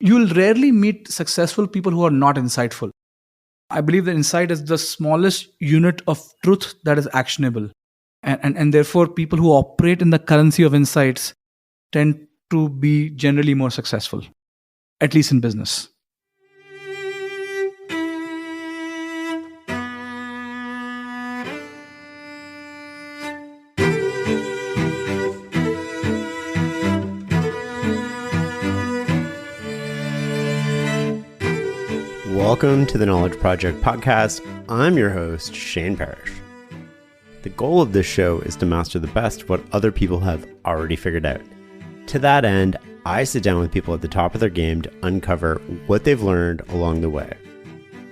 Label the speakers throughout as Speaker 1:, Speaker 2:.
Speaker 1: you'll rarely meet successful people who are not insightful. I believe that insight is the smallest unit of truth that is actionable. And therefore, people who operate in the currency of insights tend to be generally more successful, at least in business.
Speaker 2: Welcome to the Knowledge Project podcast. I'm your host, Shane Parrish. The goal of this show is to master the best of what other people have already figured out. To that end, I sit down with people at the top of their game to uncover what they've learned along the way.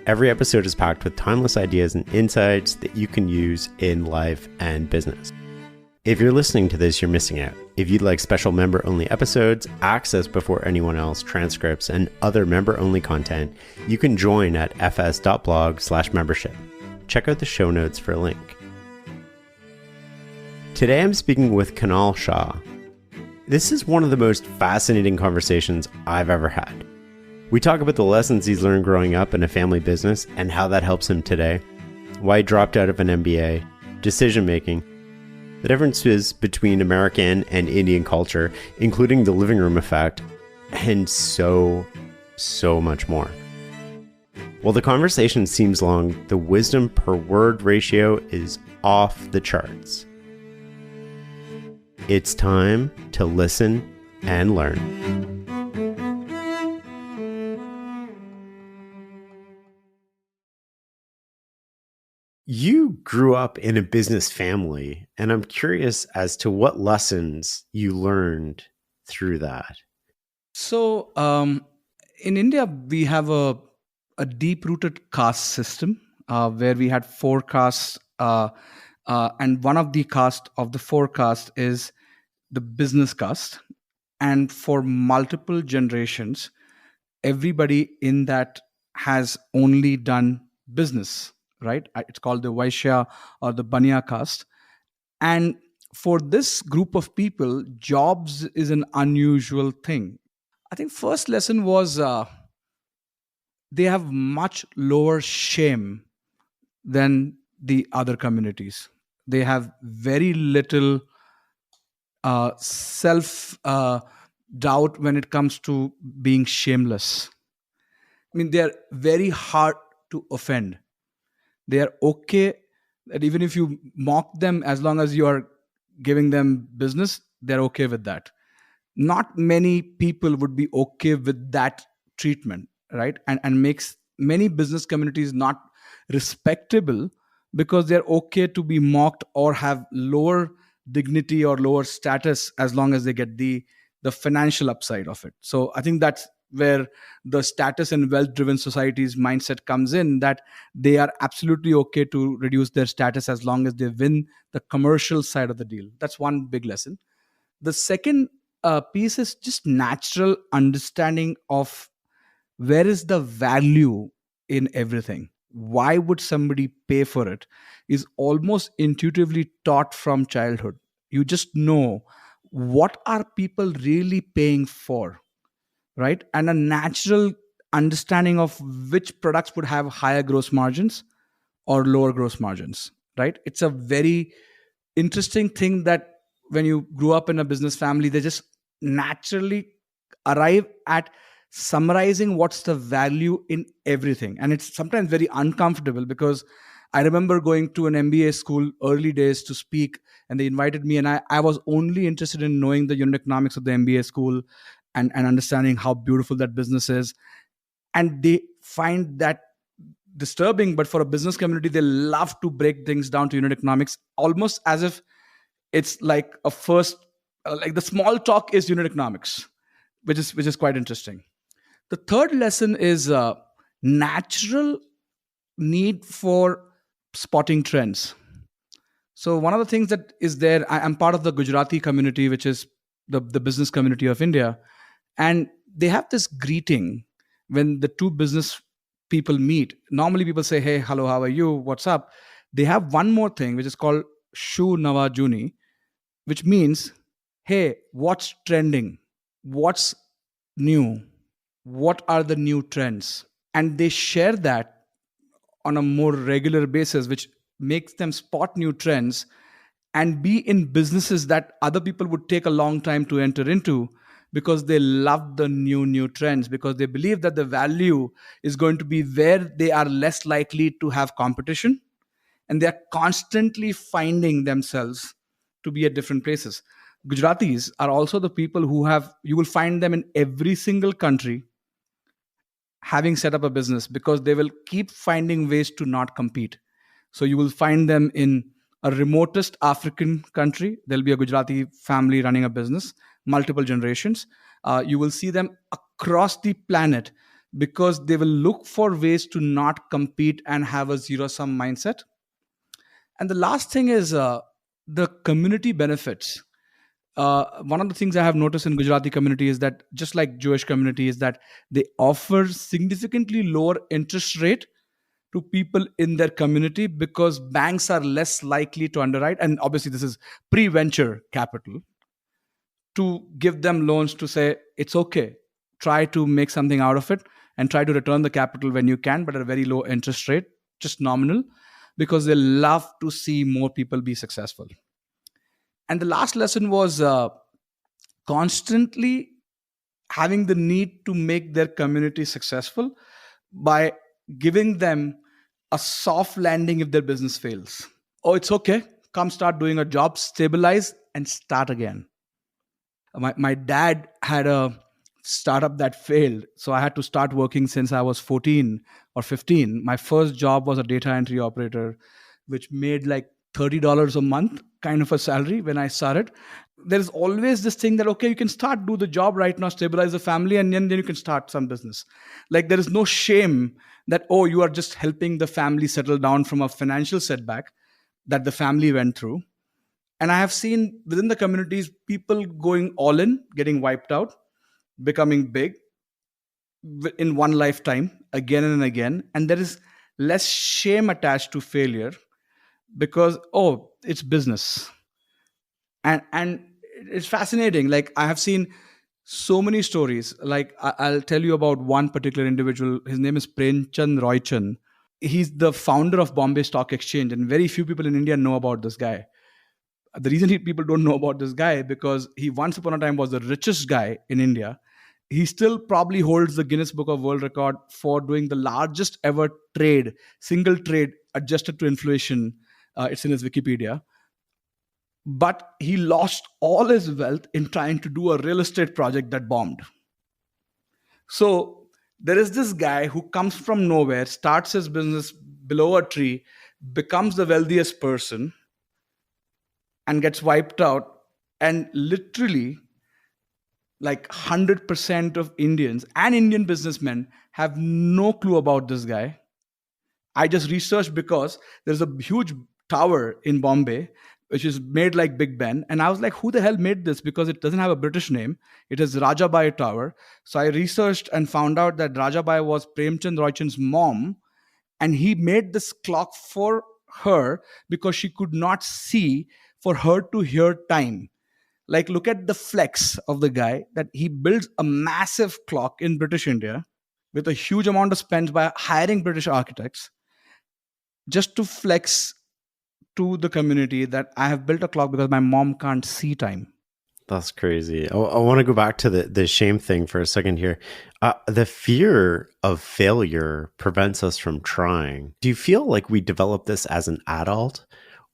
Speaker 2: Every episode is packed with timeless ideas and insights that you can use in life and business. If you're listening to this, you're missing out. If you'd like special member-only episodes, access before anyone else, transcripts, and other member-only content, you can join at fs.blog/membership. Check out the show notes for a link. Today I'm speaking with Kunal Shah. This is one of the most fascinating conversations I've ever had. We talk about the lessons he's learned growing up in a family business and how that helps him today, why he dropped out of an MBA, decision-making, the differences between American and Indian culture, including the living room effect, and so much more. While the conversation seems long, the wisdom per word ratio is off the charts. It's time to listen and learn. You grew up in a business family, and I'm curious as to what lessons you learned through that.
Speaker 1: So, in India, we have a deep-rooted caste system where we had four castes, and one of the caste of the four castes is the business caste. And for multiple generations, everybody in that has only done business, right? It's called the Vaishya or the Banya caste. And for this group of people, jobs is an unusual thing. I think first lesson was they have much lower shame than the other communities. They have very little self doubt when it comes to being shameless. I mean, they're very hard to offend. They are okay that even if you mock them, as long as you are giving them business, they're okay with that. Not many people would be okay with that treatment, right? And makes many business communities not respectable because they're okay to be mocked or have lower dignity or lower status as long as they get the financial upside of it. So I think that's where the status and wealth driven societies mindset comes in, that they are absolutely okay to reduce their status as long as they win the commercial side of the deal. That's one big lesson. The second piece is just natural understanding of where is the value in everything. Why would somebody pay for it is almost intuitively taught from childhood. You just know what are people really paying for, right? And a natural understanding of which products would have higher gross margins or lower gross margins, right? It's a very interesting thing that when you grew up in a business family, they just naturally arrive at summarizing what's the value in everything. And it's sometimes very uncomfortable because I remember going to an MBA school early days to speak, and they invited me, and I was only interested in knowing the unit economics of the MBA school and understanding how beautiful that business is. And they find that disturbing, but for a business community, they love to break things down to unit economics, almost as if it's like a first, like the small talk is unit economics, which is quite interesting. The third lesson is natural need for spotting trends. So one of the things that is there, I'm part of the Gujarati community, which is the business community of India. And they have this greeting when the two business people meet. Normally people say, hey, hello, how are you? What's up? They have one more thing, which is called Shu Nawa Juni, which means, hey, what's trending? What's new? what are the new trends, and they share that on a more regular basis, which makes them spot new trends and be in businesses that other people would take a long time to enter into, because they love the new trends, because they believe that the value is going to be where they are less likely to have competition, and they are constantly finding themselves to be at different places. Gujaratis are also the people who have, you will find them in every single country having set up a business, because they will keep finding ways to not compete. So you will find them in a remotest African country. There'll be a Gujarati family running a business, multiple generations. You will see them across the planet, because they will look for ways to not compete and have a zero sum mindset. And the last thing is the community benefits. One of the things I have noticed in Gujarati community is that, just like Jewish community, is that they offer significantly lower interest rate to people in their community, because banks are less likely to underwrite, and obviously this is pre-venture capital, to give them loans, to say it's okay, try to make something out of it, and try to return the capital when you can, but at a very low interest rate, just nominal, because they love to see more people be successful. And the last lesson was constantly having the need to make their community successful by giving them a soft landing if their business fails. Oh, it's okay. Come start doing a job, stabilize, and start again. My dad had a startup that failed. So I had to start working since I was 14 or 15. My first job was a data entry operator, which made like $30 a month kind of a salary when I started. There's always this thing that, okay, you can start, do the job right now, stabilize the family, and then you can start some business. Like, there is no shame that, oh, you are just helping the family settle down from a financial setback that the family went through. And I have seen within the communities people going all in, getting wiped out, becoming big in one lifetime again and again. And there is less shame attached to failure, because, oh, it's business. And it's fascinating. Like, I have seen so many stories. Like, I'll tell you about one particular individual. His name is Premchand Roychan. He's the founder of Bombay Stock Exchange, and very few people in India know about this guy. The reason people don't know about this guy, because he once upon a time was the richest guy in India. He still probably holds the Guinness Book of World Record for doing the largest ever trade, single trade adjusted to inflation. It's in his Wikipedia. But he lost all his wealth in trying to do a real estate project that bombed. So there is this guy who comes from nowhere, starts his business below a tree, becomes the wealthiest person, and gets wiped out. And literally, like 100% of Indians and Indian businessmen have no clue about this guy. I just researched, because there's a huge tower in Bombay which is made like Big Ben, and I was like, who the hell made this? Because it doesn't have a British name. It is Rajabai Tower. So I researched and found out that Rajabai was Premchand Roychand's mom, and he made this clock for her because she could not see, for her to hear time. Like, look at the flex of the guy, that he builds a massive clock in British India with a huge amount of spend by hiring British architects, just to flex to the community that I have built a clock because my mom can't see time.
Speaker 2: That's crazy. I want to go back to the shame thing for a second here. The fear of failure prevents us from trying. Do you feel like we develop this as an adult?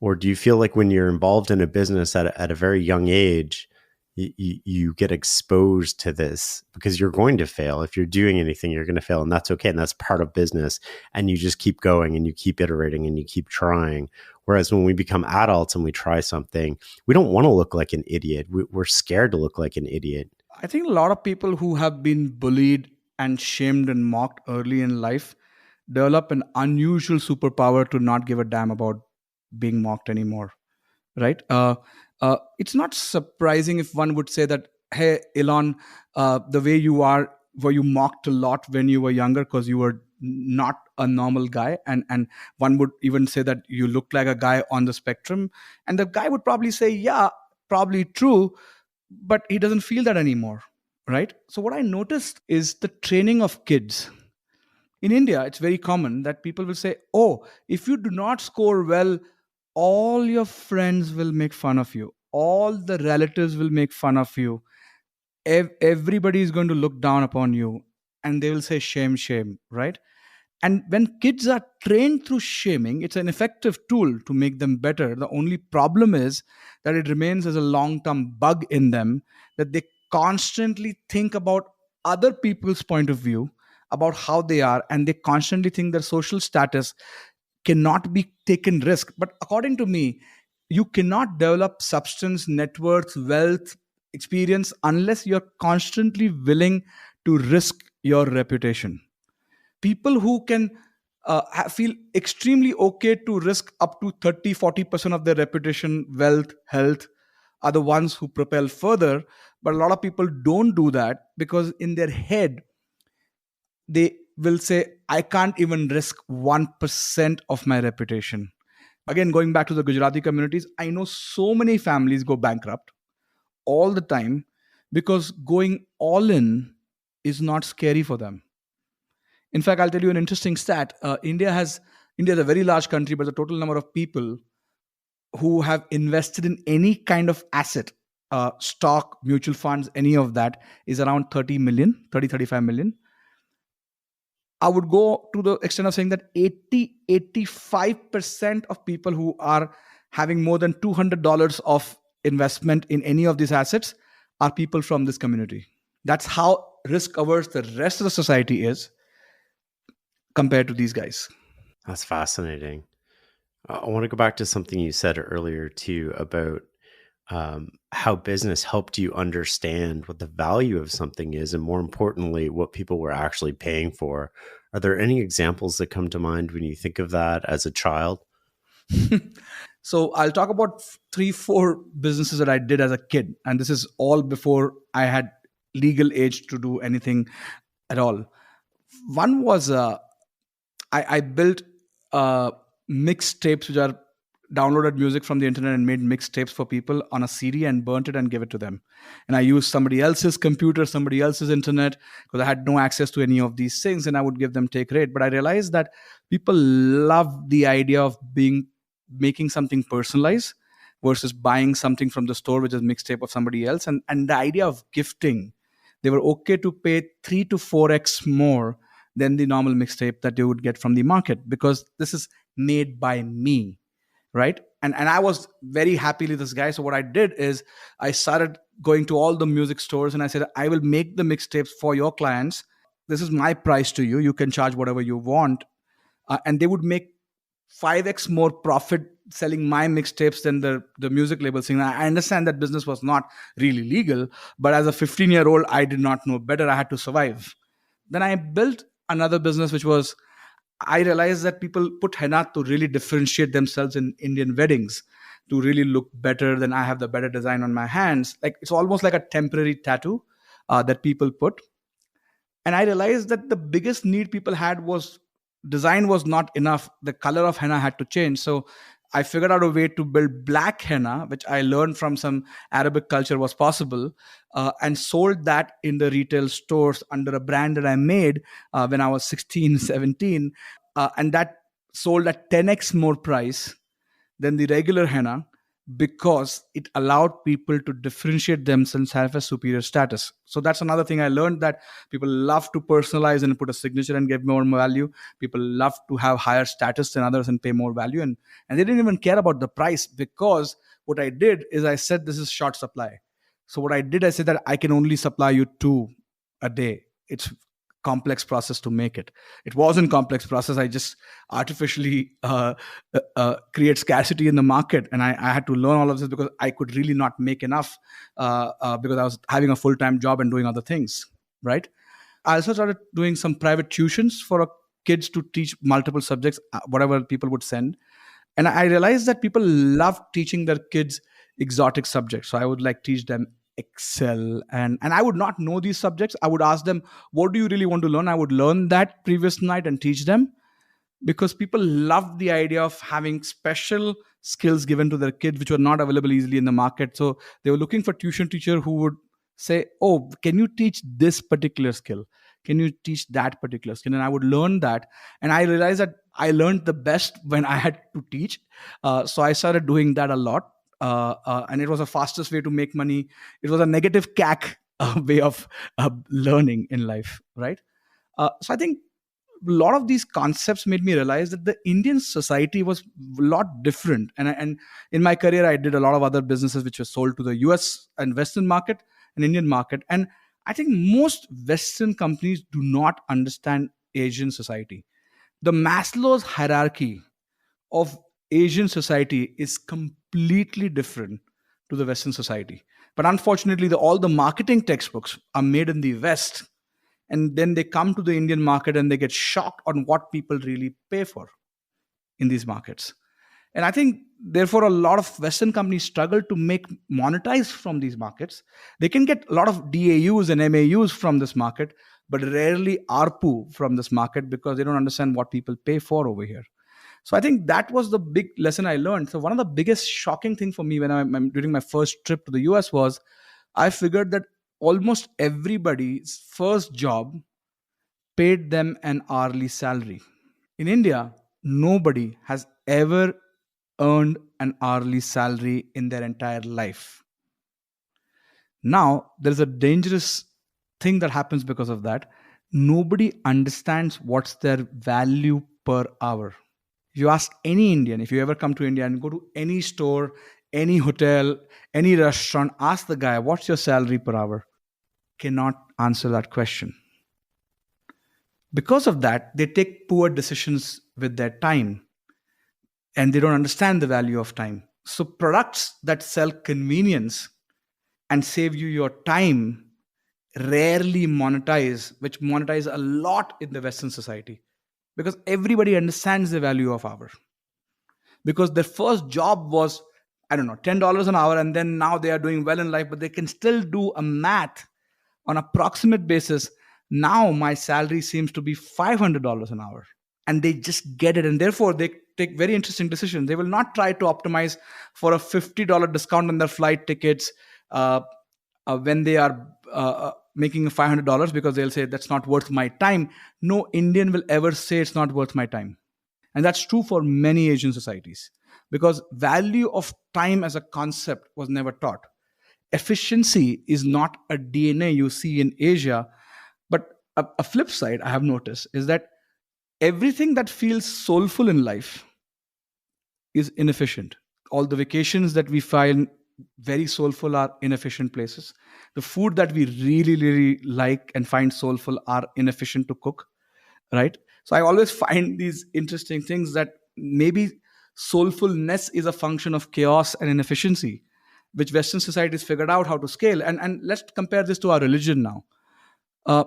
Speaker 2: Or do you feel like when you're involved in a business at a very young age, you get exposed to this because you're going to fail? If you're doing anything, you're going to fail, and that's okay. And that's part of business. And you just keep going and you keep iterating and you keep trying. Whereas when we become adults and we try something, we don't want to look like an idiot. We're scared to look like an idiot.
Speaker 1: I think a lot of people who have been bullied and shamed and mocked early in life develop an unusual superpower to not give a damn about being mocked anymore, right? It's not surprising if one would say that, hey, Elon, the way you are, were you mocked a lot when you were younger because you were not a normal guy? And one would even say that you look like a guy on the spectrum. And the guy would probably say, yeah, probably true, but he doesn't feel that anymore, right? So what I noticed is the training of kids. In India, it's very common that people will say, oh, if you do not score well, all your friends will make fun of you, all the relatives will make fun of you, everybody is going to look down upon you, and they will say shame, shame, right? And when kids are trained through shaming, it's an effective tool to make them better. The only problem is that it remains as a long term bug in them, that they constantly think about other people's point of view, about how they are, and they constantly think their social status cannot be taken risk. But according to me, you cannot develop substance, net worth, wealth, experience unless you're constantly willing to risk your reputation. People who can feel extremely okay to risk up to 30-40% of their reputation, wealth, health, are the ones who propel further. But a lot of people don't do that because in their head they will say, I can't even risk 1% of my reputation. Again, going back to the Gujarati communities, I know so many families go bankrupt all the time because going all in is not scary for them. In fact, I'll tell you an interesting stat. India is a very large country, but the total number of people who have invested in any kind of asset, stock, mutual funds, any of that, is around 30 million, 30-35 million. I would go to the extent of saying that 80-85% of people who are having more than $200 of investment in any of these assets are people from this community. That's how risk averse the rest of the society is compared to these guys.
Speaker 2: That's fascinating. I want to go back to something you said earlier too about how business helped you understand what the value of something is, and more importantly, what people were actually paying for. Are there any examples that come to mind when you think of that as a child?
Speaker 1: So I'll talk about 3-4 businesses that I did as a kid, and this is all before I had legal age to do anything at all. One was I built mixtapes, which are downloaded music from the internet, and made mixtapes for people on a CD and burnt it and gave it to them. And I used somebody else's computer, somebody else's internet, because I had no access to any of these things, and I would give them take rate. But I realized that people love the idea of making something personalized versus buying something from the store, which is mixtape of somebody else. And the idea of gifting, they were okay to pay 3 to 4x more than the normal mixtape that you would get from the market, because this is made by me, right? And I was very happily this guy. So what I did is I started going to all the music stores and I said, I will make the mixtapes for your clients. This is my price to you. You can charge whatever you want. And they would make 5x more profit selling my mixtapes than the music label saying. I understand that business was not really legal, but as a 15-year-old, I did not know better. I had to survive. Then I built another business, which was, I realized that people put henna to really differentiate themselves in Indian weddings, to really look better than I have the better design on my hands. Like it's almost like a temporary tattoo that people put. And I realized that the biggest need people had was design was not enough. The color of henna had to change. So I figured out a way to build black henna, which I learned from some Arabic culture was possible, and sold that in the retail stores under a brand that I made when I was 16, 17. And that sold at 10x more price than the regular henna, because it allowed people to differentiate themselves, have a superior status. So that's another thing I learned, that people love to personalize and put a signature and give more value. People love to have higher status than others and pay more value. And they didn't even care about the price, because what I did is I said, this is short supply. So what I did, I said that I can only supply you 2 a day. It's complex process to make it. It wasn't complex process. I just artificially create scarcity in the market, and I had to learn all of this because I could really not make enough because I was having a full-time job and doing other things, right? I also started doing some private tuitions for kids to teach multiple subjects, whatever people would send. And I realized that people love teaching their kids exotic subjects. So I would like teach them Excel, and I would not know these subjects. I would ask them, what do you really want to learn? I would learn that previous night and teach them, because people love the idea of having special skills given to their kids which were not available easily in the market. So they were looking for tuition teacher who would say, oh, can you teach this particular skill? Can you teach that particular skill? And I would learn that. And I realized that I learned the best when I had to teach. So I started doing that a lot. And it was the fastest way to make money. It was a negative CAC way of learning in life, right? So I think a lot of these concepts made me realize that the Indian society was a lot different. And in my career, I did a lot of other businesses which were sold to the US and Western market and Indian market. And I think most Western companies do not understand Asian society. The Maslow's hierarchy of Asian society is completely different to the Western society. But unfortunately, all the marketing textbooks are made in the West, and then they come to the Indian market and they get shocked on what people really pay for in these markets. And I think therefore a lot of Western companies struggle to make monetize from these markets. They can get a lot of DAUs and MAUs from this market, but rarely ARPU from this market because they don't understand what people pay for over here. So I think that was the big lesson I learned. So one of the biggest shocking thing for me when I'm during my first trip to the US was I figured that almost everybody's first job paid them an hourly salary. In India, nobody has ever earned an hourly salary in their entire life. Now, there's a dangerous thing that happens because of that. Nobody understands what's their value per hour. If you ask any Indian, if you ever come to India and go to any store, any hotel, any restaurant, ask the guy, what's your salary per hour? Cannot answer that question. Because of that, they take poor decisions with their time and they don't understand the value of time. So, products that sell convenience and save you your time rarely monetize, which monetize a lot in the Western society because everybody understands the value of hour. Because their first job was, I don't know, $10 an hour, and then now they are doing well in life, but they can still do a math on approximate basis. Now my salary seems to be $500 an hour, and they just get it, and therefore they take very interesting decisions. They will not try to optimize for a $50 discount on their flight tickets when they are making $500 because they'll say that's not worth my time. No Indian will ever say it's not worth my time. And that's true for many Asian societies because value of time as a concept was never taught. Efficiency is not a DNA you see in Asia, but a flip side I have noticed is that everything that feels soulful in life is inefficient. All the vacations that we find very soulful are inefficient places. The food that we really, really like and find soulful are inefficient to cook, right? So I always find these interesting things that maybe soulfulness is a function of chaos and inefficiency, which Western societies figured out how to scale. And let's compare this to our religion now. Uh,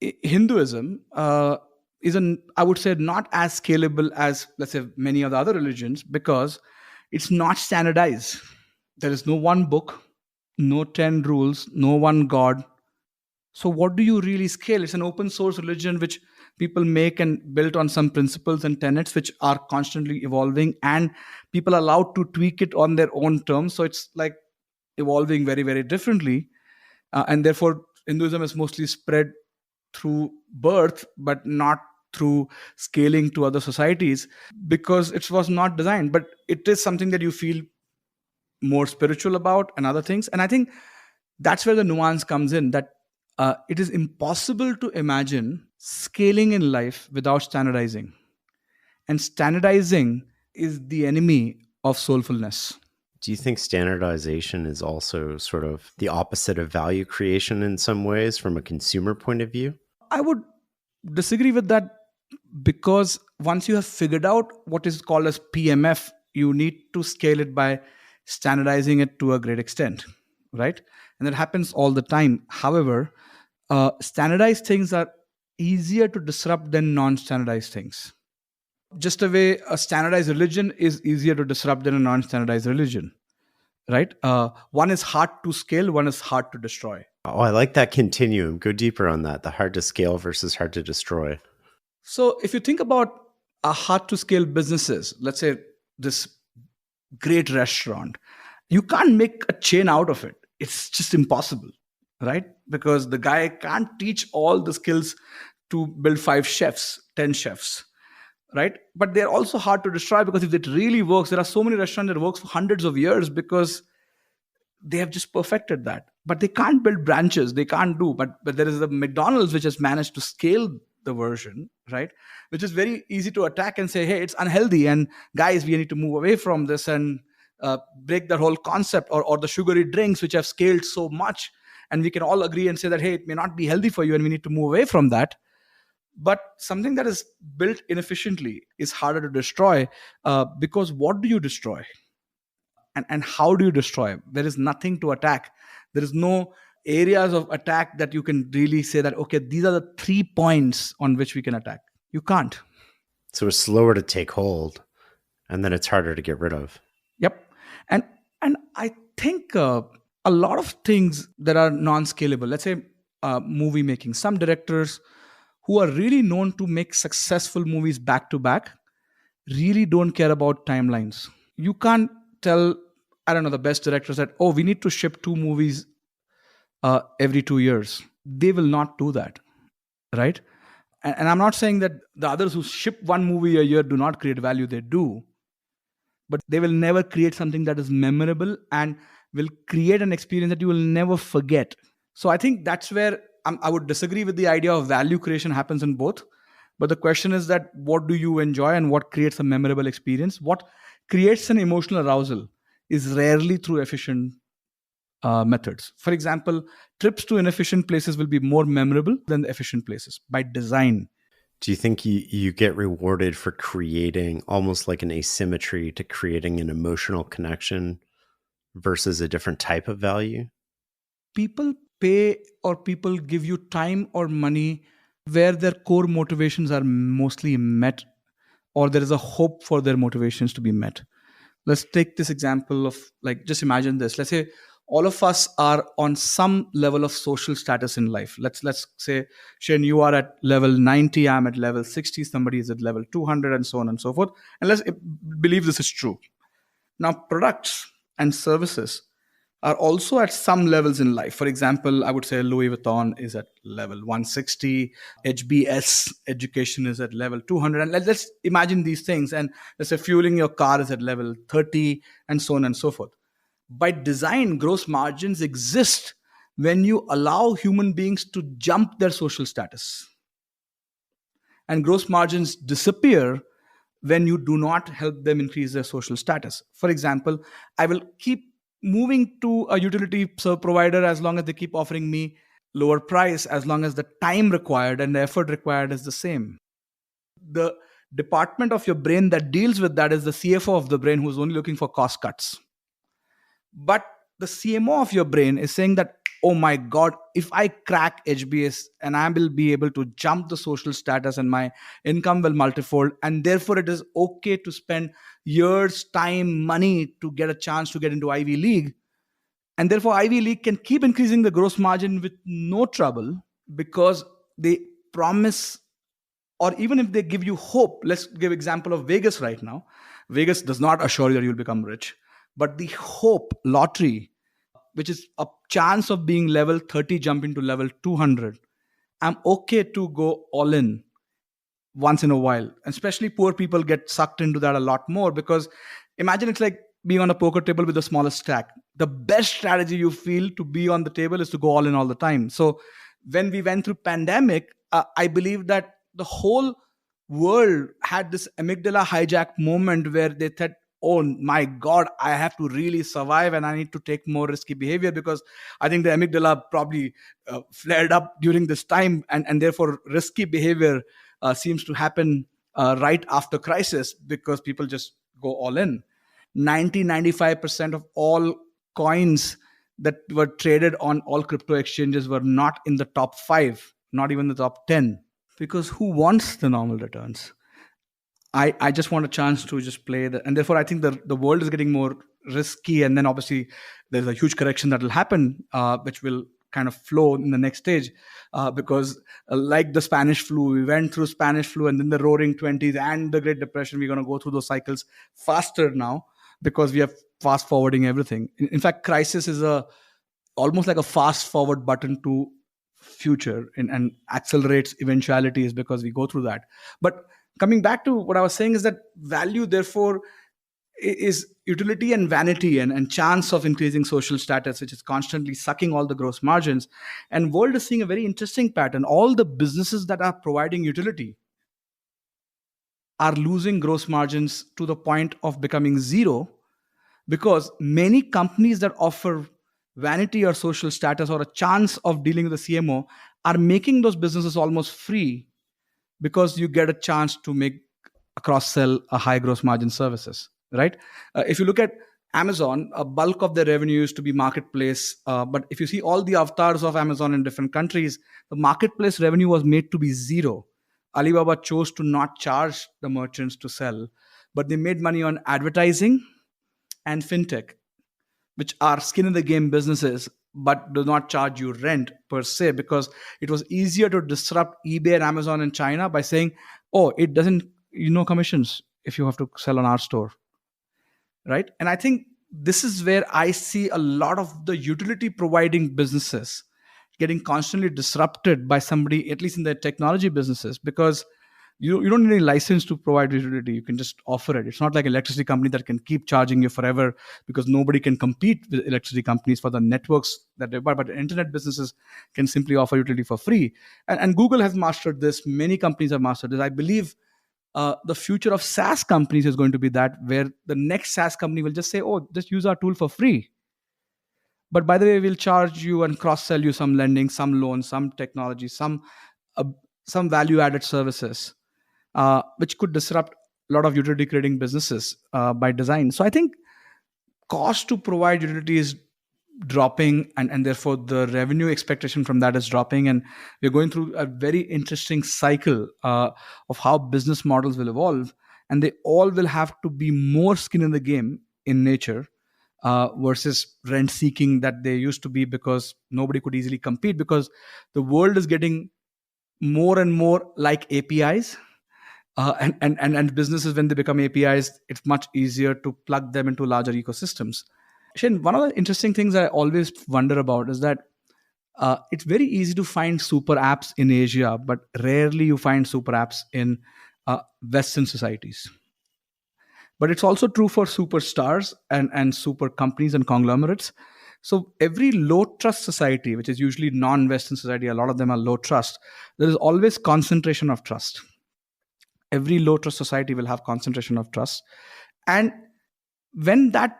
Speaker 1: Hinduism I would say, not as scalable as, let's say, many of the other religions because it's not standardized. There is no one book, no 10 rules, no one God. So, what do you really scale? It's an open source religion which people make and built on some principles and tenets which are constantly evolving, and people are allowed to tweak it on their own terms. So, it's like evolving very, very differently. And therefore, Hinduism is mostly spread through birth, but not through scaling to other societies because it was not designed. But it is something that you feel more spiritual about and other things. And I think that's where the nuance comes in that it is impossible to imagine scaling in life without standardizing. And standardizing is the enemy of soulfulness.
Speaker 2: Do you think standardization is also sort of the opposite of value creation in some ways from a consumer point of view?
Speaker 1: I would disagree with that because once you have figured out what is called as PMF, you need to scale it by standardizing it to a great extent, right? And that happens all the time. However, standardized things are easier to disrupt than non-standardized things. Just a way a standardized religion is easier to disrupt than a non-standardized religion, right? One is hard to scale, one is hard to destroy.
Speaker 2: Oh, I like that continuum. Go deeper on that. The hard to scale versus hard to destroy.
Speaker 1: So if you think about a hard to scale businesses, let's say this great restaurant, you can't make a chain out of it. it's just impossible, right? Because the guy can't teach all the skills to build 5 chefs, 10 chefs, right? But they're also hard to destroy, because if it really works, there are so many restaurants that works for hundreds of years because they have just perfected that. But they can't build branches, they can't do. But there is the McDonald's which has managed to scale the version, right? Which is very easy to attack and say, hey, it's unhealthy, and guys, we need to move away from this, and break the whole concept. Or the sugary drinks which have scaled so much, and we can all agree and say that, hey, it may not be healthy for you and we need to move away from that. But something that is built inefficiently is harder to destroy, because what do you destroy, and how do you destroy? There is nothing to attack. There is no areas of attack that you can really say that, okay, these are the 3 points on which we can attack. You can't.
Speaker 2: So it's slower to take hold, and then it's harder to get rid of.
Speaker 1: Yep. And I think a lot of things that are non-scalable, let's say movie making, some directors who are really known to make successful movies back to back really don't care about timelines. You can't tell, I don't know, the best directors that, oh, we need to ship 2 movies every 2 years. They will not do that, right? And I'm not saying that the others who ship 1 movie a year do not create value. They do, but they will never create something that is memorable and will create an experience that you will never forget. So I think that's where I would disagree with the idea of value creation happens in both. But the question is that what do you enjoy and what creates a memorable experience? What creates an emotional arousal is rarely through efficient methods. For example, trips to inefficient places will be more memorable than the efficient places by design.
Speaker 2: Do you think you get rewarded for creating almost like an asymmetry to creating an emotional connection versus a different type of value?
Speaker 1: People pay, or people give you time or money where their core motivations are mostly met, or there is a hope for their motivations to be met. Let's take this example of, like, just imagine this. Let's say all of us are on some level of social status in life. Let's say, Shane, you are at level 90, I'm at level 60, somebody is at level 200, and so on and so forth. And let's believe this is true. Now, products and services are also at some levels in life. For example, I would say Louis Vuitton is at level 160, HBS education is at level 200. And let's imagine these things. And let's say fueling your car is at level 30, and so on and so forth. By design, gross margins exist when you allow human beings to jump their social status. And gross margins disappear when you do not help them increase their social status. For example, I will keep moving to a utility provider as long as they keep offering me lower price, as long as the time required and the effort required is the same. The department of your brain that deals with that is the CFO of the brain, who's only looking for cost cuts. But the CMO of your brain is saying that, oh my God, if I crack HBS and I will be able to jump the social status and my income will multifold, and therefore it is okay to spend years, time, money to get a chance to get into Ivy League. And therefore Ivy League can keep increasing the gross margin with no trouble, because they promise, or even if they give you hope. Let's give example of Vegas right now. Vegas does not assure you that you'll become rich, but the hope lottery, which is a chance of being level 30 jumping to level 200, I'm okay to go all in once in a while. And especially poor people get sucked into that a lot more, because imagine it's like being on a poker table with the smallest stack. The best strategy you feel to be on the table is to go all in all the time. So when we went through pandemic, I believe that the whole world had this amygdala hijack moment where they said, oh my God, I have to really survive and I need to take more risky behavior, because I think the amygdala probably flared up during this time, and therefore risky behavior seems to happen right after crisis, because people just go all in. 95% of all coins that were traded on all crypto exchanges were not in the top 5, not even the top 10, because who wants the normal returns? I just want a chance to just play that. And therefore, I think the world is getting more risky. And then obviously, there's a huge correction that will happen, which will kind of flow in the next stage. Because like the Spanish flu, we went through Spanish flu and then the roaring 20s and the Great Depression. We're going to go through those cycles faster now, because we are fast forwarding everything. In fact, crisis is a almost like a fast forward button to future, and accelerates eventualities because we go through that. But coming back to what I was saying is that value, therefore, is utility and vanity, and chance of increasing social status, which is constantly sucking all the gross margins. And world is seeing a very interesting pattern. All the businesses that are providing utility are losing gross margins to the point of becoming zero, because many companies that offer vanity or social status or a chance of dealing with the CMO are making those businesses almost free, because you get a chance to make a cross sell a high gross margin services, right? If you look at Amazon, a bulk of their revenue used to be marketplace, but if you see all the avatars of Amazon in different countries, the marketplace revenue was made to be zero. Alibaba chose to not charge the merchants to sell, but they made money on advertising and fintech, which are skin in the game businesses, but do not charge you rent per se, because it was easier to disrupt eBay and Amazon in China by saying, oh, it doesn't, commissions if you have to sell on our store, right? And I think this is where I see a lot of the utility providing businesses getting constantly disrupted by somebody, at least in the technology businesses, because you don't need any license to provide utility. You can just offer it. It's not like an electricity company that can keep charging you forever, because nobody can compete with electricity companies for the networks that they buy. But internet businesses can simply offer utility for free. And Google has mastered this. Many companies have mastered this. I believe the future of SaaS companies is going to be that, where the next SaaS company will just say, oh, just use our tool for free. But by the way, we'll charge you and cross sell you some lending, some loans, some technology, uh, some value added services, which could disrupt a lot of utility creating businesses by design. So I think cost to provide utility is dropping, and therefore the revenue expectation from that is dropping. And we're going through a very interesting cycle of how business models will evolve, and they all will have to be more skin in the game in nature, versus rent seeking that they used to be, because nobody could easily compete, because the world is getting more and more like APIs. And businesses, when they become APIs, it's much easier to plug them into larger ecosystems. Shane, one of the interesting things I always wonder about is that it's very easy to find super apps in Asia, but rarely you find super apps in Western societies. But it's also true for superstars and super companies and conglomerates. So every low trust society, which is usually non-Western society, a lot of them are low trust, there is always concentration of trust. Every low trust society will have concentration of trust. And when that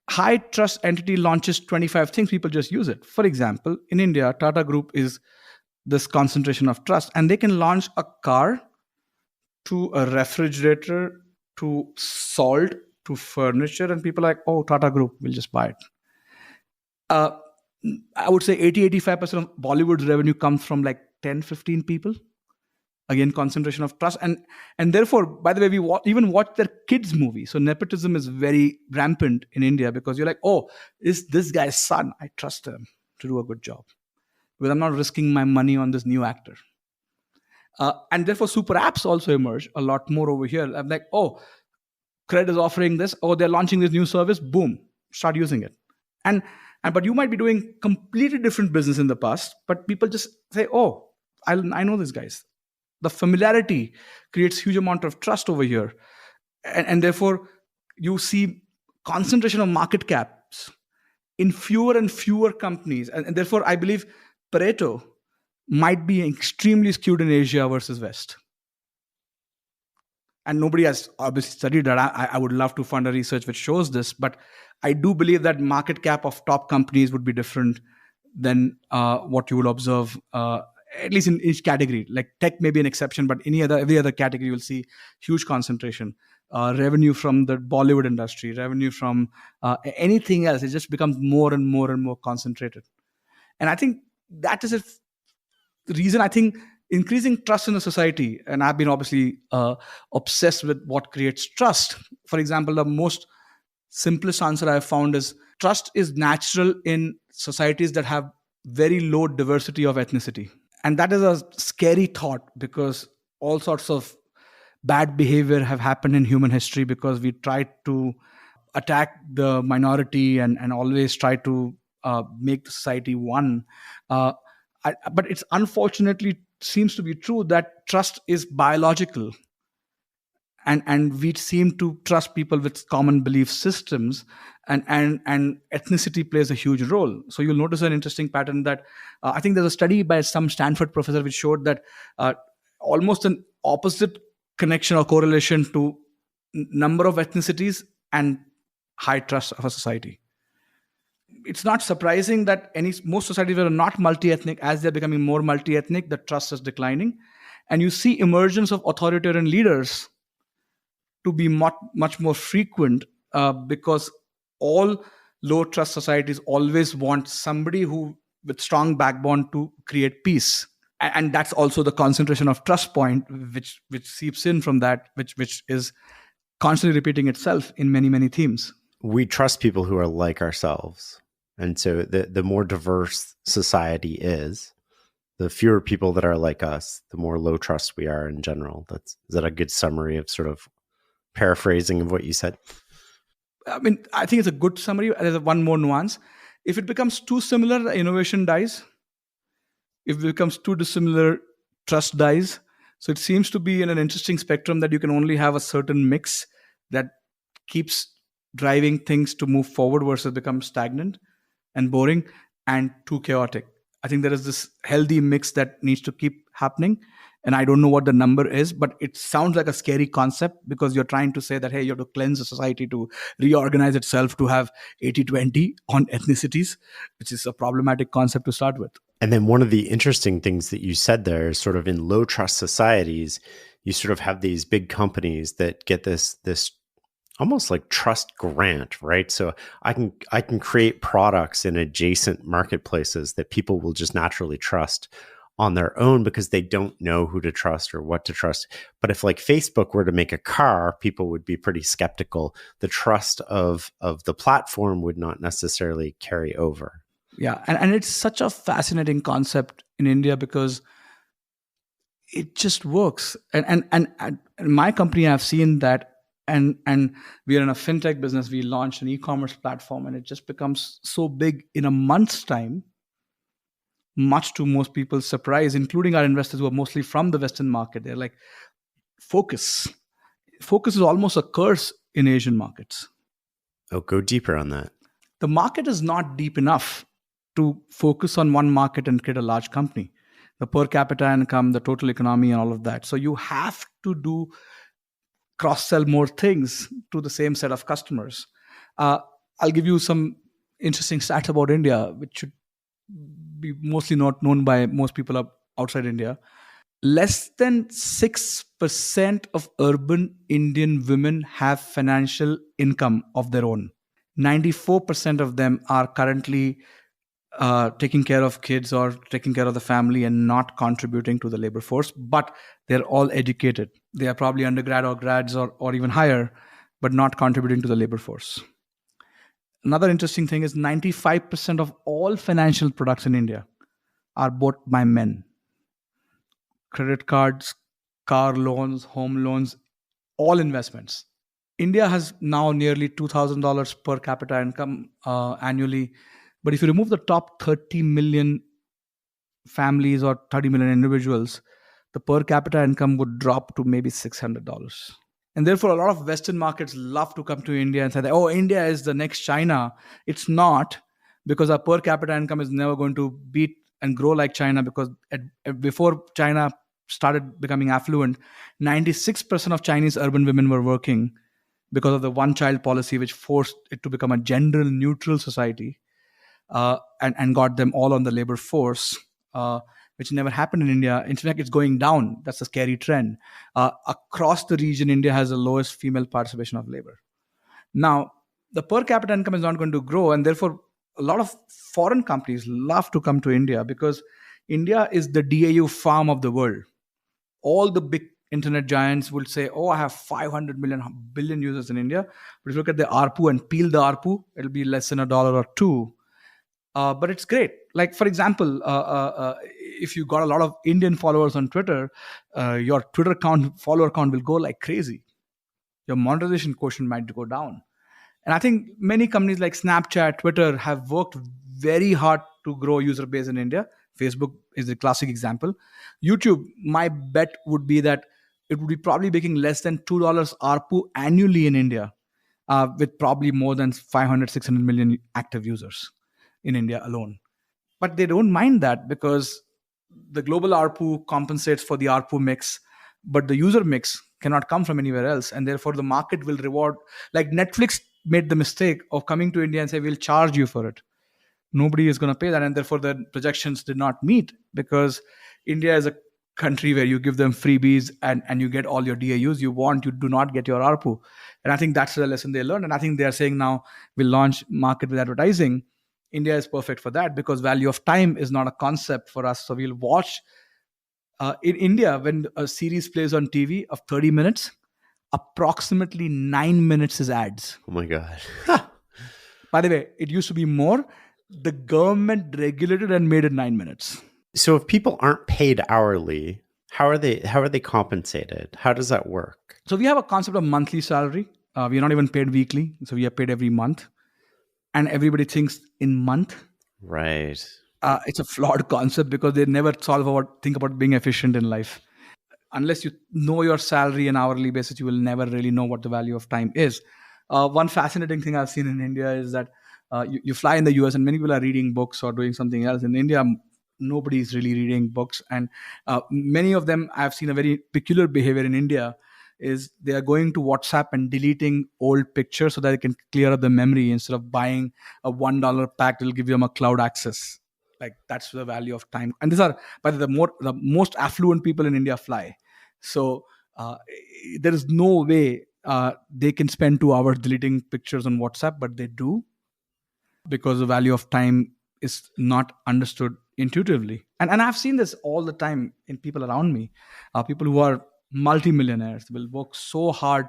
Speaker 1: high trust entity launches 25 things, people just use it. For example, in India, Tata Group is this concentration of trust, and they can launch a car to a refrigerator to salt to furniture, and people are like, oh, Tata Group, will just buy it. I would say 80-85% of Bollywood's revenue comes from like 10-15 people. Again, concentration of trust. And therefore, by the way, we even watch their kids' movie. So nepotism is very rampant in India, because you're like, oh, is this guy's son? I trust him to do a good job, because I'm not risking my money on this new actor. And therefore, super apps also emerge a lot more over here. I'm like, oh, Cred is offering this. Oh, they're launching this new service. Boom, start using it. And but you might be doing completely different business in the past, but people just say, oh, I know these guys. The familiarity creates huge amount of trust over here, and therefore you see concentration of market caps in fewer and fewer companies, and therefore I believe Pareto might be extremely skewed in Asia versus West. And nobody has obviously studied that. I would love to fund a research which shows this, but I do believe that market cap of top companies would be different than what you would observe, at least in each category. Like tech may be an exception, but every other category you'll see huge concentration. Revenue from the Bollywood industry, revenue from anything else, it just becomes more and more and more concentrated. And I think that is the reason I think increasing trust in a society, and I've been obviously obsessed with what creates trust. For example, the most simplest answer I've found is trust is natural in societies that have very low diversity of ethnicity. And that is a scary thought, because all sorts of bad behavior have happened in human history, because we try to attack the minority and always try to make the society one. But it's unfortunately seems to be true that trust is biological, and we seem to trust people with common belief systems, and ethnicity plays a huge role. So you'll notice an interesting pattern that I think there's a study by some Stanford professor which showed that almost an opposite connection or correlation to number of ethnicities and high trust of a society. It's not surprising that most societies that are not multi-ethnic, as they're becoming more multi-ethnic, the trust is declining, and you see emergence of authoritarian leaders to be much more frequent, because all low trust societies always want somebody who with strong backbone to create peace. And that's also the concentration of trust point which seeps in from that, which is constantly repeating itself in many themes.
Speaker 2: We trust people who are like ourselves. And so the more diverse society is, the fewer people that are like us, the more low trust we are in general. Is that a good summary of sort of paraphrasing of what you said?
Speaker 1: I mean, I think it's a good summary. There's one more nuance. If it becomes too similar, innovation dies. If it becomes too dissimilar, trust dies. So it seems to be in an interesting spectrum that you can only have a certain mix that keeps driving things to move forward versus become stagnant and boring and too chaotic. I think there is this healthy mix that needs to keep happening. And I don't know what the number is, but it sounds like a scary concept because you're trying to say that, hey, you have to cleanse the society to reorganize itself to have 80-20 on ethnicities, which is a problematic concept to start with.
Speaker 2: And then one of the interesting things that you said there is sort of in low trust societies, you sort of have these big companies that get this almost like trust grant, right? So I can create products in adjacent marketplaces that people will just naturally trust on their own because they don't know who to trust or what to trust. But if like Facebook were to make a car, people would be pretty skeptical. The trust of the platform would not necessarily carry over.
Speaker 1: Yeah, and it's such a fascinating concept in India because it just works. And in my company, I've seen that. And we are in a fintech business. We launched an e-commerce platform, and it just becomes so big in a month's time, much to most people's surprise, including our investors who are mostly from the Western market. They're like, focus. Focus is almost a curse in Asian markets.
Speaker 2: Oh, go deeper on that.
Speaker 1: The market is not deep enough to focus on one market and create a large company. The per capita income, the total economy, and all of that. So you have to do cross-sell more things to the same set of customers. I'll give you some interesting stats about India, which should be mostly not known by most people outside India. Less than 6% of urban Indian women have financial income of their own. 94% of them are currently taking care of kids or taking care of the family and not contributing to the labor force, but they're all educated. They are probably undergrad or grads or even higher, but not contributing to the labor force. Another interesting thing is 95% of all financial products in India are bought by men. Credit cards, car loans, home loans, all investments. India has now nearly $2,000 per capita income annually. But if you remove the top 30 million families or 30 million individuals, the per capita income would drop to maybe $600. And therefore, a lot of Western markets love to come to India and say that, oh, India is the next China. It's not, because our per capita income is never going to beat and grow like China, because before China started becoming affluent, 96% of Chinese urban women were working because of the one-child policy, which forced it to become a gender-neutral society. And got them all on the labor force, which never happened in India. In fact, it's going down. That's a scary trend. Across the region, India has the lowest female participation of labor. Now, the per capita income is not going to grow, and therefore, a lot of foreign companies love to come to India because India is the DAU farm of the world. All the big internet giants will say, oh, I have 500 billion users in India. But if you look at the ARPU and peel the ARPU, it'll be less than $1 or $2. But it's great. Like, for example, if you got a lot of Indian followers on Twitter, your Twitter follower count will go like crazy. Your monetization quotient might go down. And I think many companies like Snapchat, Twitter have worked very hard to grow user base in India. Facebook is a classic example. YouTube, my bet would be that it would be probably making less than $2 ARPU annually in India, with probably more than 500, 600 million active users in India alone. But they don't mind that because the global ARPU compensates for the ARPU mix, but the user mix cannot come from anywhere else. And therefore, the market will reward. Like Netflix made the mistake of coming to India and say, we'll charge you for it. Nobody is going to pay that. And therefore, the projections did not meet because India is a country where you give them freebies and you get all your DAUs you want, you do not get your ARPU. And I think that's the lesson they learned. And I think they are saying now we'll launch market with advertising. India is perfect for that because value of time is not a concept for us. So we'll watch in India when a series plays on TV of 30 minutes, approximately 9 minutes is ads.
Speaker 2: Oh my God.
Speaker 1: By the way, it used to be more. The government regulated and made it 9 minutes.
Speaker 2: So if people aren't paid hourly, how are they compensated? How does that work?
Speaker 1: So we have a concept of monthly salary. We are not even paid weekly. So we are paid every month. And everybody thinks in month.
Speaker 2: Right.
Speaker 1: It's a flawed concept because they never think about being efficient in life. Unless you know your salary and hourly basis, you will never really know what the value of time is. One fascinating thing I've seen in India is that you fly in the US and many people are reading books or doing something else. In India, nobody is really reading books. And many of them, I've seen a very peculiar behavior in India is they are going to WhatsApp and deleting old pictures so that they can clear up the memory instead of buying a $1 pack that will give them a cloud access. Like that's the value of time. And these are, by the most affluent people in India fly. So there is no way they can spend 2 hours deleting pictures on WhatsApp, but they do because the value of time is not understood intuitively. And I've seen this all the time in people around me, people who are multimillionaires will work so hard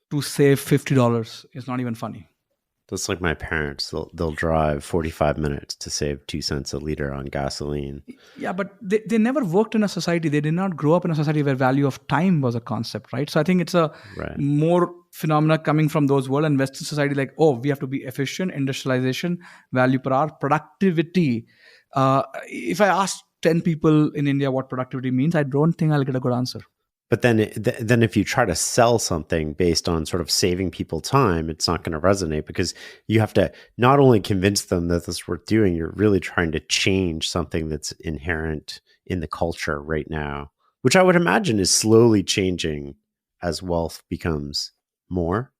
Speaker 1: to save $50. It's not even funny.
Speaker 2: That's like my parents. They'll drive 45 minutes to save 2 cents a liter on gasoline.
Speaker 1: Yeah, but they never worked in a society. They did not grow up in a society where value of time was a concept, right? So I think it's a more phenomena coming from those world and Western society like, oh, we have to be efficient, industrialization, value per hour, productivity. If I ask 10 people in India what productivity means, I don't think I'll get a good answer.
Speaker 2: But then if you try to sell something based on sort of saving people time, it's not going to resonate because you have to not only convince them that that's worth doing, you're really trying to change something that's inherent in the culture right now, which I would imagine is slowly changing as wealth becomes more.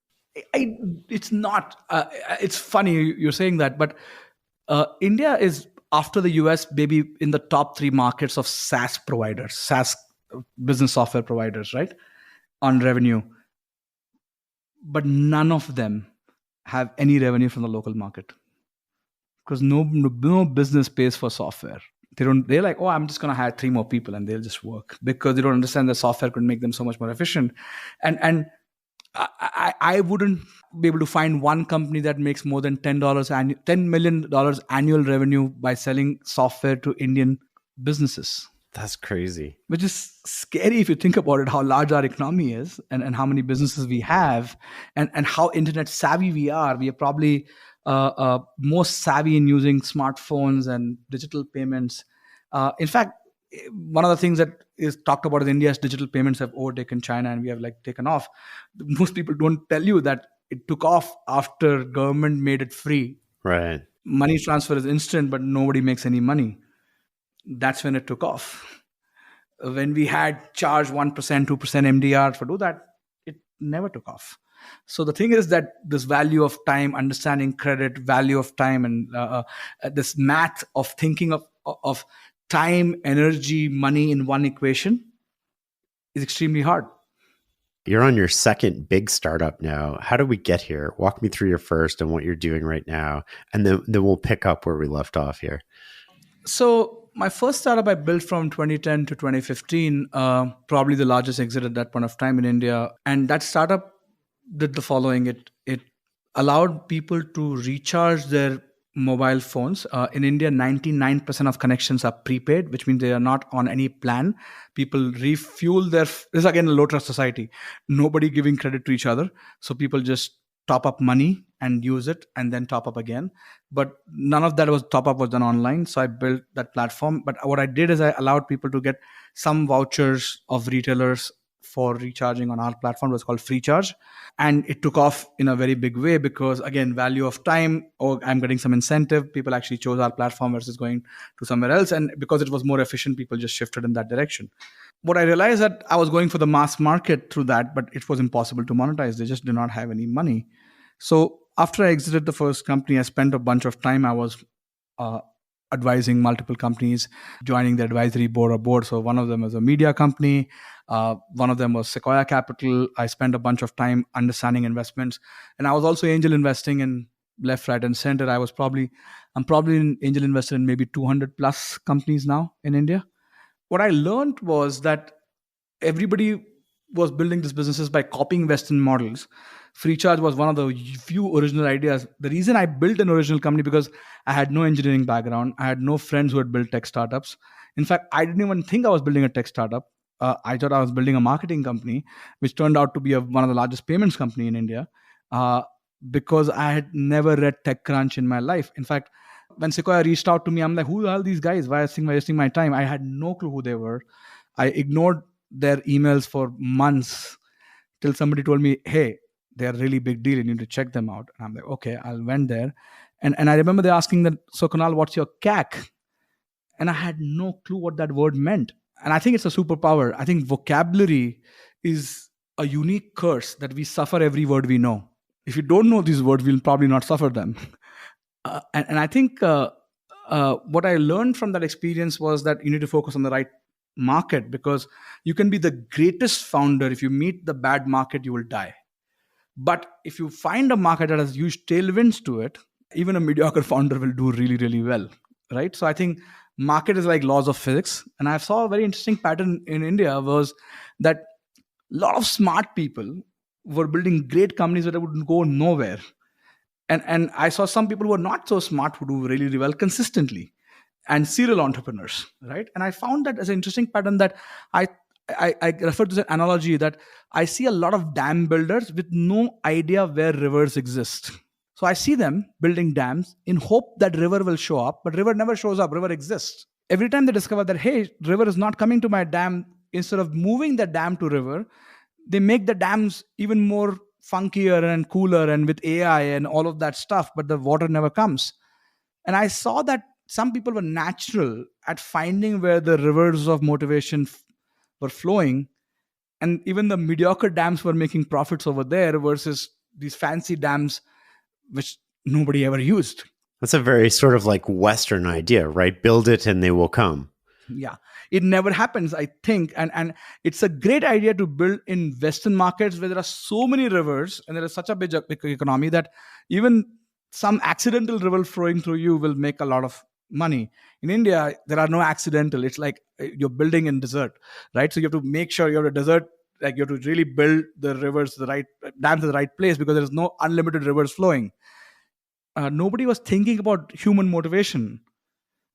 Speaker 1: It's not. It's funny you're saying that, but India is, after the US, maybe in the top 3 markets of SaaS providers, SaaS business software providers, right, on revenue. But none of them have any revenue from the local market because no business pays for software. They're like, oh, I'm just going to hire 3 more people and they'll just work because they don't understand that software could make them so much more efficient. And I wouldn't be able to find one company that makes more than $10 million annual revenue by selling software to Indian businesses.
Speaker 2: That's crazy.
Speaker 1: Which is scary if you think about it, how large our economy is and how many businesses we have and how internet savvy we are. We are probably most savvy in using smartphones and digital payments. In fact, one of the things that is talked about in India is digital payments have overtaken China and we have like taken off. Most people don't tell you that it took off after government made it free.
Speaker 2: Right.
Speaker 1: Money transfer is instant, but nobody makes any money. That's when it took off. When we had charged 1%, 2% MDR for do that, it never took off. So the thing is that this value of time, understanding credit, value of time, and this math of thinking of time, energy, money in one equation is extremely hard.
Speaker 2: You're on your second big startup now. How did we get here? Walk me through your first and what you're doing right now, and then we'll pick up where we left off here.
Speaker 1: So my first startup I built from 2010 to 2015, probably the largest exit at that point of time in India. And that startup did the following. It allowed people to recharge their mobile phones. In India, 99% of connections are prepaid, which means they are not on any plan. People refuel this is again a low trust society. Nobody giving credit to each other. So people just top up money and use it and then top up again. But none of that was top up was done online. So I built that platform. But what I did is I allowed people to get some vouchers of retailers for recharging on our platform. It was called Free Charge. And it took off in a very big way because, again, value of time, or I'm getting some incentive. People actually chose our platform versus going to somewhere else. And because it was more efficient, people just shifted in that direction. What I realized that I was going for the mass market through that, but it was impossible to monetize. They just did not have any money. So after I exited the first company, I spent a bunch of time. I was uh, advising multiple companies, joining the advisory board or board. So one of them was a media company. One of them was Sequoia Capital. I spent a bunch of time understanding investments, and I was also angel investing in left, right, and center. I'm probably an angel investor in maybe 200 plus companies now in India. What I learned was that everybody was building these businesses by copying Western models. Free Charge was one of the few original ideas. The reason I built an original company because I had no engineering background. I had no friends who had built tech startups. In fact, I didn't even think I was building a tech startup. I thought I was building a marketing company, which turned out to be one of the largest payments company in India, uh, because I had never read TechCrunch in my life. In fact, when Sequoia reached out to me, I'm like, who are these guys? Why am I wasting my time? I had no clue who they were. I ignored their emails for months till somebody told me, hey, they're a really big deal. You need to check them out. And I'm like, okay, I went there. And I remember they asking that, so Kunal, what's your CAC? And I had no clue what that word meant. And I think it's a superpower. I think vocabulary is a unique curse that we suffer every word we know. If you don't know these words, we'll probably not suffer them. And I think what I learned from that experience was that you need to focus on the right market, because you can be the greatest founder. If you meet the bad market, you will die. But if you find a market that has huge tailwinds to it, even a mediocre founder will do really, really well. Right. So I think market is like laws of physics. And I saw a very interesting pattern in India was that a lot of smart people were building great companies that would go nowhere. And I saw some people who are not so smart who do really, really well consistently, and serial entrepreneurs, right? And I found that as an interesting pattern that I I refer to the analogy that I see a lot of dam builders with no idea where rivers exist. So I see them building dams in hope that river will show up, but river never shows up. River exists. Every time they discover that, hey, river is not coming to my dam, instead of moving the dam to river, they make the dams even more funkier and cooler and with AI and all of that stuff, but the water never comes. And I saw that some people were natural at finding where the rivers of motivation were flowing, and even the mediocre dams were making profits over there versus these fancy dams which nobody ever used.
Speaker 2: That's a very sort of like Western idea, right? Build it and they will come.
Speaker 1: Yeah, it never happens, I think. And it's a great idea to build in Western markets where there are so many rivers and there is such a big economy that even some accidental river flowing through you will make a lot of money. In India, there are no accidental. It's like you're building in desert, right? So you have to make sure you have a desert, like you have to really build the rivers to the right dams to the right place, because there is no unlimited rivers flowing. Nobody was thinking about human motivation,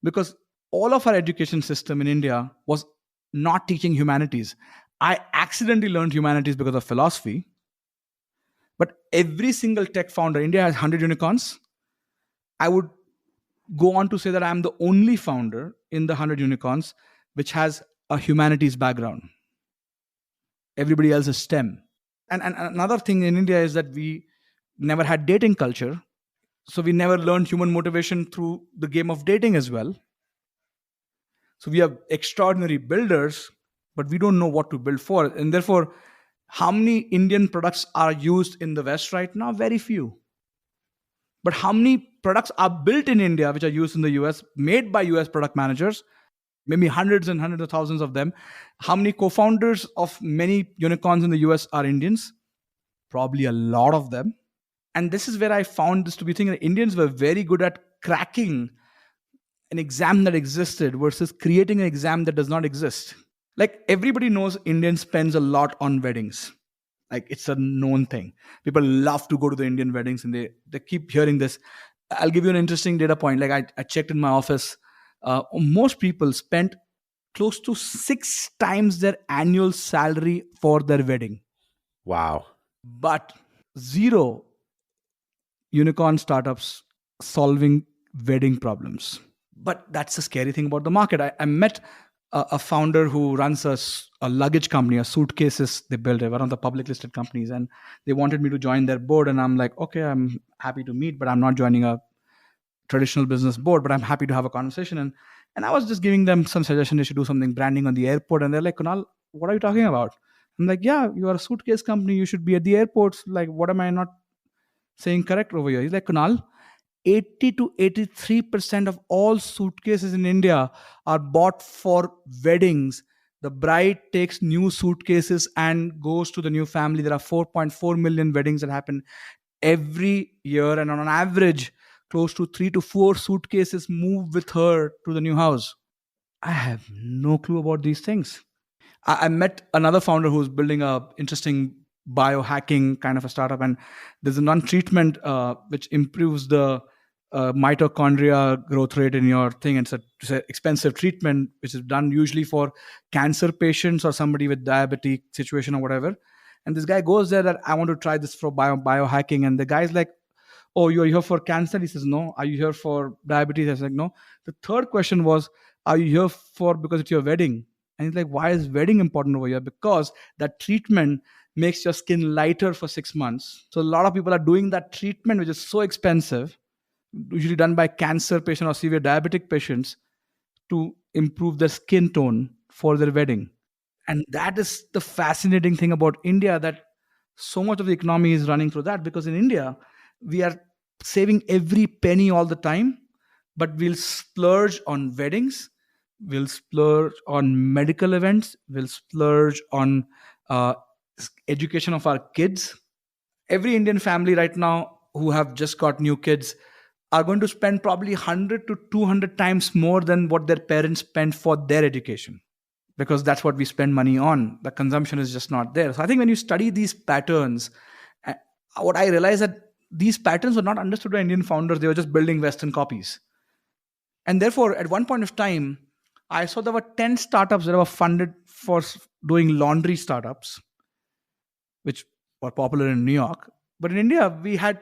Speaker 1: because all of our education system in India was not teaching humanities. I accidentally learned humanities because of philosophy. But every single tech founder, India has 100 unicorns. I would go on to say that I'm the only founder in the 100 unicorns which has a humanities background. Everybody else is STEM. And another thing in India is that we never had dating culture. So we never learned human motivation through the game of dating as well. So we have extraordinary builders, but we don't know what to build for. And therefore, how many Indian products are used in the West right now? Very few. But how many products are built in India which are used in the US, made by US product managers? Maybe hundreds and hundreds of thousands of them. How many co-founders of many unicorns in the US are Indians? Probably a lot of them. And this is where I found this to be thinking that Indians were very good at cracking an exam that existed versus creating an exam that does not exist. Like everybody knows Indian spends a lot on weddings. Like it's a known thing. People love to go to the Indian weddings, and they keep hearing this. I'll give you an interesting data point. Like I checked in my office. Most people spent close to 6 times their annual salary for their wedding.
Speaker 2: Wow.
Speaker 1: But zero unicorn startups solving wedding problems. But that's the scary thing about the market. I met a founder who runs a luggage company, a suitcases they build, one of the public listed companies, and they wanted me to join their board. And I'm like, okay, I'm happy to meet, but I'm not joining a traditional business board, but I'm happy to have a conversation. And I was just giving them some suggestion they should do something branding on the airport. And they're like, Kunal, what are you talking about? I'm like, yeah, you are a suitcase company. You should be at the airports. Like, what am I not saying correct over here? He's like, Kunal, 80 to 83% of all suitcases in India are bought for weddings. The bride takes new suitcases and goes to the new family. There are 4.4 million weddings that happen every year, and on an average, close to 3 to 4 suitcases move with her to the new house. I have no clue about these things. I met another founder who's building a interesting biohacking kind of a startup, and there's a non-treatment which improves the mitochondria growth rate in your thing. And it's an expensive treatment which is done usually for cancer patients or somebody with diabetic situation or whatever. And this guy goes there that I want to try this for biohacking, and the guy's like, oh, you're here for cancer? He says, no. Are you here for diabetes? I was like, no. The third question was, are you here for because it's your wedding? And he's like, why is wedding important over here? Because that treatment makes your skin lighter for 6 months. So a lot of people are doing that treatment, which is so expensive, usually done by cancer patients or severe diabetic patients, to improve their skin tone for their wedding. And that is the fascinating thing about India, that so much of the economy is running through that. Because in India, we are saving every penny all the time, but we'll splurge on weddings, we'll splurge on medical events, we'll splurge on uh, education of our kids. Every Indian family right now who have just got new kids are going to spend probably 100 to 200 times more than what their parents spent for their education, because that's what we spend money on. The consumption is just not there. So I think when you study these patterns, uh, what I realized that these patterns were not understood by Indian founders. They were just building Western copies. And therefore, at one point of time, I saw there were 10 startups that were funded for doing laundry startups, which were popular in New York. But in India, we had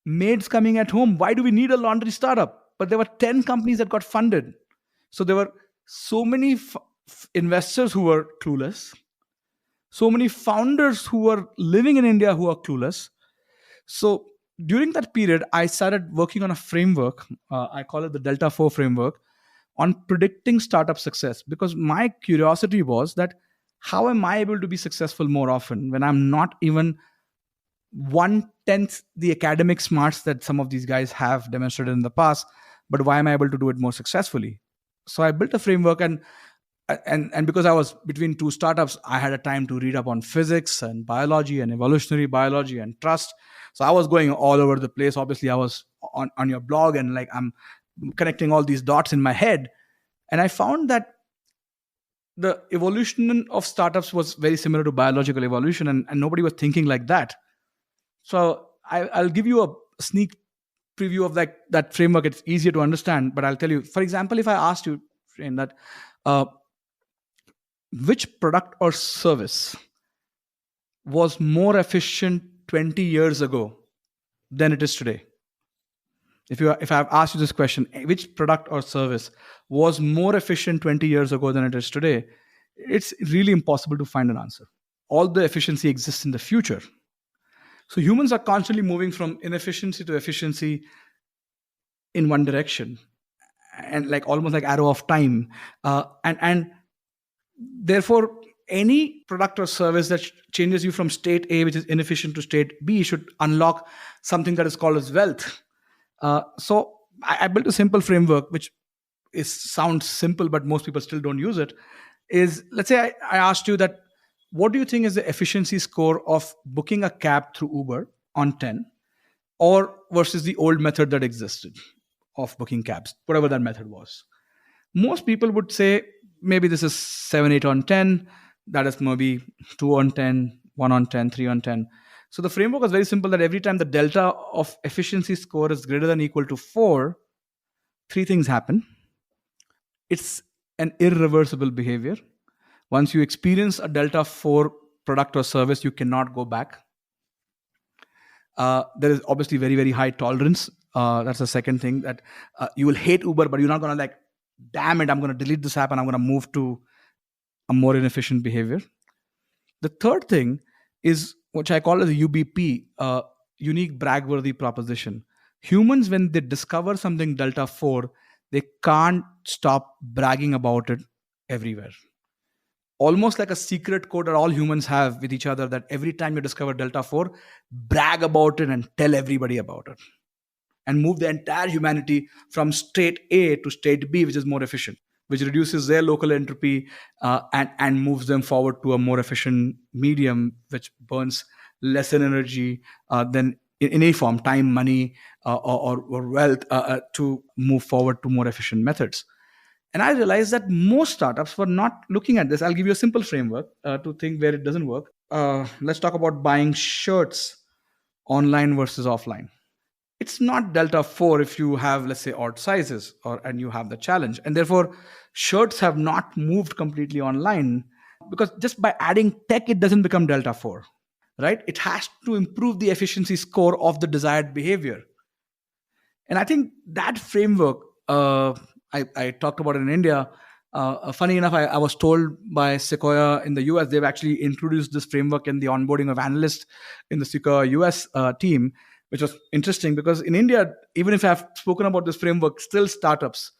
Speaker 1: maids coming at home. Why do we need a laundry startup? But there were 10 companies that got funded. So there were so many investors who were clueless, so many founders who were living in India who are clueless. So during that period, I started working on a framework. I call it the Delta 4 framework, on predicting startup success. Because my curiosity was that how am I able to be successful more often when I'm not even 1/10 the academic smarts that some of these guys have demonstrated in the past, but why am I able to do it more successfully? So I built a framework, and because I was between two startups, I had a time to read up on physics and biology and evolutionary biology and trust. So I was going all over the place. Obviously, I was on your blog, and like I'm connecting all these dots in my head. And I found that the evolution of startups was very similar to biological evolution, and nobody was thinking like that. So I'll give you a sneak preview of that framework. It's easier to understand, but I'll tell you. For example, if I asked you, Shane, that uh, which product or service was more efficient 20 years ago than it is today? If I've asked you this question, which product or service was more efficient 20 years ago than it is today, it's really impossible to find an answer. All the efficiency exists in the future. So humans are constantly moving from inefficiency to efficiency in one direction, and like almost like arrow of time. And therefore, any product or service that changes you from state A, which is inefficient, to state B, should unlock something that is called as wealth. So I built a simple framework, which sounds simple, but most people still don't use it. Is, let's say I asked you that, what do you think is the efficiency score of booking a cab through Uber on 10, or versus the old method that existed of booking cabs, whatever that method was? Most people would say maybe this is 7, 8 on 10. That is maybe 2 on 10, 1 on 10, 3 on 10. So the framework was very simple, that every time the delta of efficiency score is greater than equal to 4, three things happen. It's an irreversible behavior. Once you experience a delta 4 product or service, you cannot go back. There is obviously very, very high tolerance. That's the second thing, that you will hate Uber, but you're not going to like, damn it, I'm going to delete this app and I'm going to move to a more inefficient behavior. The third thing is, which I call as a UBP, unique brag-worthy proposition. Humans, when they discover something Delta 4, they can't stop bragging about it everywhere. Almost like a secret code that all humans have with each other, that every time you discover Delta 4, brag about it and tell everybody about it. And move the entire humanity from state A to state B, which is more efficient, which reduces their local entropy, and moves them forward to a more efficient medium, which burns less energy than in any form, time, money, or wealth, to move forward to more efficient methods. And I realized that most startups were not looking at this. I'll give you a simple framework to think where it doesn't work. Let's talk about buying shirts online versus offline. It's not Delta 4 if you have, let's say, odd sizes, or and you have the challenge. And therefore, shirts have not moved completely online, because just by adding tech, it doesn't become Delta 4, right? It has to improve the efficiency score of the desired behavior. And I think that framework, I talked about it in India. Funny enough, I was told by Sequoia in the US, they've actually introduced this framework in the onboarding of analysts in the Sequoia US team, which was interesting, because in India, even if I've spoken about this framework, still startups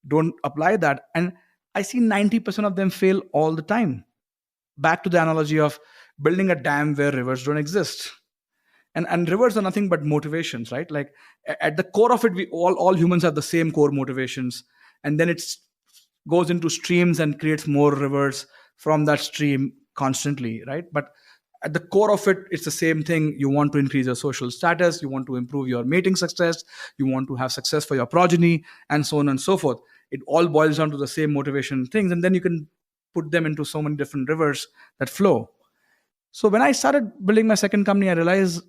Speaker 1: don't apply that. And I see 90% of them fail all the time. Back to the analogy of building a dam where rivers don't exist. And rivers are nothing but motivations, right? Like at the core of it, we all humans have the same core motivations. And then it goes into streams and creates more rivers from that stream constantly, right? But at the core of it, it's the same thing. You want to increase your social status, you want to improve your mating success, you want to have success for your progeny, and so on and so forth. It all boils down to the same motivation things, and then you can put them into so many different rivers that flow. So when I started building my second company, I realized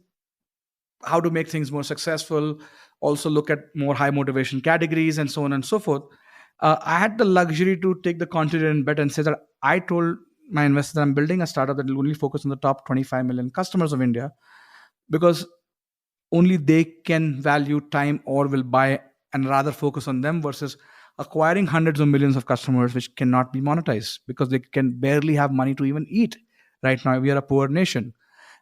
Speaker 1: how to make things more successful, also look at more high motivation categories, and so on and so forth. I had the luxury to take the confident bet and say that I told my investors that I'm building a startup that will only focus on the top 25 million customers of India, because only they can value time or will buy, and rather focus on them versus acquiring hundreds of millions of customers which cannot be monetized because they can barely have money to even eat. Right now, we are a poor nation.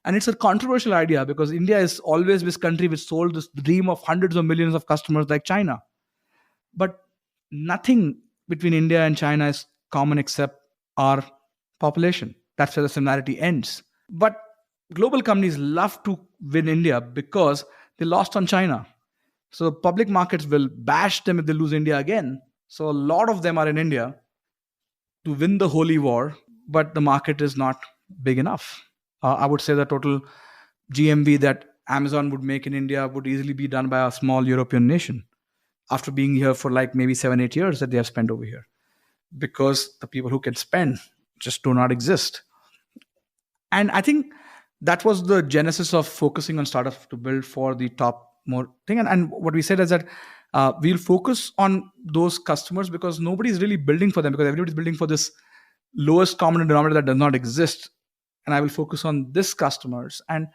Speaker 1: And it's a controversial idea, because India is always this country which sold this dream of hundreds of millions of customers like China. But nothing between India and China is common except our population. That's where the similarity ends. But global companies love to win India because they lost on China. So public markets will bash them if they lose India again. So a lot of them are in India to win the holy war, but the market is not big enough. I would say the total GMV that Amazon would make in India would easily be done by a small European nation after being here for like maybe 7-8 years that they have spent over here, because the people who can spend just do not exist. And I think that was the genesis of focusing on startups to build for the top more thing. And what we said is that we'll focus on those customers because nobody's really building for them, because everybody's building for this lowest common denominator that does not exist. And I will focus on this customers. And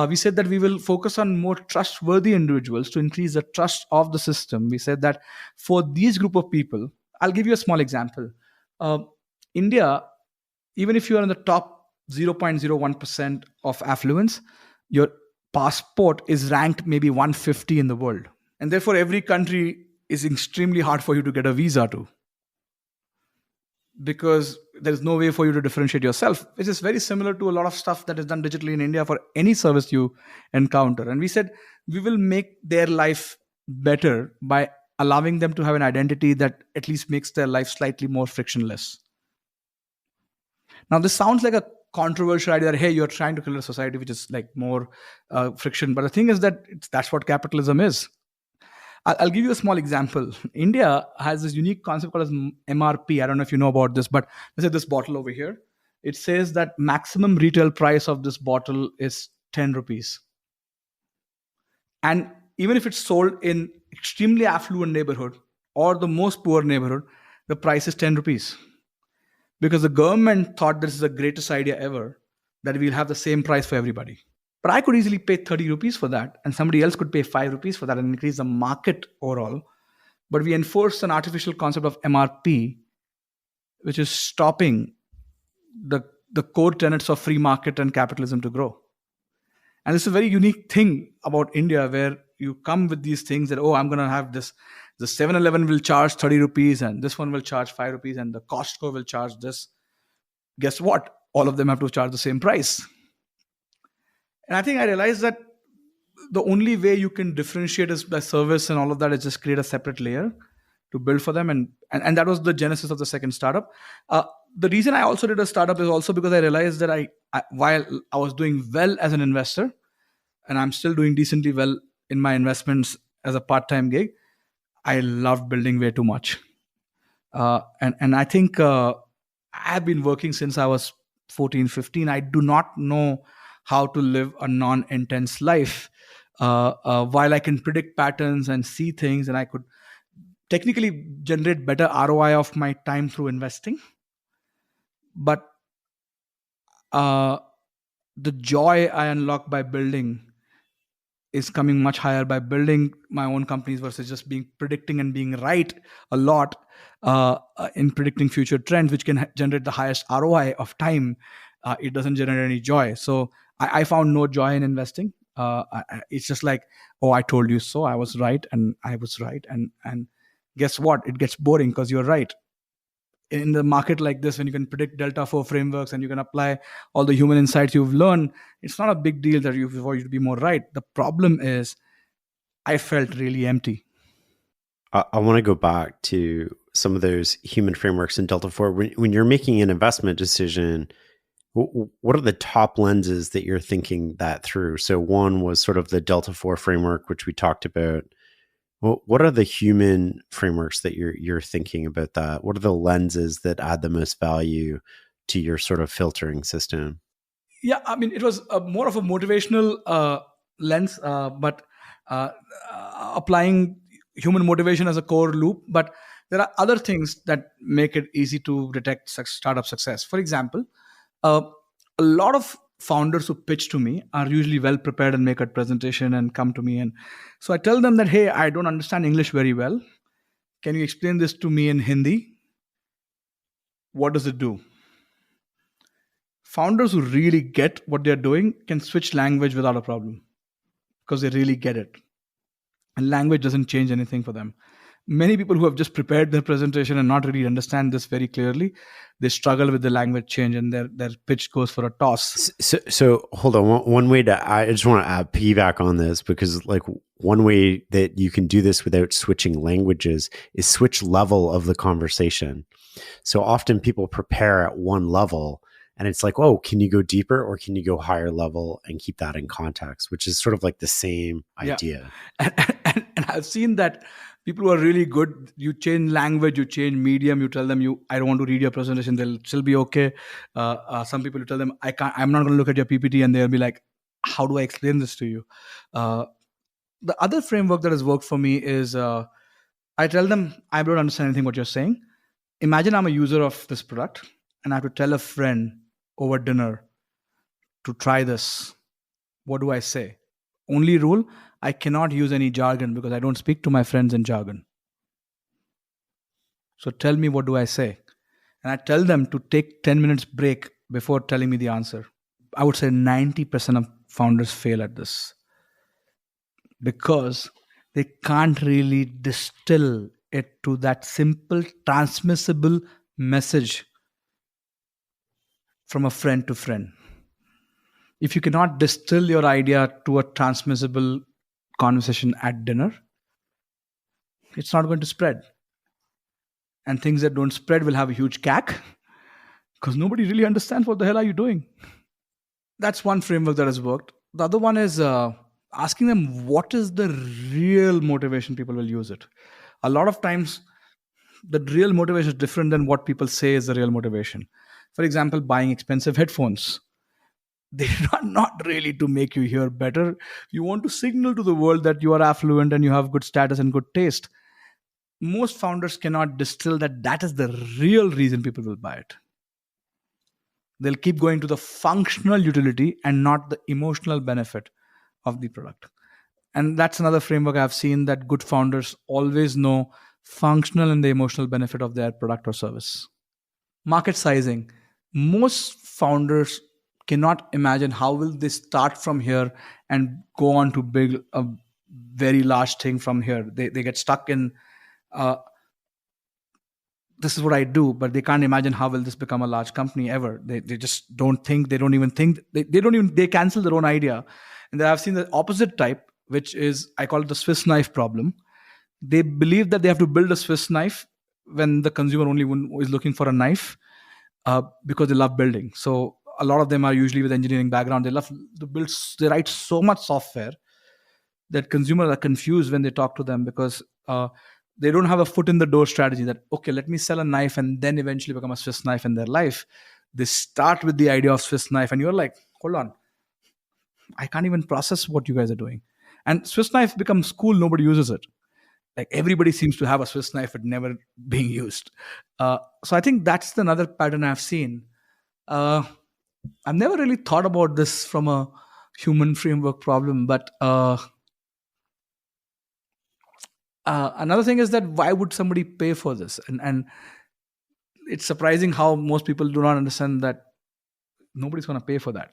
Speaker 1: we said that we will focus on more trustworthy individuals to increase the trust of the system. We said that for these group of people, I'll give you a small example. India, even if you are in the top 0.01% of affluence, your passport is ranked maybe 150 in the world. And therefore, every country is extremely hard for you to get a visa to, because there's no way for you to differentiate yourself, which is very similar to a lot of stuff that is done digitally in India for any service you encounter. And we said we will make their life better by allowing them to have an identity that at least makes their life slightly more frictionless. Now, this sounds like a controversial idea that, hey, you're trying to kill a society which is like more friction. But the thing is that that's what capitalism is. I'll give you a small example. India has this unique concept called as MRP. I don't know if you know about this, but let's say this bottle over here. It says that maximum retail price of this bottle is 10 rupees. And even if it's sold in extremely affluent neighborhood or the most poor neighborhood, the price is 10 rupees. Because the government thought this is the greatest idea ever, that we'll have the same price for everybody. But I could easily pay 30 rupees for that, and somebody else could pay 5 rupees for that and increase the market overall. But we enforced an artificial concept of MRP, which is stopping the, the core tenets of free market and capitalism to grow. And it's a very unique thing about India where you come with these things that, oh, I'm going to have this. The 7-Eleven will charge 30 rupees and this one will charge 5 rupees and the Costco will charge this. Guess what? All of them have to charge the same price. And I think I realized that the only way you can differentiate is by service and all of that is just create a separate layer to build for them. And that was the genesis of the second startup. The reason I also did a startup is also because I realized that while I was doing well as an investor, and I'm still doing decently well in my investments as a part-time gig, I loved building way too much. And I think I've been working since I was 14, 15. I do not know how to live a non-intense life. While I can predict patterns and see things, and I could technically generate better ROI of my time through investing. But the joy I unlock by building is coming much higher by building my own companies versus just being predicting and being right a lot in predicting future trends, which can generate the highest ROI of time. It doesn't generate any joy. So I found no joy in investing. It's just like, oh, I told you so. I was right, and I was right, and guess what? It gets boring because you're right. In the market like this, when you can predict Delta 4 frameworks and you can apply all the human insights you've learned, it's not a big deal that for you to be more right. The problem is, I felt really empty.
Speaker 2: I want to go back to some of those human frameworks in Delta 4. When you're making an investment decision, what are the top lenses that you're thinking that through? So one was sort of the Delta 4 framework, which we talked about. What are the human frameworks that you're thinking about that? What are the lenses that add the most value to your sort of filtering system?
Speaker 1: Yeah, I mean, it was more of a motivational lens, but applying human motivation as a core loop. But there are other things that make it easy to detect startup success. For example, a lot of founders who pitch to me are usually well prepared and make a presentation and come to me, and so I tell them that, hey, I don't understand English very well. Can you explain this to me in Hindi? What does it do? Founders who really get what they're doing can switch language without a problem because they really get it, and language doesn't change anything for them. Many people who have just prepared their presentation and not really understand this very clearly, they struggle with the language change and their pitch goes for a toss.
Speaker 2: So hold on. One way I just want to piggyback on this, because like one way that you can do this without switching languages is switch level of the conversation. So often people prepare at one level and it's like, oh, can you go deeper or can you go higher level and keep that in context, which is sort of like the same idea.
Speaker 1: And I've seen that people who are really good, you change language, you change medium, you tell them I don't want to read your presentation, they'll still be okay. Some people, you tell them, I'm not going to look at your PPT, and they'll be like, how do I explain this to you? The other framework that has worked for me is I tell them, I don't understand anything what you're saying. Imagine I'm a user of this product and I have to tell a friend over dinner to try this. What do I say? Only rule, I cannot use any jargon because I don't speak to my friends in jargon. So tell me, what do I say? And I tell them to take 10 minutes break before telling me the answer. I would say 90% of founders fail at this because they can't really distill it to that simple, transmissible message from a friend to friend. If you cannot distill your idea to a transmissible conversation at dinner, it's not going to spread. And things that don't spread will have a huge CAC because nobody really understands what the hell are you doing. That's one framework that has worked. The other one is asking them what is the real motivation people will use it. A lot of times, the real motivation is different than what people say is the real motivation. For example, buying expensive headphones. They are not really to make you hear better. You want to signal to the world that you are affluent and you have good status and good taste. Most founders cannot distill that is the real reason people will buy it. They'll keep going to the functional utility and not the emotional benefit of the product. And that's another framework I've seen, that good founders always know functional and the emotional benefit of their product or service. Market sizing. Most founders cannot imagine how will they start from here and go on to build a very large thing from here. They get stuck in, uh, this is what I do, but they can't imagine how will this become a large company ever. They just don't think, they don't even think, they don't even, they cancel their own idea. And then I've seen the opposite type, which is, I call it the Swiss knife problem. They believe that they have to build a Swiss knife when the consumer only is looking for a knife, because they love building. So a lot of them are usually with engineering background. They love to build, they write so much software that consumers are confused when they talk to them, because they don't have a foot in the door strategy that, okay, let me sell a knife and then eventually become a Swiss knife in their life. They start with the idea of Swiss knife and you're like, hold on, I can't even process what you guys are doing. And Swiss knife becomes cool, nobody uses it. Like everybody seems to have a Swiss knife but never being used. So I think that's another pattern I've seen. uh, I've never really thought about this from a human framework problem, but another thing is that why would somebody pay for this? And it's surprising how most people do not understand that nobody's going to pay for that.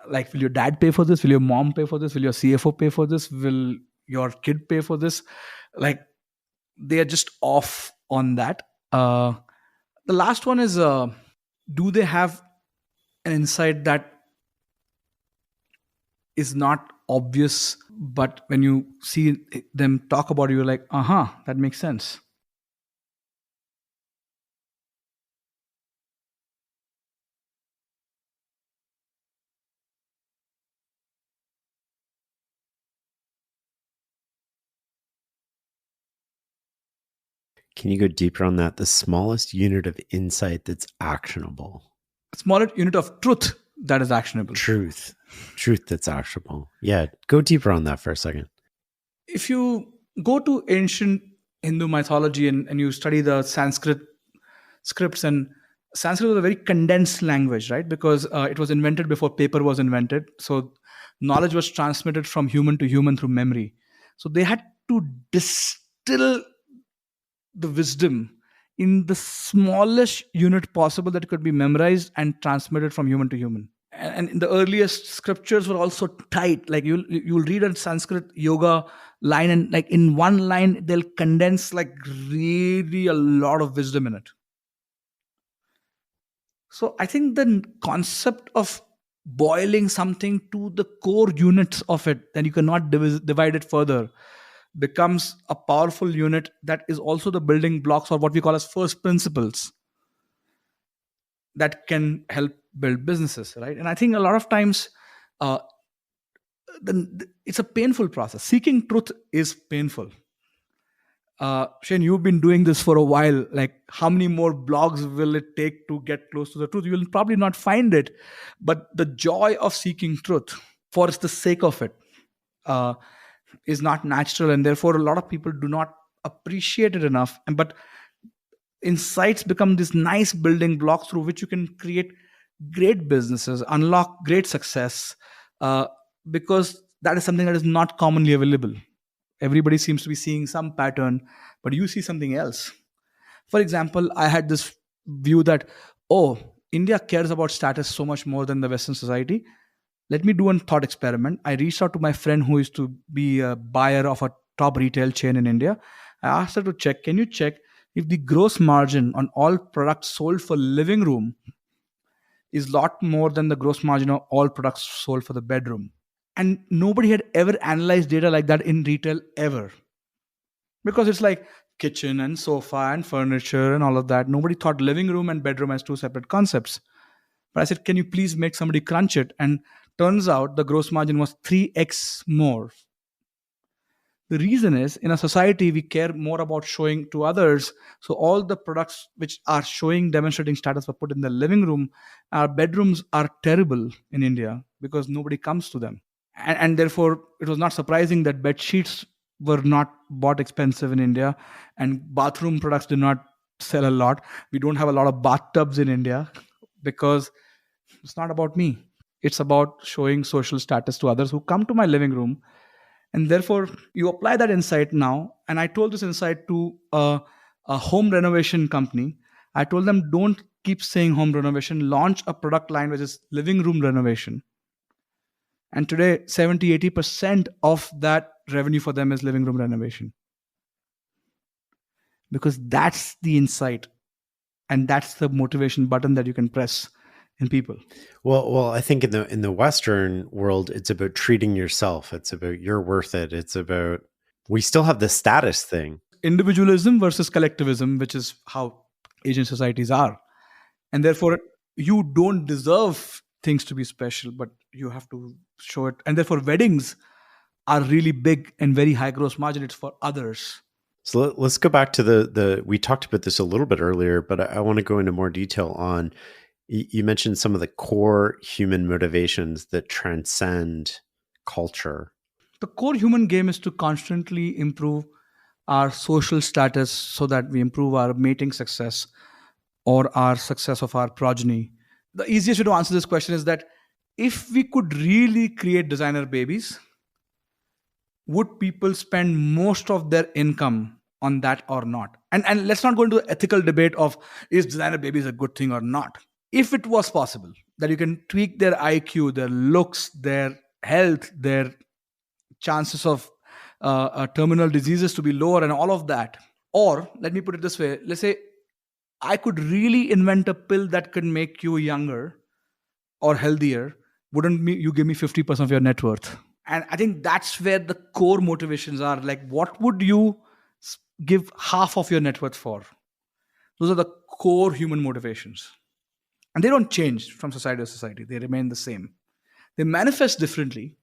Speaker 1: Like, will your dad pay for this? Will your mom pay for this? Will your CFO pay for this? Will your kid pay for this? Like, they are just off on that. The last one is, do they have an insight that is not obvious, but when you see them talk about it, you're like, that makes sense.
Speaker 2: Can you go deeper on that? The smallest unit of insight that's actionable.
Speaker 1: Smaller unit of truth that is actionable.
Speaker 2: Truth that's actionable. Yeah, go deeper on that for a second.
Speaker 1: If you go to ancient Hindu mythology and you study the Sanskrit scripts, and Sanskrit was a very condensed language, right? Because it was invented before paper was invented. So knowledge was transmitted from human to human through memory. So they had to distill the wisdom in the smallest unit possible that could be memorized and transmitted from human to human. And in the earliest scriptures were also tight. Like you'll read a Sanskrit yoga line, and like in one line they'll condense like really a lot of wisdom in it. So I think the concept of boiling something to the core units of it, then you cannot divide it further, becomes a powerful unit that is also the building blocks, or what we call as first principles, that can help build businesses, right? And I think a lot of times, uh, it's a painful process. Seeking truth is painful. Shane, you've been doing this for a while. Like, how many more blogs will it take to get close to the truth? You'll probably not find it, but the joy of seeking truth for the sake of it uh, is not natural, and therefore a lot of people do not appreciate it enough. But insights become these nice building blocks through which you can create great businesses, unlock great success, uh, because that is something that is not commonly available. Everybody seems to be seeing some pattern, but you see something else. For example, I had this view that, oh, India cares about status so much more than the Western society. Let me do a thought experiment. I reached out to my friend who used to be a buyer of a top retail chain in India. I asked her to check, can you check if the gross margin on all products sold for living room is a lot more than the gross margin of all products sold for the bedroom? And nobody had ever analyzed data like that in retail ever, because it's like kitchen and sofa and furniture and all of that. Nobody thought living room and bedroom as two separate concepts. But I said, can you please make somebody crunch it? And turns out the gross margin was 3x more. The reason is, in a society we care more about showing to others. So all the products which are showing, demonstrating status were put in the living room. Our bedrooms are terrible in India because nobody comes to them. And therefore it was not surprising that bed sheets were not bought expensive in India, and bathroom products did not sell a lot. We don't have a lot of bathtubs in India because It's not about me. It's about showing social status to others who come to my living room. And therefore, you apply that insight now. And I told this insight to a home renovation company. I told them, don't keep saying home renovation, launch a product line which is living room renovation. And today, 70-80% of that revenue for them is living room renovation, because that's the insight and that's the motivation button that you can press in people.
Speaker 2: Well, I think in the Western world, it's about treating yourself. It's about you're worth it. It's about we still have the status thing.
Speaker 1: Individualism versus collectivism, which is how Asian societies are. And therefore, you don't deserve things to be special, but you have to show it. And therefore, weddings are really big and very high gross margin. It's for others.
Speaker 2: So let's go back to the we talked about this a little bit earlier, but I want to go into more detail on you mentioned some of the core human motivations that transcend culture.
Speaker 1: The core human game is to constantly improve our social status so that we improve our mating success or our success of our progeny. The easiest way to answer this question is that if we could really create designer babies, would people spend most of their income on that or not? And let's not go into the ethical debate of is designer babies a good thing or not. If it was possible that you can tweak their IQ, their looks, their health, their chances of terminal diseases to be lower and all of that. Or let me put it this way, let's say I could really invent a pill that could make you younger or healthier. Wouldn't you give me 50% of your net worth? And I think that's where the core motivations are. Like, what would you give half of your net worth for? Those are the core human motivations. And they don't change from society to society. They remain the same. They manifest differently.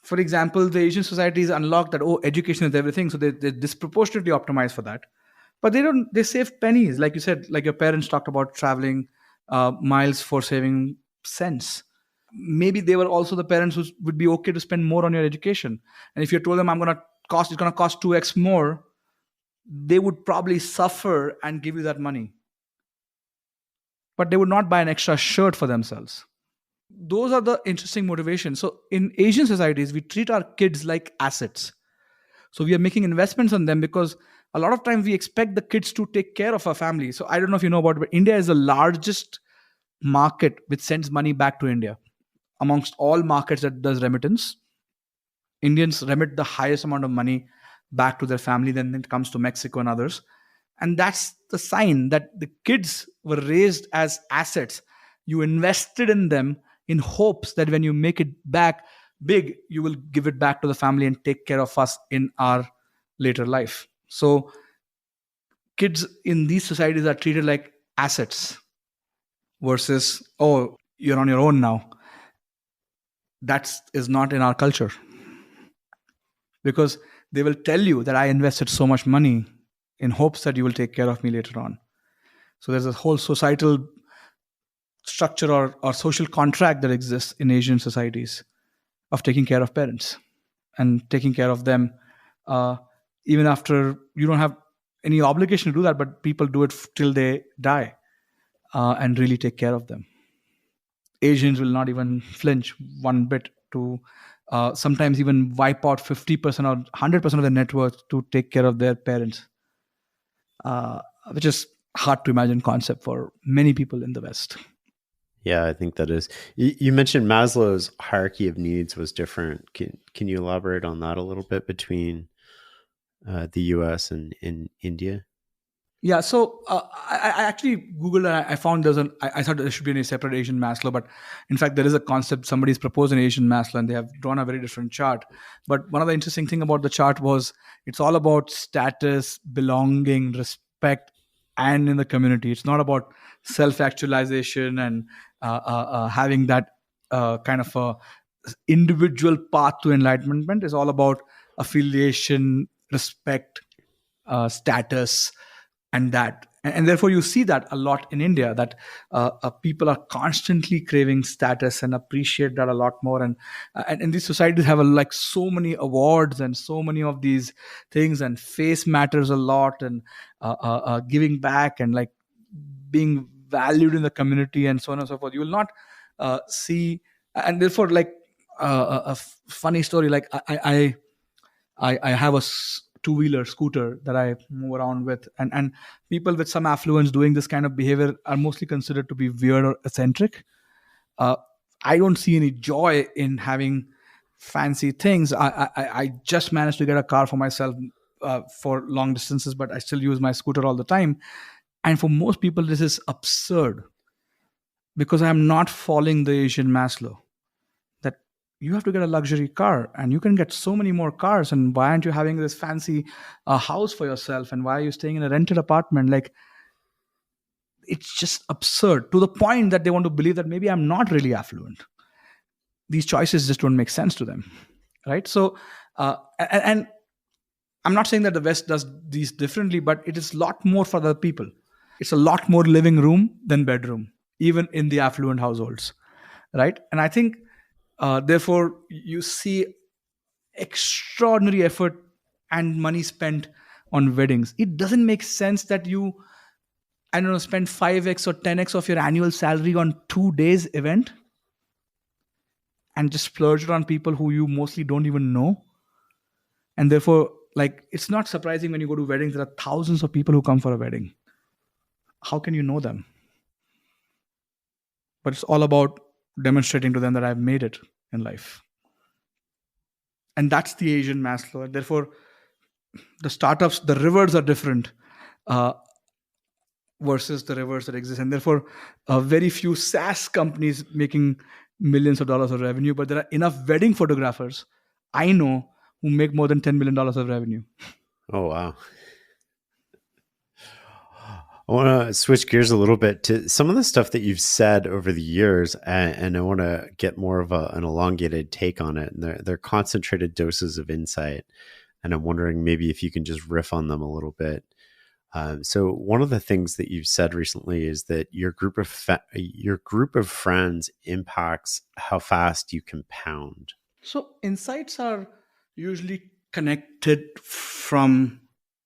Speaker 1: For example, the Asian societies unlock that, oh, education is everything. So they disproportionately optimize for that. But they save pennies. Like you said, like your parents talked about traveling miles for saving cents. Maybe they were also the parents who would be okay to spend more on your education. And if you told them it's going to cost 2x more, they would probably suffer and give you that money. But they would not buy an extra shirt for themselves. Those are the interesting motivations. So in Asian societies, we treat our kids like assets. So we are making investments on them because a lot of times we expect the kids to take care of our family. So I don't know if you know about it, but India is the largest market which sends money back to India. Amongst all markets that does remittance, Indians remit the highest amount of money back to their family. Then it comes to Mexico and others. And that's the sign that the kids were raised as assets. You invested in them in hopes that when you make it back big, you will give it back to the family and take care of us in our later life. So kids in these societies are treated like assets versus, oh, you're on your own now. That is not in our culture. Because they will tell you that I invested so much money in hopes that you will take care of me later on. So there's a whole societal structure or social contract that exists in Asian societies of taking care of parents and taking care of them even after you don't have any obligation to do that, but people do it till they die and really take care of them. Asians will not even flinch one bit to sometimes even wipe out 50% or 100% of their net worth to take care of their parents, which is hard to imagine concept for many people in the West.
Speaker 2: Yeah, I think that is. You mentioned Maslow's hierarchy of needs was different. Can you elaborate on that a little bit between the US and in India?
Speaker 1: Yeah, so I actually Googled and I found I thought there should be a separate Asian Maslow, but in fact there is a concept, somebody's proposed an Asian Maslow and they have drawn a very different chart. But one of the interesting thing about the chart was it's all about status, belonging, respect, and in the community. It's not about self-actualization and having that kind of a individual path to enlightenment. It's all about affiliation, respect, status, and that. And therefore you see that a lot in India, that people are constantly craving status and appreciate that a lot more. And these societies have like so many awards and so many of these things, and face matters a lot, and giving back and like being valued in the community and so on and so forth. You will not see. And therefore, like funny story, like I have a two-wheeler scooter that I move around with, and people with some affluence doing this kind of behavior are mostly considered to be weird or eccentric. uh, I don't see any joy in having fancy things. I just managed to get a car for myself for long distances, but I still use my scooter all the time. And for most people, this is absurd because I am not following the Asian Maslow that you have to get a luxury car and you can get so many more cars. And why aren't you having this fancy house for yourself? And why are you staying in a rented apartment? Like, it's just absurd to the point that they want to believe that maybe I'm not really affluent. These choices just don't make sense to them, right? So and I'm not saying that the West does these differently, but it is a lot more for the people. It's a lot more living room than bedroom, even in the affluent households, right? And I think therefore you see extraordinary effort and money spent on weddings. It doesn't make sense that you, I don't know, spend 5x or 10x of your annual salary on 2 days event and just splurge it on people who you mostly don't even know. And therefore, like, it's not surprising when you go to weddings, there are thousands of people who come for a wedding. How can you know them? But it's all about demonstrating to them that I've made it in life. And that's the Asian Maslow. And therefore, the startups, the rivers are different versus the rivers that exist. And therefore, very few SaaS companies making millions of dollars of revenue, but there are enough wedding photographers I know who make more than $10 million of revenue.
Speaker 2: Oh, wow. I want to switch gears a little bit to some of the stuff that you've said over the years, and I want to get more of an elongated take on it. And they're concentrated doses of insight, and I'm wondering maybe if you can just riff on them a little bit. So one of the things that you've said recently is that your group of friends impacts how fast you compound.
Speaker 1: So insights are usually connected from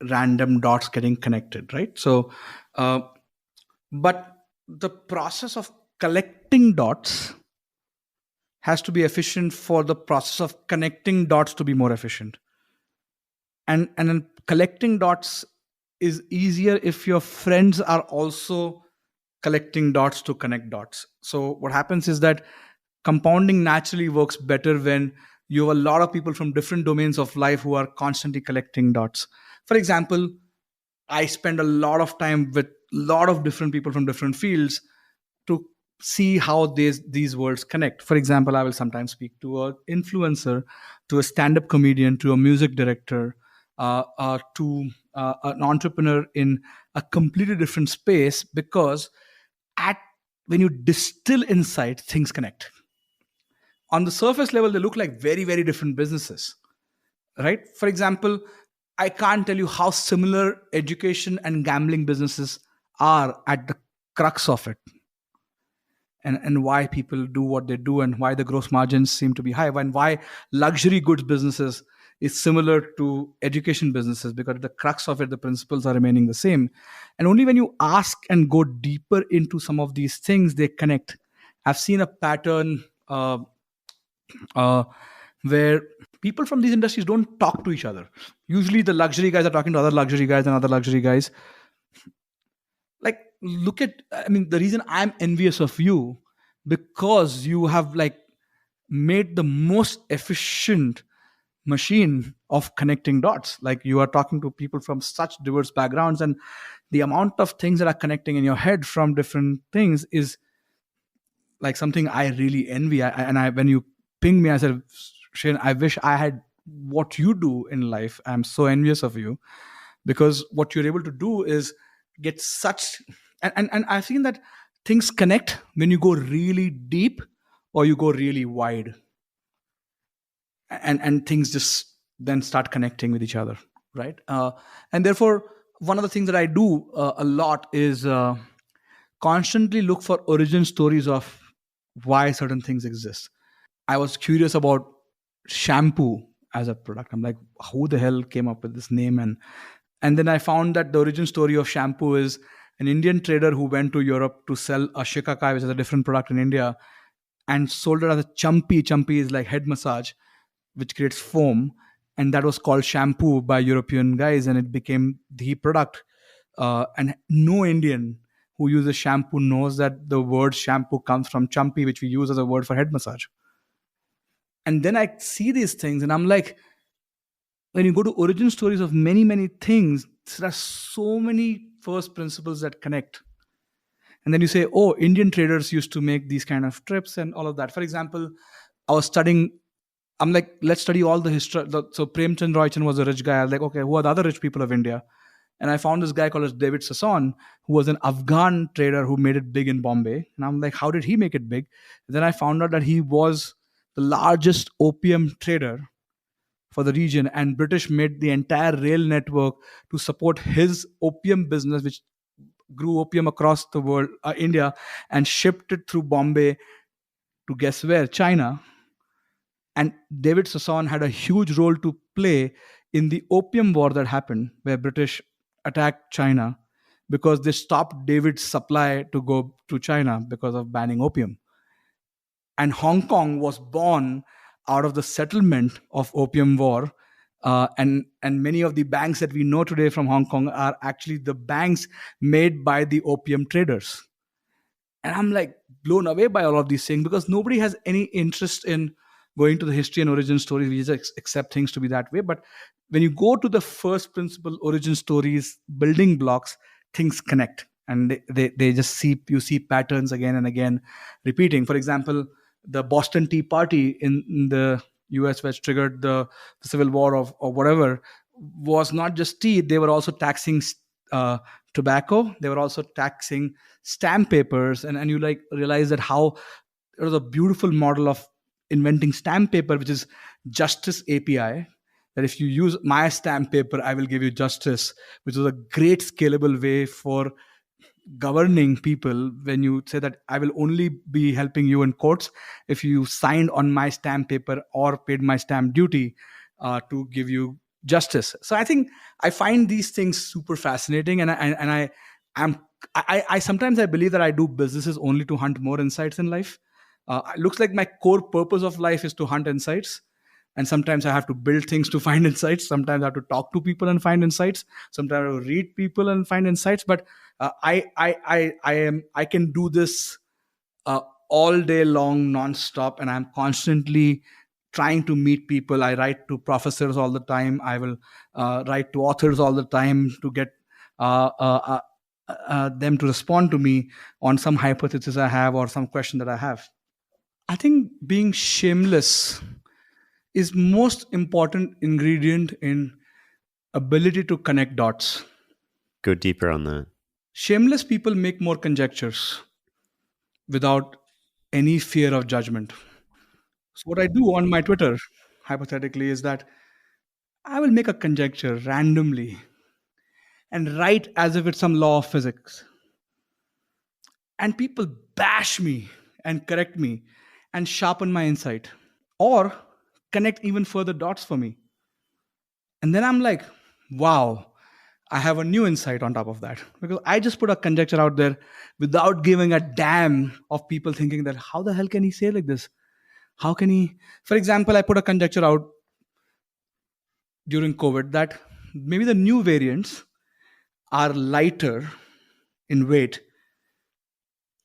Speaker 1: random dots getting connected, right? So but the process of collecting dots has to be efficient for the process of connecting dots to be more efficient. And then collecting dots is easier if your friends are also collecting dots to connect dots. So what happens is that compounding naturally works better when you have a lot of people from different domains of life who are constantly collecting dots. For example, I spend a lot of time with a lot of different people from different fields to see how these worlds connect. For example, I will sometimes speak to an influencer, to a stand-up comedian, to a music director, to an entrepreneur in a completely different space, because when you distill insight, things connect. On the surface level, they look like very, very different businesses, right? For example, I can't tell you how similar education and gambling businesses are at the crux of it, and why people do what they do, and why the gross margins seem to be high, and why luxury goods businesses is similar to education businesses, because at the crux of it, the principles are remaining the same. And only when you ask and go deeper into some of these things, they connect. I've seen a pattern where people from these industries don't talk to each other. Usually the luxury guys are talking to other luxury guys and other luxury guys. Like, look at, I mean, the reason I'm envious of you, because you have like made the most efficient machine of connecting dots. Like, you are talking to people from such diverse backgrounds, and the amount of things that are connecting in your head from different things is like something I really envy. When you pinged me, I said, Shane, I wish I had what you do in life. I'm so envious of you, because what you're able to do is get such, and I've seen that things connect when you go really deep or you go really wide, and things just then start connecting with each other, right? And therefore, one of the things that I do a lot is constantly look for origin stories of why certain things exist. I was curious about shampoo as a product. I'm like, who the hell came up with this name? And then I found that the origin story of shampoo is an Indian trader who went to Europe to sell a shikakai, which is a different product in India, and sold it as a chumpy. Chumpy is like head massage, which creates foam, and that was called shampoo by European guys, and it became the product. And no Indian who uses shampoo knows that the word shampoo comes from chumpy, which we use as a word for head massage. And then I see these things, and I'm like, when you go to origin stories of many many things, there are so many first principles that connect. And then you say, oh, Indian traders used to make these kind of trips and all of that. For example, I was studying, I'm like, let's study all the history. So Premchand Roychand was a rich guy. I was like, okay, who are the other rich people of India? And I found this guy called as David Sasson, who was an Afghan trader who made it big in Bombay. And I'm like, how did he make it big? And then I found out that he was the largest opium trader for the region, and British made the entire rail network to support his opium business, which grew opium across the world, India, and shipped it through Bombay to guess where? China. And David Sasson had a huge role to play in the opium war that happened, where British attacked China because they stopped David's supply to go to China because of banning opium. And Hong Kong was born out of the settlement of opium war. And many of the banks that we know today from Hong Kong are actually the banks made by the opium traders. And I'm like blown away by all of these things, because nobody has any interest in going to the history and origin stories. We just accept things to be that way. But when you go to the first principle origin stories, building blocks, things connect, and they just see, you see patterns again and again repeating. For example, the Boston Tea Party in the US, which triggered the Civil War or whatever, was not just tea. They were also taxing tobacco. They were also taxing stamp papers. And you like realize that how it was a beautiful model of inventing stamp paper, which is justice API. That if you use my stamp paper, I will give you justice, which was a great scalable way for governing people. When you say that I will only be helping you in courts if you signed on my stamp paper or paid my stamp duty to give you justice. So I think I find these things super fascinating, and I sometimes I believe that I do businesses only to hunt more insights in life. It looks like my core purpose of life is to hunt insights. And sometimes I have to build things to find insights. Sometimes I have to talk to people and find insights. Sometimes I have to read people and find insights. But I can do this all day long, nonstop, and I'm constantly trying to meet people. I write to professors all the time. I will write to authors all the time to get them to respond to me on some hypothesis I have or some question that I have. I think being shameless is most important ingredient in ability to connect dots.
Speaker 2: Go deeper on that.
Speaker 1: Shameless people make more conjectures without any fear of judgment. So what I do on my Twitter, hypothetically, is that I will make a conjecture randomly and write as if it's some law of physics. And people bash me and correct me and sharpen my insight, or connect even further dots for me. And then I'm like, wow, I have a new insight on top of that, because I just put a conjecture out there without giving a damn of people thinking that how the hell can he say like this? How can he? For example, I put a conjecture out during COVID that maybe the new variants are lighter in weight,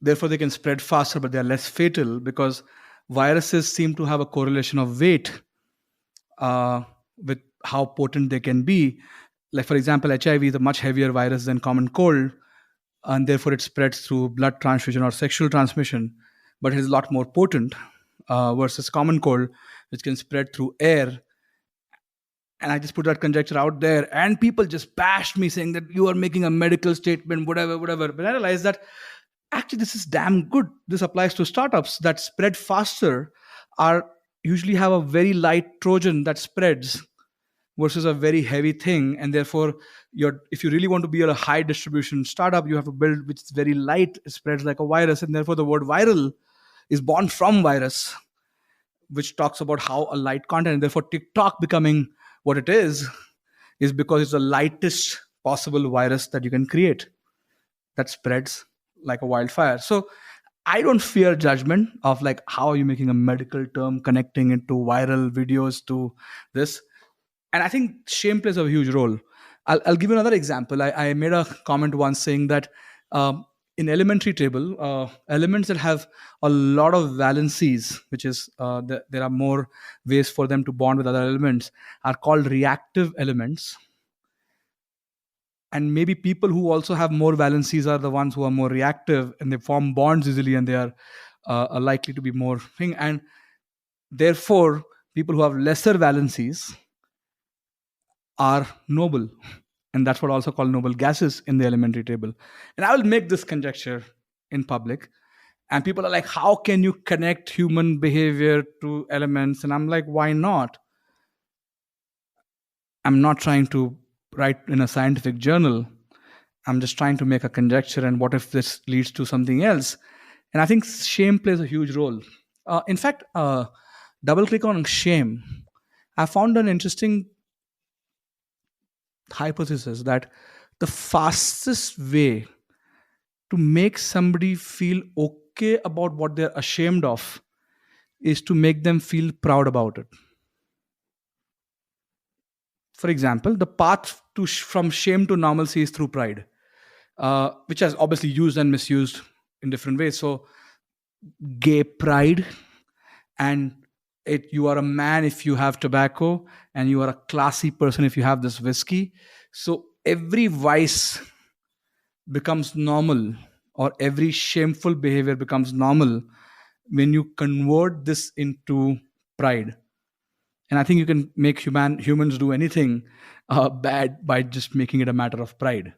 Speaker 1: therefore they can spread faster, but they're less fatal, because viruses seem to have a correlation of weight with how potent they can be. Like, for example, HIV is a much heavier virus than common cold, and therefore it spreads through blood transfusion or sexual transmission, but it is a lot more potent versus common cold, which can spread through air. And I just put that conjecture out there, and people just bashed me saying that you are making a medical statement, whatever, whatever. But I realized that actually this is damn good. This applies to startups that spread faster, are usually have a very light Trojan that spreads versus a very heavy thing. And therefore, if you really want to be a high distribution startup, you have to build which is very light, it spreads like a virus. And therefore, the word viral is born from virus, which talks about how a light content. And therefore, TikTok becoming what it is because it's the lightest possible virus that you can create. that spreads like a wildfire. So I don't fear judgment of like how are you making a medical term connecting it to viral videos to this. And I think shame plays a huge role. I'll give you another example. I made a comment once saying that in elementary table, elements that have a lot of valencies, which is there are more ways for them to bond with other elements, are called reactive elements. And maybe people who also have more valencies are the ones who are more reactive, and they form bonds easily, and they are likely to be more thing. And therefore, people who have lesser valencies are noble, and that's what also called noble gases in the elementary table. And I will make this conjecture in public, and people are like, how can you connect human behavior to elements? And I'm like, why not? I'm not trying to write in a scientific journal. I'm just trying to make a conjecture, and what if this leads to something else? And I think shame plays a huge role. In fact, double click on shame. I found an interesting hypothesis that the fastest way to make somebody feel okay about what they're ashamed of is to make them feel proud about it. For example, the path from shame to normalcy is through pride, which has obviously used and misused in different ways. So, gay pride, and you are a man if you have tobacco, and you are a classy person if you have this whiskey. So every vice becomes normal, or every shameful behavior becomes normal when you convert this into pride. And I think you can make humans do anything bad by just making it a matter of pride.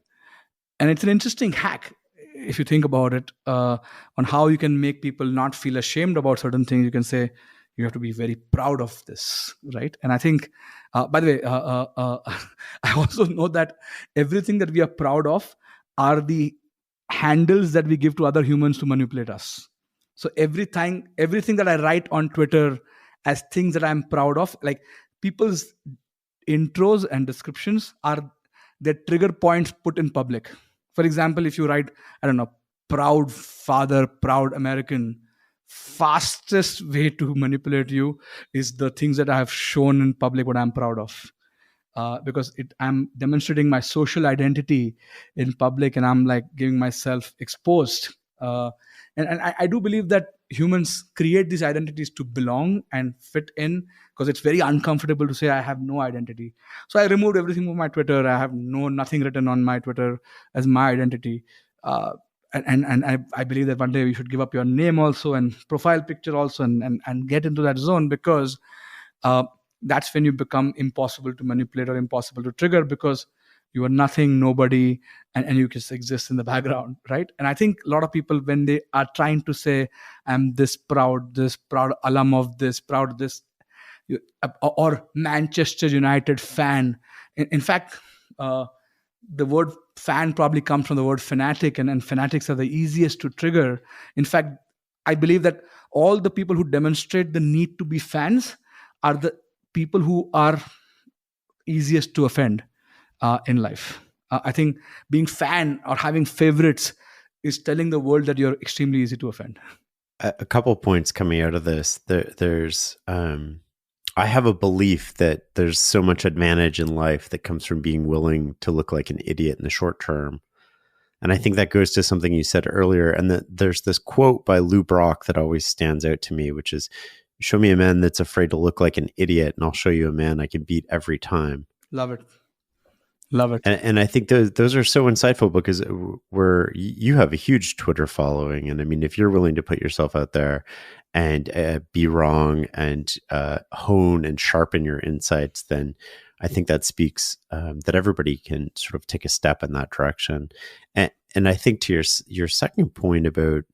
Speaker 1: And it's an interesting hack if you think about it, on how you can make people not feel ashamed about certain things. You can say you have to be very proud of this, right? And I think, by the way, I also know that everything that we are proud of are the handles that we give to other humans to manipulate us. So everything that I write on Twitter as things that I'm proud of, like people's intros and descriptions are the trigger points put in public. For example, if you write, I don't know, proud father, proud American, fastest way to manipulate you is the things that I have shown in public what I'm proud of. Because I'm demonstrating my social identity in public, and I'm like giving myself exposed. And I do believe that humans create these identities to belong and fit in, because it's very uncomfortable to say I have no identity. So I removed everything from my Twitter. I have nothing written on my Twitter as my identity. And I believe that one day we should give up your name also, and profile picture also, and get into that zone, because that's when you become impossible to manipulate or impossible to trigger, because you are nothing, nobody, and you just exist in the background, right? And I think a lot of people, when they are trying to say, I'm this proud alum of this, proud of this, or Manchester United fan. In fact, the word fan probably comes from the word fanatic, and fanatics are the easiest to trigger. In fact, I believe that all the people who demonstrate the need to be fans are the people who are easiest to offend in life. I think being fan or having favorites is telling the world that you're extremely easy to offend.
Speaker 2: A couple points coming out of this. There's I have a belief that there's so much advantage in life that comes from being willing to look like an idiot in the short term. And I think that goes to something you said earlier. And that there's this quote by Lou Brock that always stands out to me, which is, show me a man that's afraid to look like an idiot, and I'll show you a man I can beat every time.
Speaker 1: Love it. Love it.
Speaker 2: And I think those are so insightful, because you have a huge Twitter following. And I mean, if you're willing to put yourself out there and be wrong and hone and sharpen your insights, then I think that speaks that everybody can sort of take a step in that direction. And I think to your second point about,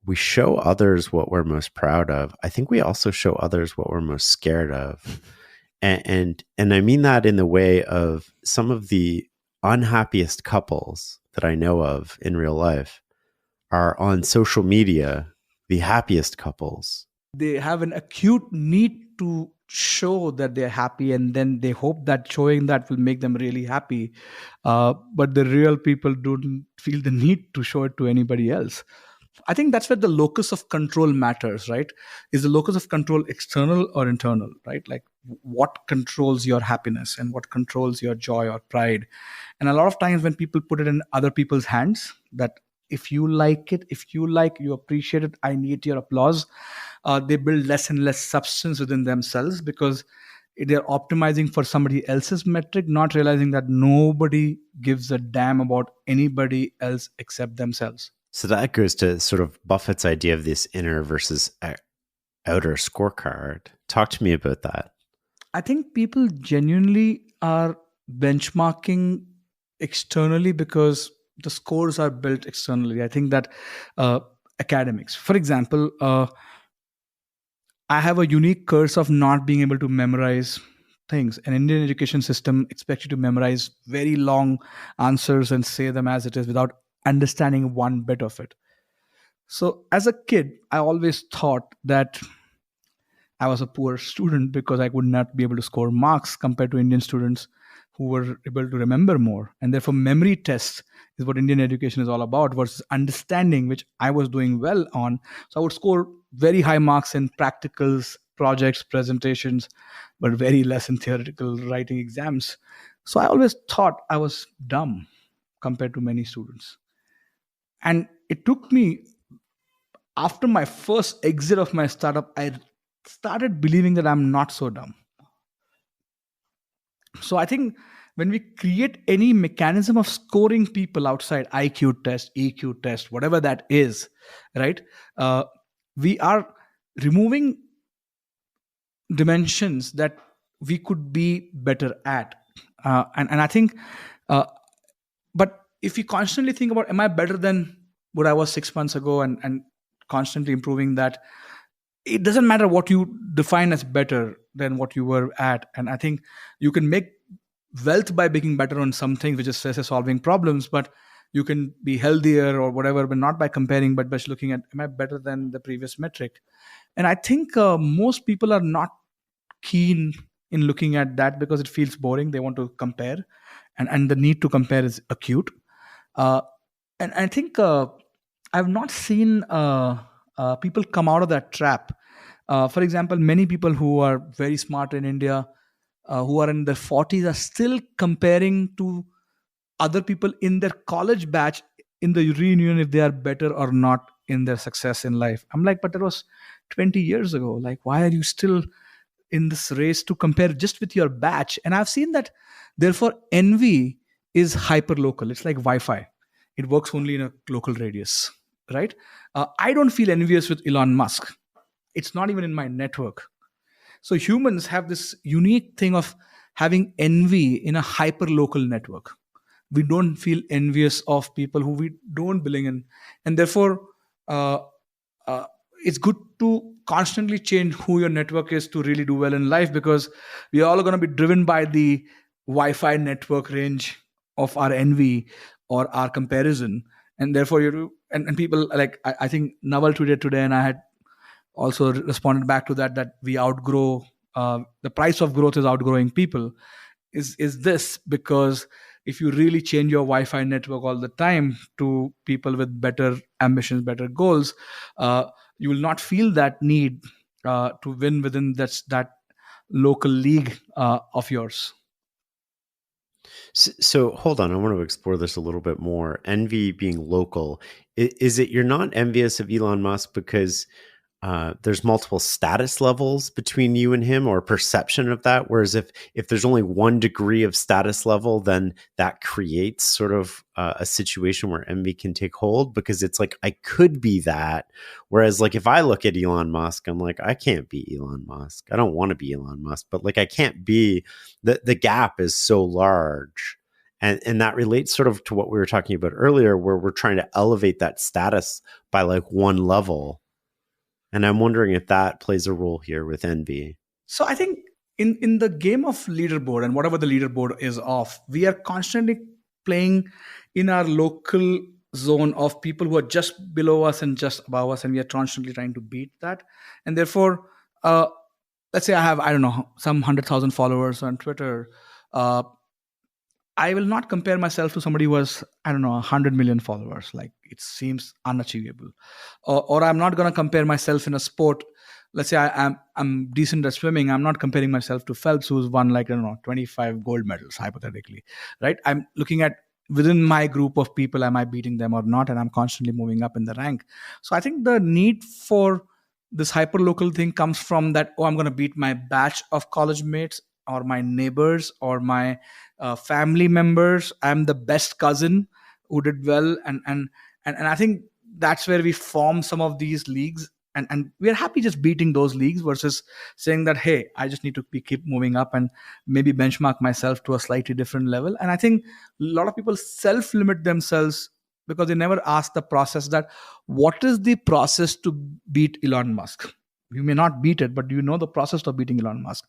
Speaker 2: we show others what we're most proud of, I think we also show others what we're most scared of. And I mean that in the way of some of the unhappiest couples that I know of in real life are on social media the happiest couples.
Speaker 1: They have an acute need to show that they're happy, and then they hope that showing that will make them really happy. But the real people don't feel the need to show it to anybody else. I think that's where the locus of control matters, right? Is the locus of control external or internal, right? Like what controls your happiness and what controls your joy or pride. And a lot of times when people put it in other people's hands, that if you like it, if you like, you appreciate it, I need your applause, they build less and less substance within themselves because they're optimizing for somebody else's metric, not realizing that nobody gives a damn about anybody else except themselves.
Speaker 2: So that goes to sort of Buffett's idea of this inner versus outer scorecard. Talk to me about that.
Speaker 1: I think people genuinely are benchmarking externally because the scores are built externally. I think that uh, academics, for example, I have a unique curse of not being able to memorize things. An Indian education system expects you to memorize very long answers and say them as it is without understanding one bit of it. So, as a kid, I always thought that I was a poor student because I would not be able to score marks compared to Indian students who were able to remember more. And therefore, memory tests is what Indian education is all about versus understanding, which I was doing well on. So I would score very high marks in practicals, projects, presentations, but very less in theoretical writing exams. So I always thought I was dumb compared to many students. And it took me, after my first exit of my startup, I started believing that I'm not so dumb. So I think when we create any mechanism of scoring people outside IQ test, EQ test, whatever that is, right? Uh, we are removing dimensions that we could be better at. And I think, uh, but if you constantly think about, am I better than what I was 6 months ago, and constantly improving that, it doesn't matter what you define as better than what you were at. And I think you can make wealth by being better on something which is stress solving problems, but you can be healthier or whatever, but not by comparing, but by just looking at, am I better than the previous metric? And I think most people are not keen in looking at that because it feels boring. They want to compare, and the need to compare is acute. uh, and I think I've not seen people come out of that trap. For example, many people who are very smart in India, who are in their 40s, are still comparing to other people in their college batch in the reunion if they are better or not in their success in life. I'm like, but that was 20 years ago. Like, why are you still in this race to compare just with your batch? And I've seen that, therefore, envy is hyper local. It's like Wi-Fi. It works only in a local radius, right? I don't feel envious with Elon Musk. It's not even in my network. So humans have this unique thing of having envy in a hyper local network. We don't feel envious of people who we don't belong in. And therefore, uh, uh, it's good to constantly change who your network is to really do well in life, because we are all going to be driven by the Wi-Fi network range of our envy or our comparison. And therefore, and people like, I think Naval tweeted today, and I had also responded back to that, that we outgrow, the price of growth is outgrowing people. Is this because if you really change your Wi-Fi network all the time to people with better ambitions, better goals, uh, you will not feel that need to win within that local league of yours.
Speaker 2: So hold on, I want to explore this a little bit more. Envy being local. Is it you're not envious of Elon Musk because there's multiple status levels between you and him, or perception of that? Whereas if there's only one degree of status level, then that creates sort of a situation where envy can take hold, because it's like, I could be that. Whereas like if I look at Elon Musk, I'm like, I can't be Elon Musk. I don't want to be Elon Musk, but like I can't be, the gap is so large. And that relates sort of to what we were talking about earlier, where we're trying to elevate that status by like one level. And I'm wondering if that plays a role here with envy.
Speaker 1: So I think in the game of leaderboard, and whatever the leaderboard is of, we are constantly playing in our local zone of people who are just below us and just above us, and we are constantly trying to beat that. And therefore, uh, let's say I have, I don't know, some 100,000 followers on Twitter. uh, I will not compare myself to somebody who has, I don't know, 100 million followers. Like, it seems unachievable. Or I'm not going to compare myself in a sport. Let's say I'm decent at swimming. I'm not comparing myself to Phelps, who's won, like, I don't know, 25 gold medals, hypothetically, right? I'm looking at within my group of people, am I beating them or not? And I'm constantly moving up in the rank. So I think the need for this hyper local thing comes from that, oh, I'm going to beat my batch of college mates or my neighbors or my family members. I'm the best cousin who did well. And I think that's where we form some of these leagues, and we're happy just beating those leagues versus saying that, hey, I just need to keep moving up and maybe benchmark myself to a slightly different level. And I think a lot of people self limit themselves because they never ask the process, that what is the process to beat Elon Musk. You may not beat it, but do you know the process of beating Elon Musk?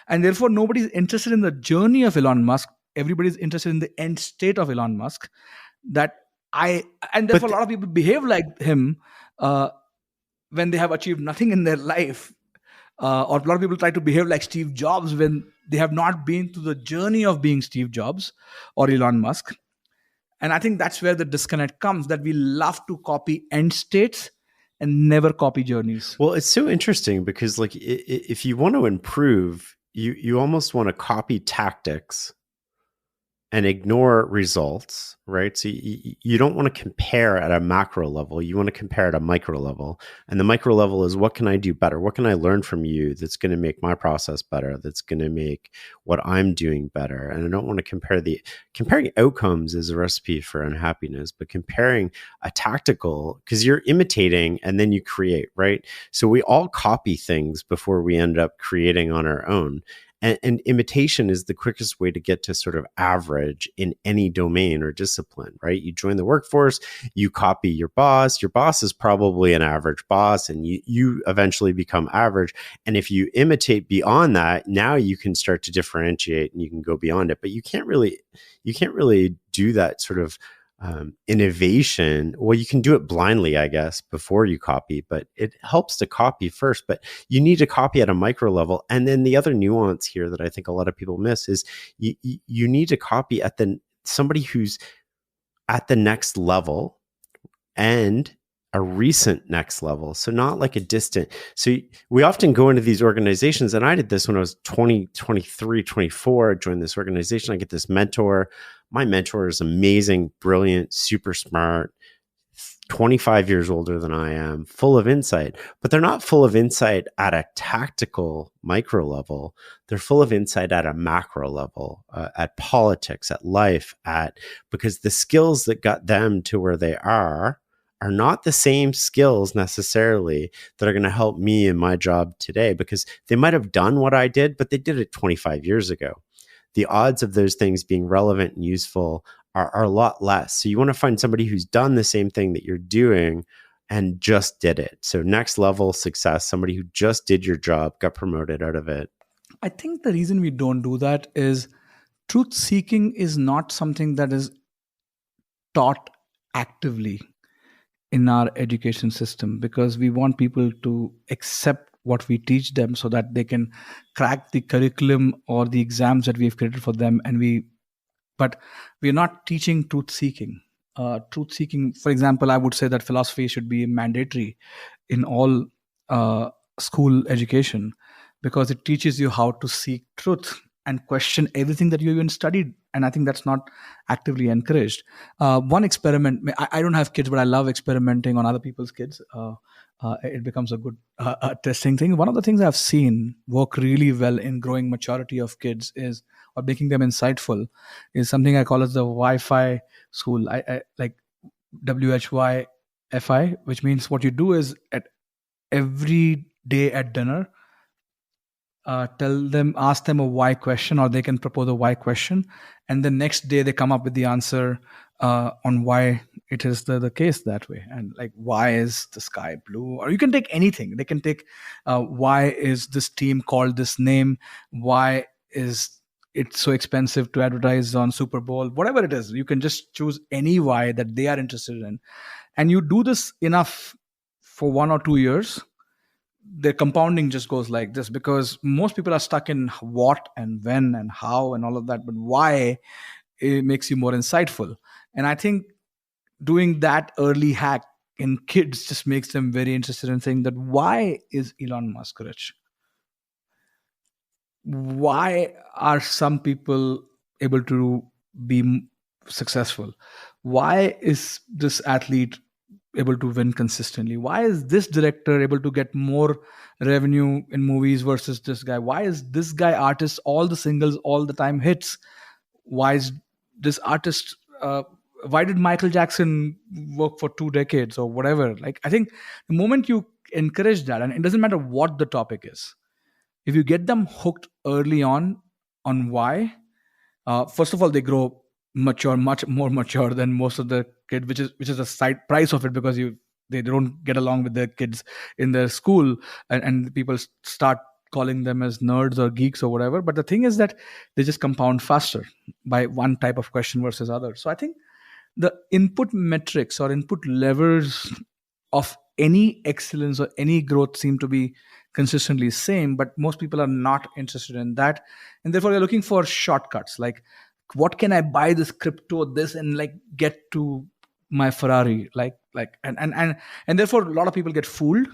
Speaker 1: And therefore nobody's interested in the journey of Elon Musk. Everybody's interested in the end state of Elon Musk. That I And
Speaker 2: But
Speaker 1: therefore a lot of people behave like him uh, when they have achieved nothing in their life. Or a lot of people try to behave like Steve Jobs when they have not been through the journey of being Steve Jobs or Elon Musk. And I think that's where the disconnect comes, that we love to copy end states and never copy journeys.
Speaker 2: well, it's so interesting because like if you want to improve, you almost want to copy tactics and ignore results, right? So you don't want to compare at a macro level. You want to compare at a micro level. And the micro level is, what can I do better? What can I learn from you that's going to make my process better? That's going to make what I'm doing better. And I don't want to comparing outcomes is a recipe for unhappiness, but comparing a tactical, because you're imitating and then you create, right? So we all copy things before we end up creating on our own. And imitation is the quickest way to get to sort of average in any domain or discipline, right? You join the workforce, you copy your boss. Your boss is probably an average boss, and you eventually become average. And if you imitate beyond that, now you can start to differentiate and you can go beyond it. But you can't really do that sort of innovation. Well, you can do it blindly, I guess, before you copy, but it helps to copy first. But you need to copy at a micro level. And then the other nuance here that I think a lot of people miss is you need to copy at somebody who's at the next level and a recent next level. So not like a distant. So we often go into these organizations, and I did this when I was 20, 23, 24, I joined this organization. I get this mentor. My mentor is amazing, brilliant, super smart, 25 years older than I am, full of insight, but they're not full of insight at a tactical micro level. They're full of insight at a macro level, at politics, at life, because the skills that got them to where they are not the same skills necessarily that are going to help me in my job today, because they might have done what I did, but they did it 25 years ago. The odds of those things being relevant and useful are a lot less. So you want to find somebody who's done the same thing that you're doing and just did it. So next level success, somebody who just did your job, got promoted out of it.
Speaker 1: I think the reason we don't do that is truth seeking is not something that is taught actively in our education system, because we want people to accept what we teach them so that they can crack the curriculum or the exams that we've created for them. But we're not teaching truth seeking. Truth seeking, for example, I would say that philosophy should be mandatory in all school education, because it teaches you how to seek truth and question everything that you even studied. And I think that's not actively encouraged. One experiment, I don't have kids, but I love experimenting on other people's kids. It becomes a good testing thing. One of the things I've seen work really well in growing maturity of kids is, or making them insightful, is something I call as the Wi-Fi school. I like WHYFI, which means what you do is at every day at dinner, ask them a why question, or they can propose a why question, and the next day they come up with the answer on why it is the case that way. And like, why is the sky blue? Or you can take anything. They can take why is this team called this name? Why is it so expensive to advertise on Super Bowl? Whatever it is, you can just choose any why that they are interested in, and you do this enough for 1 or 2 years. their compounding just goes like this, because most people are stuck in what and when and how and all of that, but why, it makes you more insightful. And I think doing that early hack in kids just makes them very interested in saying that, why is Elon Musk rich? Why are some people able to be successful? Why is this athlete able to win consistently? Why is this director able to get more revenue in movies versus this guy? Why is this guy artist all the singles all the time hits? Why is this artist why did Michael Jackson work for 2 decades or whatever? Like, I think the moment you encourage that, and it doesn't matter what the topic is, if you get them hooked early on why, first of all, they grow mature, much more mature than most of the kids, which is a side price of it, because they don't get along with their kids in their school, and people start calling them as nerds or geeks or whatever. But the thing is that they just compound faster by one type of question versus other. So I think the input metrics or input levers of any excellence or any growth seem to be consistently same, but most people are not interested in that, and therefore they're looking for shortcuts, like, what can I buy this crypto this and like get to my Ferrari, and therefore a lot of people get fooled,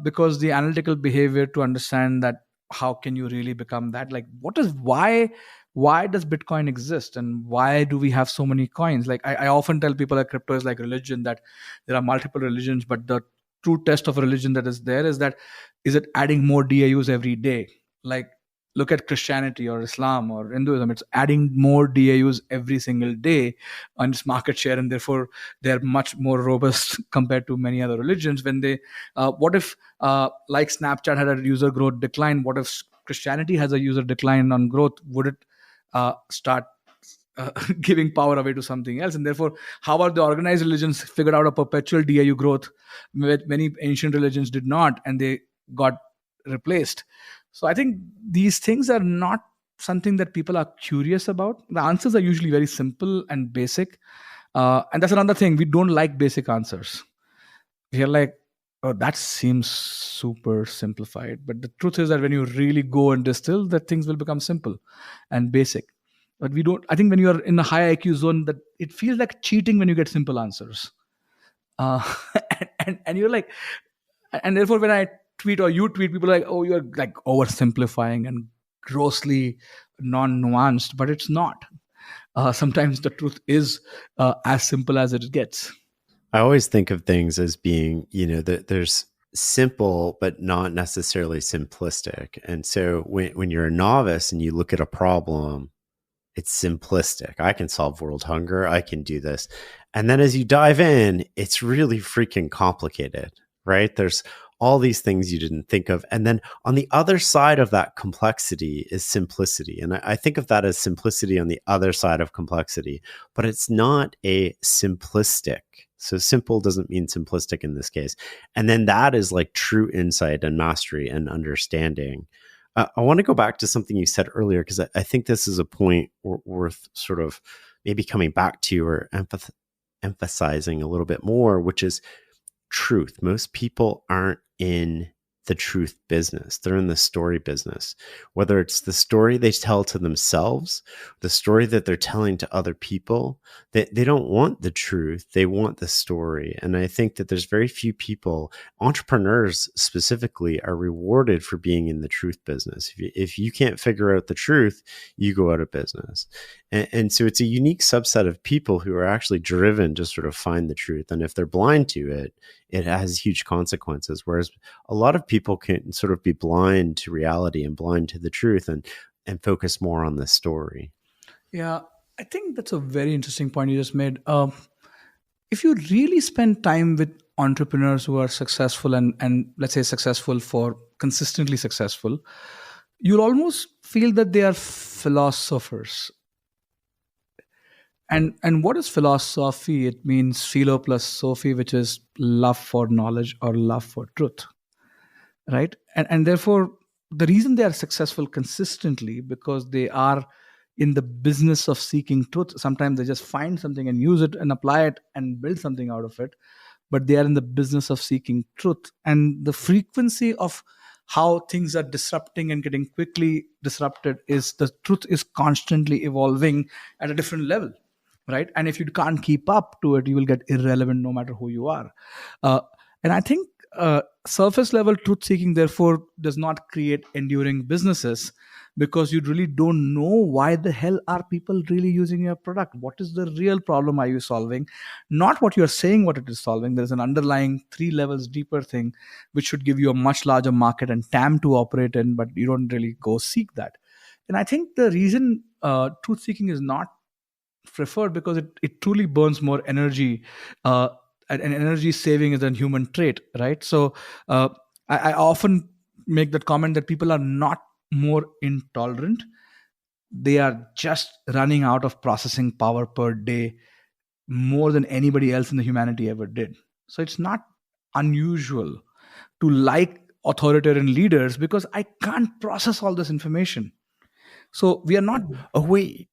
Speaker 1: because the analytical behavior to understand that, how can you really become that, like, why does Bitcoin exist, and why do we have so many coins? Like, I often tell people that crypto is like religion, that there are multiple religions, but the true test of a religion that is there is that, is it adding more DAUs every day? Like, look at Christianity or Islam or Hinduism, it's adding more DAUs every single day on its market share, and therefore they're much more robust compared to many other religions. When they what if like Snapchat had a user growth decline, what if Christianity has a user decline on growth? Would it start giving power away to something else? And therefore, how about the organized religions figured out a perpetual DAU growth, which many ancient religions did not, and they got replaced? So I think these things are not something that people are curious about. The answers are usually very simple and basic, and that's another thing, we don't like basic answers. We are like, oh, that seems super simplified, but the truth is that when you really go and distill, that things will become simple and basic. But we don't, I think when you are in a high IQ zone, that it feels like cheating when you get simple answers, uh, and you're like, and therefore when I tweet or you tweet, people are like, oh, you're like oversimplifying and grossly non-nuanced, but it's not. Sometimes the truth is as simple as it gets.
Speaker 2: I always think of things as being, there's simple, but not necessarily simplistic. And so when you're a novice and you look at a problem, it's simplistic. I can solve world hunger. I can do this. And then as you dive in, it's really freaking complicated, right? There's all these things you didn't think of. And then on the other side of that complexity is simplicity. And I think of that as simplicity on the other side of complexity, but it's not a simplistic. So simple doesn't mean simplistic in this case. And then that is like true insight and mastery and understanding. I want to go back to something you said earlier, because I think this is a point worth sort of maybe coming back to or emphasizing a little bit more, which is truth. Most people aren't in the truth business. They're in the story business, whether it's the story they tell to themselves, the story that they're telling to other people. They don't want the truth. They want the story. And I think that there's very few people, entrepreneurs specifically, are rewarded for being in the truth business. If you can't figure out the truth, you go out of business. And so it's a unique subset of people who are actually driven to sort of find the truth. And if they're blind to it, it has huge consequences. Whereas a lot of people can sort of be blind to reality and blind to the truth and focus more on the story.
Speaker 1: Yeah, I think that's a very interesting point you just made. If you really spend time with entrepreneurs who are successful and let's say successful for consistently successful, you'll almost feel that they are philosophers. And what is philosophy? It means philo plus Sophie, which is love for knowledge or love for truth, right? And therefore, the reason they are successful consistently, because they are in the business of seeking truth. Sometimes they just find something and use it and apply it and build something out of it. but they are in the business of seeking truth. And the frequency of how things are disrupting and getting quickly disrupted is the truth is constantly evolving at a different level, right? And if you can't keep up to it, you will get irrelevant no matter who you are. uh, and I think surface level truth seeking therefore does not create enduring businesses, because you really don't know why the hell are people really using your product. What is the real problem are you solving? Not what you're saying what it is solving. There's an underlying three levels deeper thing which should give you a much larger market and TAM to operate in, but you don't really go seek that. And I think the reason truth seeking is not preferred, because it truly burns more energy, uh, and energy saving is a human trait, right? So uh, I often make that comment that people are not more intolerant, they are just running out of processing power per day more than anybody else in the humanity ever did. So it's not unusual to like authoritarian leaders, because I can't process all this information. So we are not.
Speaker 2: Oh wait,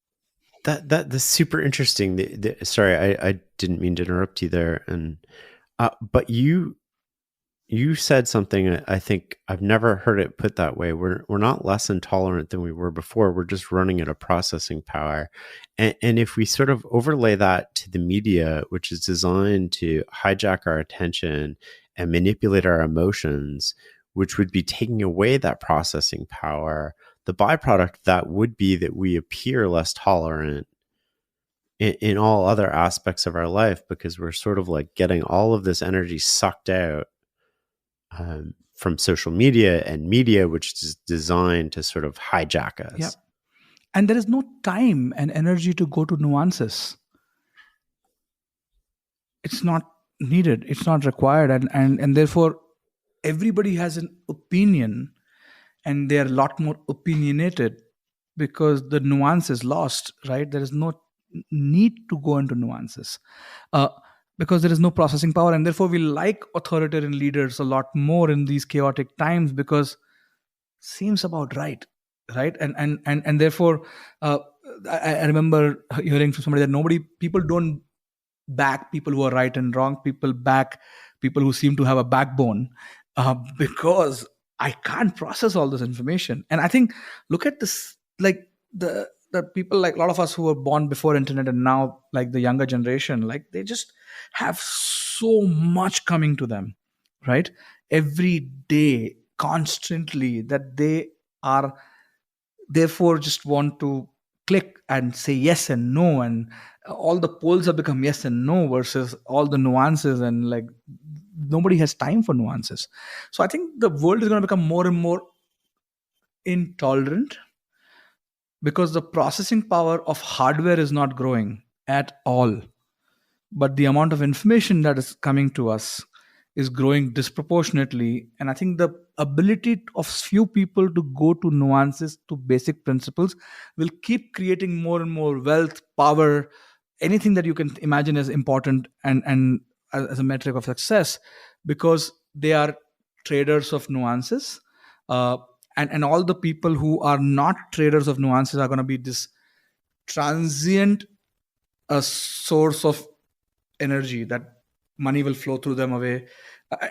Speaker 2: that's super interesting. Sorry, I didn't mean to interrupt you there. And but you said something I think I've never heard it put that way. We're not less intolerant than we were before. We're just running at a processing power. And if we sort of overlay that to the media, which is designed to hijack our attention and manipulate our emotions, which would be taking away that processing power, the byproduct of that would be that we appear less tolerant in all other aspects of our life, because we're sort of like getting all of this energy sucked out from social media and media, which is designed to sort of hijack us.
Speaker 1: Yeah. And there is no time and energy to go to nuances. It's not needed. It's not required. And therefore, everybody has an opinion, and they're a lot more opinionated because the nuance is lost, right? There is no need to go into nuances. Because there is no processing power, and therefore we like authoritarian leaders a lot more in these chaotic times, because seems about right, right? And therefore, I remember hearing from somebody that people don't back people who are right and wrong. People back people who seem to have a backbone, because I can't process all this information. And I think, look at this, like the people, like a lot of us who were born before internet, and now like the younger generation, like they just have so much coming to them, right? Every day, constantly, that they are therefore just want to click and say yes and no, and all the polls have become yes and no versus all the nuances, and like nobody has time for nuances. So I think the world is going to become more and more intolerant, because the processing power of hardware is not growing at all, but the amount of information that is coming to us is growing disproportionately. And I think the ability of few people to go to nuances, to basic principles, will keep creating more and more wealth, power, anything that you can imagine as important, and as a metric of success, because they are traders of nuances. uh, and all the people who are not traders of nuances are going to be this transient source of energy, that money will flow through them away.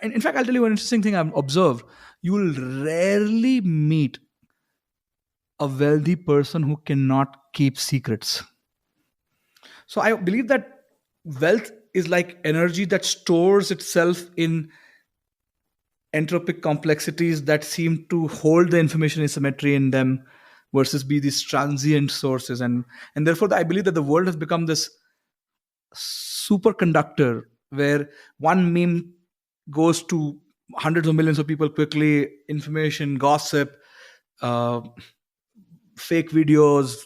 Speaker 1: And in fact, I'll tell you one interesting thing I've observed. You will rarely meet a wealthy person who cannot keep secrets. So I believe that wealth is like energy that stores itself in entropic complexities that seem to hold the information asymmetry in them, versus be these transient sources. And therefore I believe that the world has become this superconductor, where one meme goes to hundreds of millions of people quickly, information, gossip, uh, fake videos,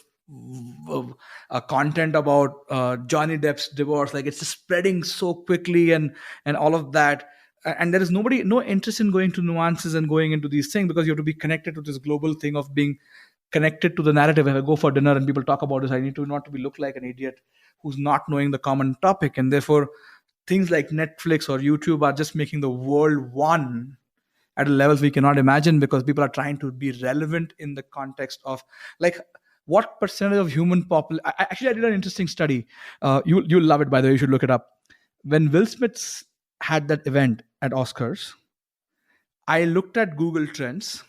Speaker 1: content about Johnny Depp's divorce, like it's just spreading so quickly, and all of that. And there is no interest in going to nuances and going into these things, because you have to be connected to this global thing of being connected to the narrative. If I go for dinner and people talk about this, I need to not to be look like an idiot who's not knowing the common topic. And therefore, things like Netflix or YouTube are just making the world one at a levels we cannot imagine, because people are trying to be relevant in the context of, like, what percentage of human population. Actually, I did an interesting study. You'll love it, by the way. You should look it up. When Will Smith had that event at Oscars, I looked at Google Trends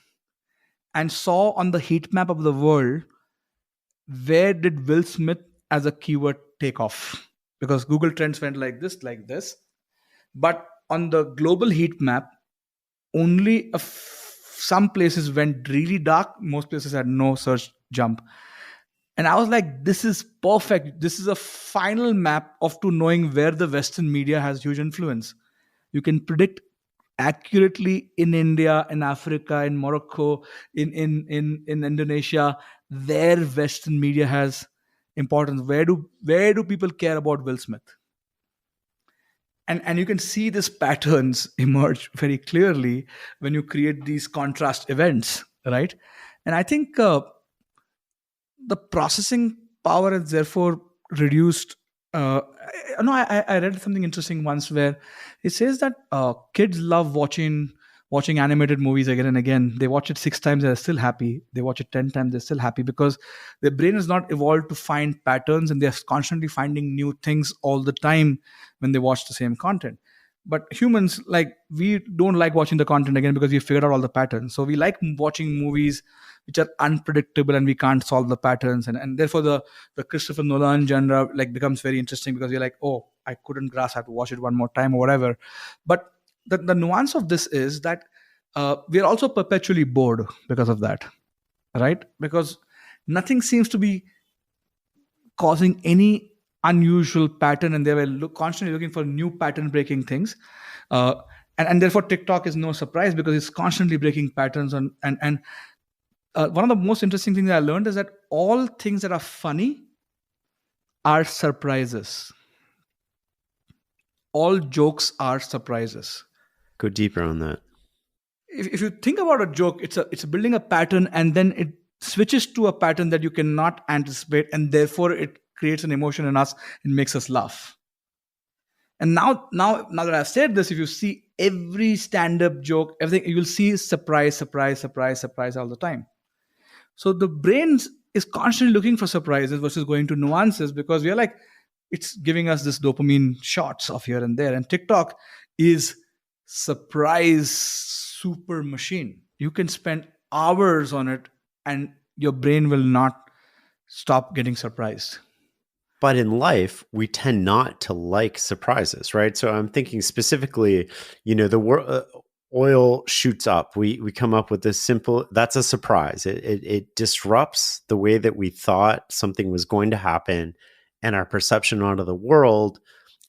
Speaker 1: and saw on the heat map of the world where did Will Smith as a keyword take off, because Google Trends went like this, but on the global heat map, only some places went really dark. Most places had no search jump. And I was like, this is perfect. This is a final map of to knowing where the Western media has huge influence. You can predict accurately in India, in Africa, in Morocco, in Indonesia, where Western media has importance. Where do people care about Will Smith? And you can see these patterns emerge very clearly when you create these contrast events, right? And I think the processing power is therefore reduced. I read something interesting once where it says that kids love watching animated movies again and again. They watch it 6 times, they're still happy. They watch it 10 times, they're still happy, because their brain is not evolved to find patterns, and they're constantly finding new things all the time when they watch the same content. But humans, like, we don't like watching the content again because we figured out all the patterns. So we like watching movies which are unpredictable and we can't solve the patterns, and therefore the Christopher Nolan genre like becomes very interesting, because you're like, oh, I couldn't grasp, I have to watch it one more time or whatever. But the nuance of this is that we are also perpetually bored because of that, right? Because nothing seems to be causing any unusual pattern, and they were constantly looking for new pattern breaking things. And therefore TikTok is no surprise, because it's constantly breaking patterns. And one of the most interesting things I learned is that all things that are funny are surprises. All jokes are surprises.
Speaker 2: Go deeper on that.
Speaker 1: If you think about a joke, it's building a pattern, and then it switches to a pattern that you cannot anticipate, and therefore it creates an emotion in us and makes us laugh. And now that I've said this, if you see every stand-up joke, everything, you will see surprise, surprise, surprise, surprise all the time. So the brain is constantly looking for surprises versus going to nuances, because we are like, it's giving us this dopamine shots of here and there. And TikTok is surprise super machine. You can spend hours on it and your brain will not stop getting surprised.
Speaker 2: But in life, we tend not to like surprises, right? So I'm thinking specifically, the oil shoots up. We come up with this simple, that's a surprise. It disrupts the way that we thought something was going to happen and our perception onto the world.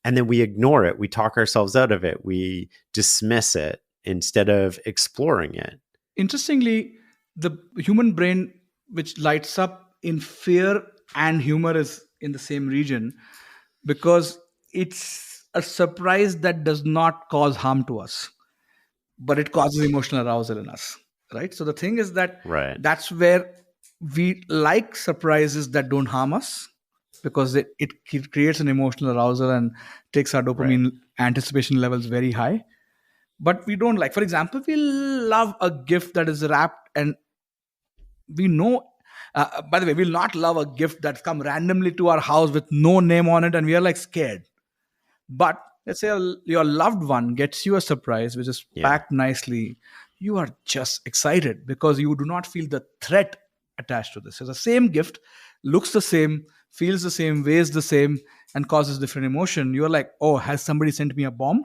Speaker 2: And then we ignore it. We talk ourselves out of it. We dismiss it instead of exploring it.
Speaker 1: Interestingly, the human brain, which lights up in fear and humor, is in the same region, because it's a surprise that does not cause harm to us, but it causes emotional arousal in us, right? So the thing is that
Speaker 2: Right.
Speaker 1: that's where we like surprises that don't harm us, because it creates an emotional arousal and takes our dopamine anticipation levels very high. But we don't like, for example, we love a gift that is wrapped, and we know, by the way, we'll not love a gift that's come randomly to our house with no name on it and we are like scared. But let's say your loved one gets you a surprise which is packed nicely. You are just excited because you do not feel the threat attached to this. So the same gift looks the same, feels the same, weighs the same, and causes different emotion. You're like, oh, has somebody sent me a bomb?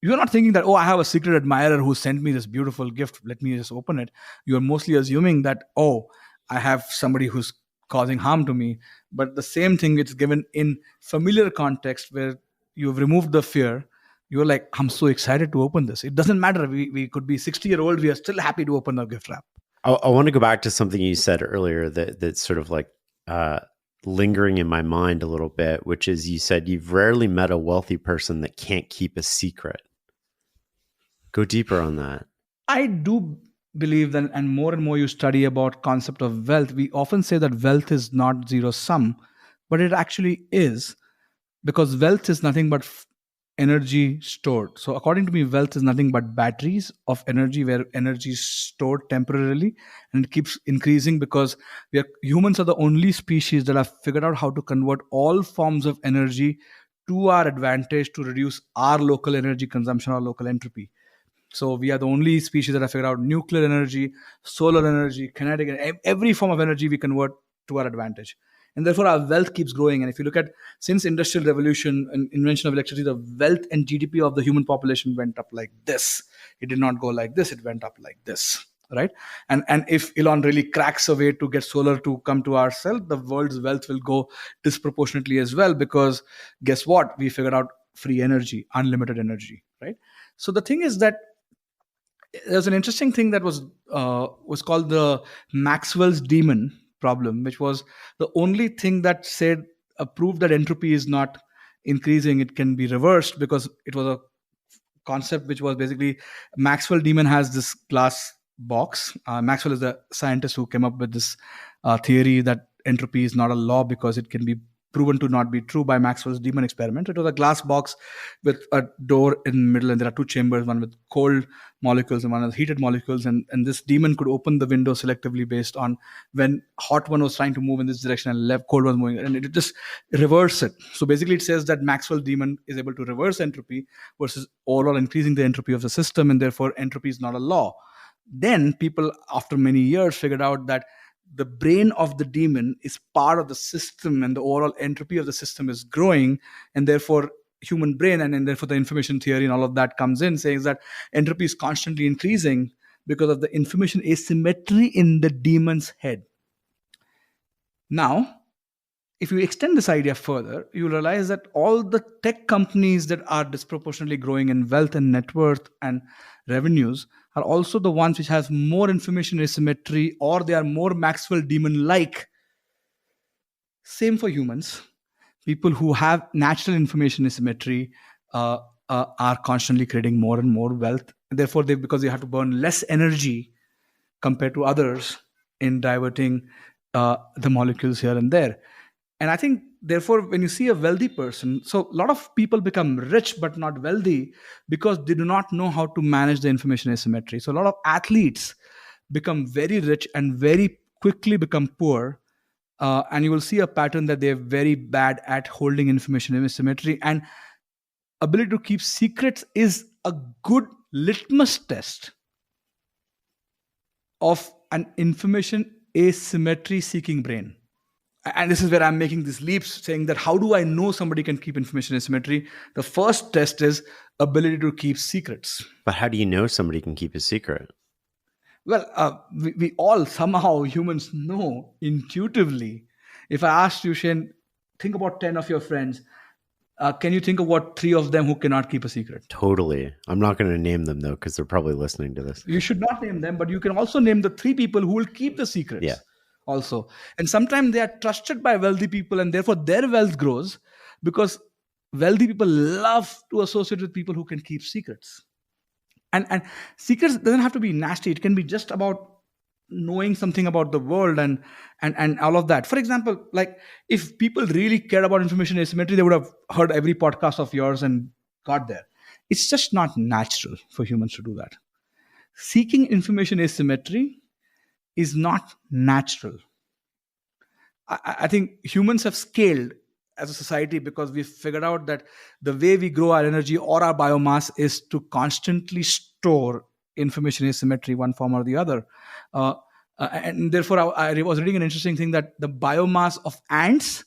Speaker 1: You're not thinking that, oh, I have a secret admirer who sent me this beautiful gift, let me just open it. You're mostly assuming that, oh, I have somebody who's causing harm to me. But the same thing, it's given in familiar context where you've removed the fear. You're like, I'm so excited to open this. It doesn't matter. We could be 60-year-old. We are still happy to open a gift wrap.
Speaker 2: I want to go back to something you said earlier that's sort of like lingering in my mind a little bit, which is you said you've rarely met a wealthy person that can't keep a secret. Go deeper on that.
Speaker 1: I do believe that, and more you study about concept of wealth, we often say that wealth is not zero sum, but it actually is, because wealth is nothing but energy stored. So according to me, wealth is nothing but batteries of energy, where energy is stored temporarily and it keeps increasing, because humans are the only species that have figured out how to convert all forms of energy to our advantage to reduce our local energy consumption or local entropy. So we are the only species that have figured out nuclear energy, solar energy, kinetic, every form of energy we convert to our advantage. And therefore our wealth keeps growing. And if you look at, since industrial revolution and invention of electricity, the wealth and GDP of the human population went up like this. It did not go like this, it went up like this. Right. And if Elon really cracks a way to get solar to come to our cell, the world's wealth will go disproportionately as well, because guess what? We figured out free energy, unlimited energy. Right. So the thing is that there's an interesting thing that was called the Maxwell's demon problem, which was the only thing that said proved that entropy is not increasing; it can be reversed, because it was a concept which was basically Maxwell demon has this glass box. Maxwell is the scientist who came up with this theory that entropy is not a law because it can be proven to not be true by Maxwell's demon experiment. It was a glass box with a door in the middle, and there are two chambers, one with cold molecules and one with heated molecules. And this demon could open the window selectively based on when hot one was trying to move in this direction and left cold one moving, and it just reverse it. So basically it says that Maxwell demon is able to reverse entropy versus overall increasing the entropy of the system, and therefore entropy is not a law. Then people, after many years, figured out that the brain of the demon is part of the system, and the overall entropy of the system is growing, and therefore human brain and therefore the information theory and all of that comes in, saying that entropy is constantly increasing because of the information asymmetry in the demon's head. Now, if you extend this idea further, you realize that all the tech companies that are disproportionately growing in wealth and net worth and revenues are also the ones which have more information asymmetry, or they are more Maxwell demon like. Same for humans. People who have natural information asymmetry are constantly creating more and more wealth. And therefore, because they have to burn less energy compared to others in diverting the molecules here and there. And I think, therefore, when you see a wealthy person, so a lot of people become rich but not wealthy because they do not know how to manage the information asymmetry. So a lot of athletes become very rich and very quickly become poor. And you will see a pattern that they're very bad at holding information asymmetry. And ability to keep secrets is a good litmus test of an information asymmetry seeking brain. And this is where I'm making these leaps, saying that how do I know somebody can keep information asymmetry? The first test is ability to keep secrets.
Speaker 2: But how do you know somebody can keep a secret?
Speaker 1: Well, we all somehow, humans, know intuitively. If I asked you, Shane, think about 10 of your friends. Can you think of what 3 of them who cannot keep a secret?
Speaker 2: Totally. I'm not going to name them, though, because they're probably listening to this.
Speaker 1: You should not name them, but you can also name the 3 people who will keep the secrets.
Speaker 2: Yeah.
Speaker 1: Also. And sometimes they are trusted by wealthy people, and therefore their wealth grows because wealthy people love to associate with people who can keep secrets. And secrets doesn't have to be nasty. It can be just about knowing something about the world and all of that. For example, like if people really care about information asymmetry, they would have heard every podcast of yours and got there. It's just not natural for humans to do that. Seeking information asymmetry is not natural. I think humans have scaled as a society because we've figured out that the way we grow our energy or our biomass is to constantly store information asymmetry, one form or the other. And therefore, I was reading an interesting thing that the biomass of ants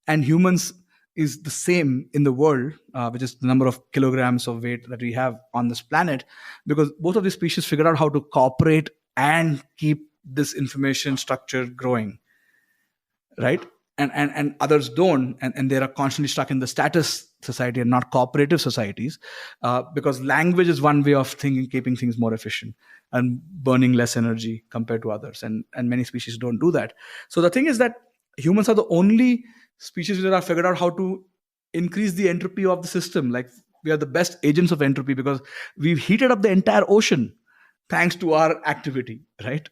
Speaker 1: and humans is the same in the world, which is the number of kilograms of weight that we have on this planet, because both of these species figured out how to cooperate and keep this information structure growing, right? And others don't, and they are constantly stuck in the status society and not cooperative societies, because language is one way of thinking, keeping things more efficient and burning less energy compared to others, and many species don't do that. So the thing is that humans are the only species that have figured out how to increase the entropy of the system. Like, we are the best agents of entropy because we've heated up the entire ocean thanks to our activity, right?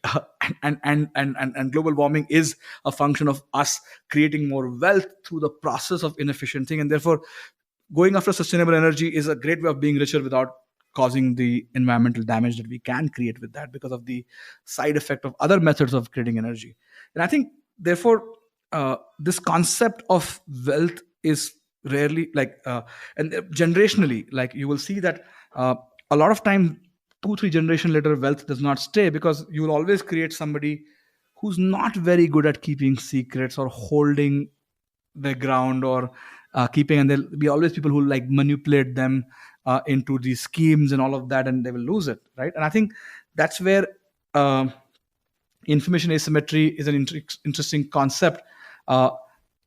Speaker 1: And global warming is a function of us creating more wealth through the process of inefficient thing. And therefore, going after sustainable energy is a great way of being richer without causing the environmental damage that we can create with that because of the side effect of other methods of creating energy. And I think, therefore, this concept of wealth is rarely like and generationally, like you will see that a lot of time 2 3 generation later wealth does not stay, because you will always create somebody who's not very good at keeping secrets or holding the ground, or keeping, and there'll be always people who like manipulate them into these schemes and all of that, and they will lose it, right? And I think that's where um information asymmetry is an interesting concept. Uh,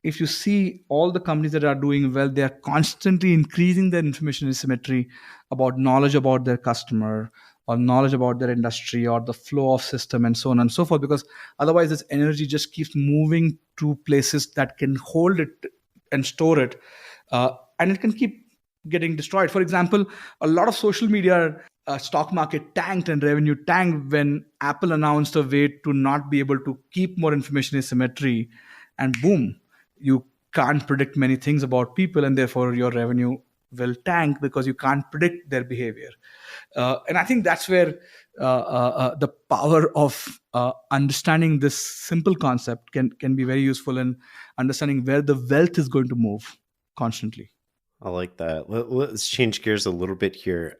Speaker 1: if you see all the companies that are doing well, they are constantly increasing their information asymmetry about knowledge about their customer, or knowledge about their industry, or the flow of system, and so on and so forth, because otherwise this energy just keeps moving to places that can hold it and store it, and it can keep getting destroyed. For example, a lot of social media stock market tanked and revenue tanked when Apple announced a way to not be able to keep more information asymmetry, and boom, you can't predict many things about people, and therefore your revenue will tank because you can't predict their behavior. And I think that's where the power of understanding this simple concept can be very useful in understanding where the wealth is going to move constantly.
Speaker 2: I like that. Let's change gears a little bit here.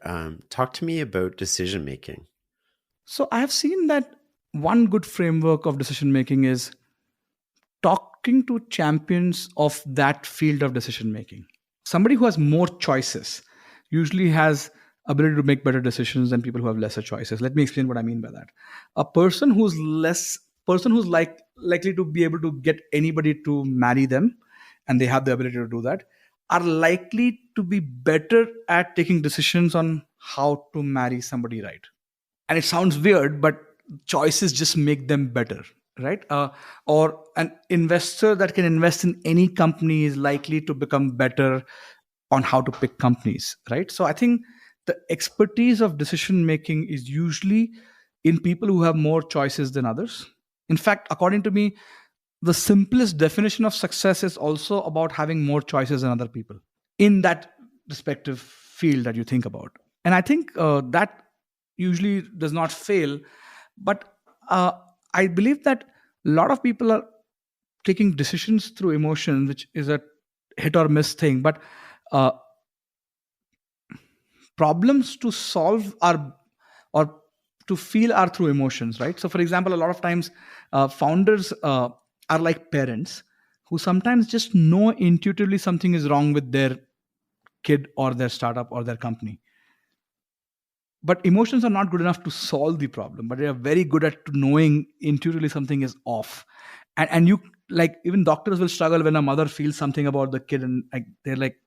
Speaker 2: Talk to me about decision making.
Speaker 1: So I have seen that one good framework of decision making is talking to champions of that field of decision making. Somebody who has more choices usually has ability to make better decisions than people who have lesser choices. Let me explain what I mean by that. A person who's less person who's likely to be able to get anybody to marry them, and they have the ability to do that, are likely to be better at taking decisions on how to marry somebody, right? And it sounds weird, but choices just make them better, right? Or an investor that can invest in any company is likely to become better on how to pick companies, right? So I think the expertise of decision making is usually in people who have more choices than others. In fact, according to me, the simplest definition of success is also about having more choices than other people in that respective field that you think about. And I think that usually does not fail. But uh, I believe that a lot of people are taking decisions through emotion, which is a hit or miss thing. But uh, problems to solve are, or to feel, are through emotions, right? So for example, a lot of times founders are like parents who sometimes just know intuitively something is wrong with their kid or their startup or their company, but emotions are not good enough to solve the problem, but they are very good at knowing intuitively something is off. And you, like, even doctors will struggle when a mother feels something about the kid, and like they're like,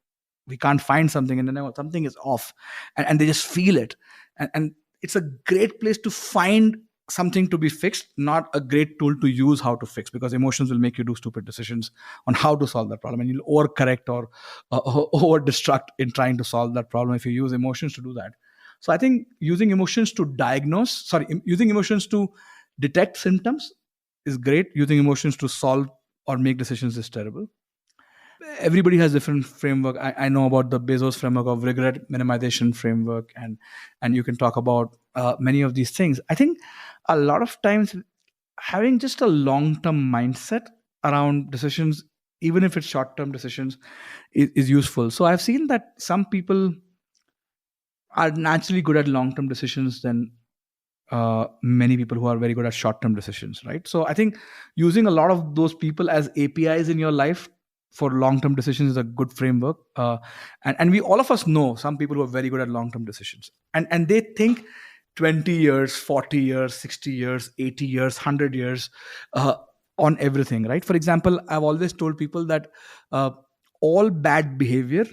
Speaker 1: we can't find something, and then something is off, and they just feel it. And it's a great place to find something to be fixed, not a great tool to use how to fix, because emotions will make you do stupid decisions on how to solve that problem, and you'll overcorrect or over destruct in trying to solve that problem if you use emotions to do that. So I think using emotions to using emotions to detect symptoms is great. Using emotions to solve or make decisions is terrible. Everybody has different framework. I know about the Bezos framework of regret minimization framework, and you can talk about many of these things. I think a lot of times having just a long-term mindset around decisions, even if it's short-term decisions, is useful. So I've seen that some people are naturally good at long-term decisions than many people who are very good at short-term decisions, right? So I think using a lot of those people as APIs in your life for long-term decisions is a good framework. And we, all of us, know some people who are very good at long-term decisions, and they think 20 years, 40 years, 60 years, 80 years, 100 years on everything, right? For example, I've always told people that all bad behavior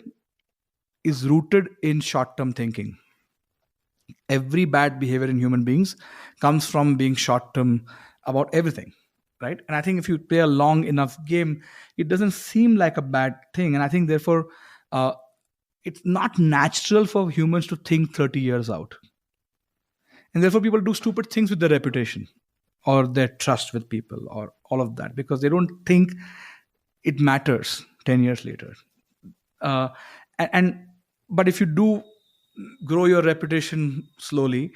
Speaker 1: is rooted in short-term thinking. Every bad behavior in human beings comes from being short term about everything, right? And I think if you play a long enough game, it doesn't seem like a bad thing. And I think therefore uh, it's not natural for humans to think 30 years out, and therefore people do stupid things with their reputation or their trust with people or all of that, because they don't think it matters 10 years later. uh, and but if you do grow your reputation slowly,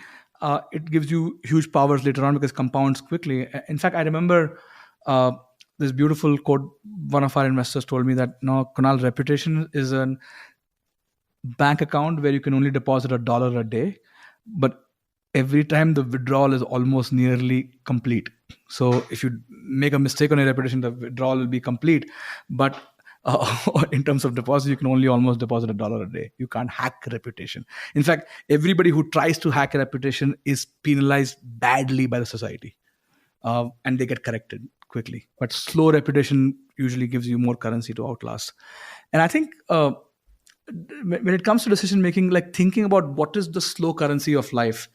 Speaker 1: it gives you huge powers later on, because compounds quickly. In fact, I remember uh, this beautiful quote. One of our investors told me that, no, Kunal, reputation is a bank account where you can only deposit $1 a day, but every time the withdrawal is almost nearly complete. So if you make a mistake on your reputation, the withdrawal will be complete. But in terms of deposit, you can only almost deposit $1 a day. You can't hack reputation. In fact, everybody who tries to hack a reputation is penalized badly by the society, and they get corrected quickly. But slow reputation usually gives you more currency to outlast. And I think when it comes to decision making, like thinking about what is the slow currency of life,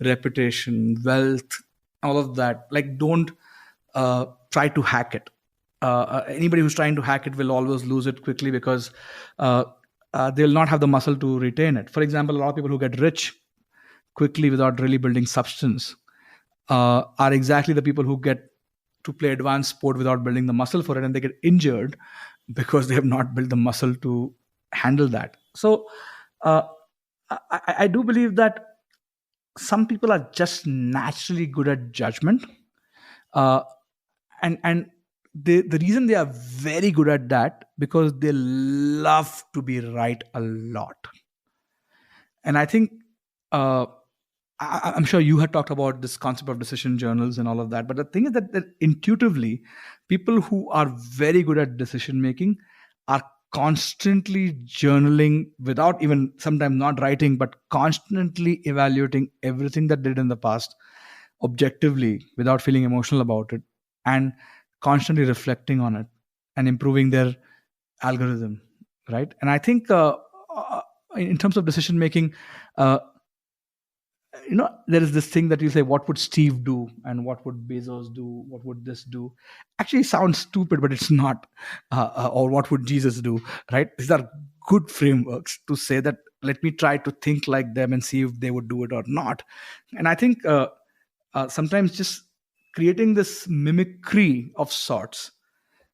Speaker 1: reputation, wealth, all of that, like don't try to hack it. Anybody who's trying to hack it will always lose it quickly, because they'll not have the muscle to retain it. For example, a lot of people who get rich quickly without really building substance are exactly the people who get to play advanced sport without building the muscle for it, and they get injured because they have not built the muscle to handle that. So I do believe that some people are just naturally good at judgment, and the reason they are very good at that, because they love to be right a lot. And I think I'm sure you had talked about this concept of decision journals and all of that. But the thing is that intuitively, people who are very good at decision making are constantly journaling, without even sometimes not writing, but constantly evaluating everything that they did in the past objectively without feeling emotional about it, and constantly reflecting on it and improving their algorithm. Right. And I think in terms of decision making, there is this thing that you say, what would Steve do, and what would Bezos do, what would this do? Actually sounds stupid, but it's not. Or what would Jesus do? Right. These are good frameworks to say that, let me try to think like them and see if they would do it or not. And I think sometimes just creating this mimicry of sorts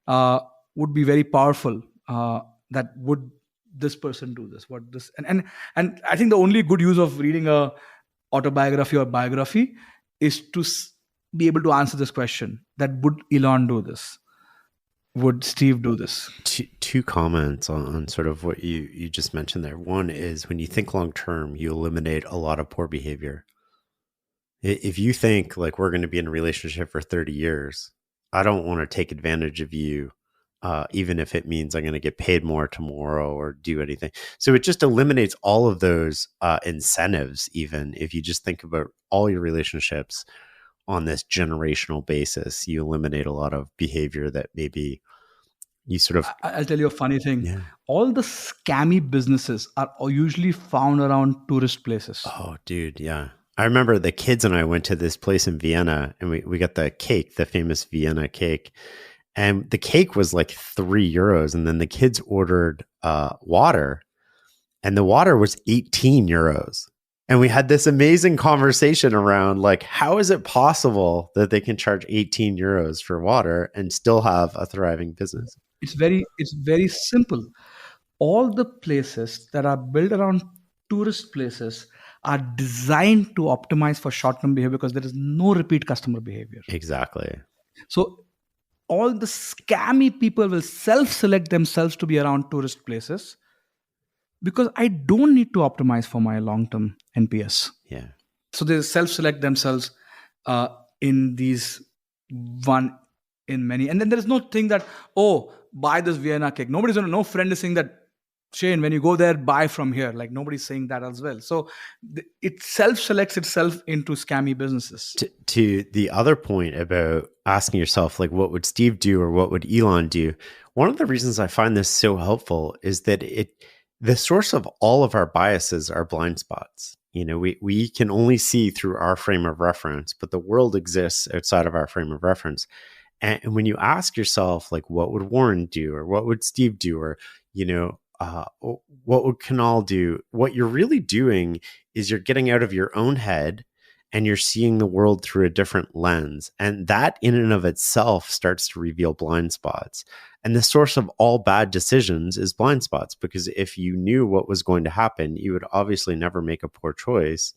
Speaker 1: would be very powerful. That would this person do this, what this, and I think the only good use of reading a autobiography or biography is to be able to answer this question, that would Elon do this, would Steve do this?
Speaker 2: Two comments on sort of what you just mentioned there. One is, when you think long term, you eliminate a lot of poor behavior. If you think like, we're going to be in a relationship for 30 years, I don't want to take advantage of you, even if it means I'm going to get paid more tomorrow or do anything. So it just eliminates all of those incentives. Even if you just think about all your relationships on this generational basis, you eliminate a lot of behavior that maybe you sort of...
Speaker 1: I'll tell you a funny thing.
Speaker 2: Yeah.
Speaker 1: All the scammy businesses are usually found around tourist places.
Speaker 2: Oh, dude. Yeah. I remember the kids and I went to this place in Vienna, and we got the cake, the famous Vienna cake. And the cake was like €3. And then the kids ordered water, and the water was €18. And we had this amazing conversation around, like, how is it possible that they can charge €18 for water and still have a thriving business?
Speaker 1: It's very simple. All the places that are built around tourist places are designed to optimize for short-term behavior, because there is no repeat customer behavior.
Speaker 2: Exactly.
Speaker 1: So all the scammy people will self-select themselves to be around tourist places, because I don't need to optimize for my long-term NPS.
Speaker 2: Yeah.
Speaker 1: So they self-select themselves in these one in many. And then there is no thing that, oh, buy this Vienna cake. Nobody's going to, no friend is saying that, Shane, when you go there, buy from here. Like, nobody's saying that as well. So it self-selects itself into scammy businesses.
Speaker 2: To the other point about asking yourself, like, what would Steve do or what would Elon do? One of the reasons I find this so helpful is that the source of all of our biases are blind spots. You know, we can only see through our frame of reference, but the world exists outside of our frame of reference. And when you ask yourself, like, what would Warren do, or what would Steve do, or, you know, what would Kunal do? What you're really doing is you're getting out of your own head and you're seeing the world through a different lens. And that in and of itself starts to reveal blind spots. And the source of all bad decisions is blind spots, because if you knew what was going to happen, you would obviously never make a poor choice.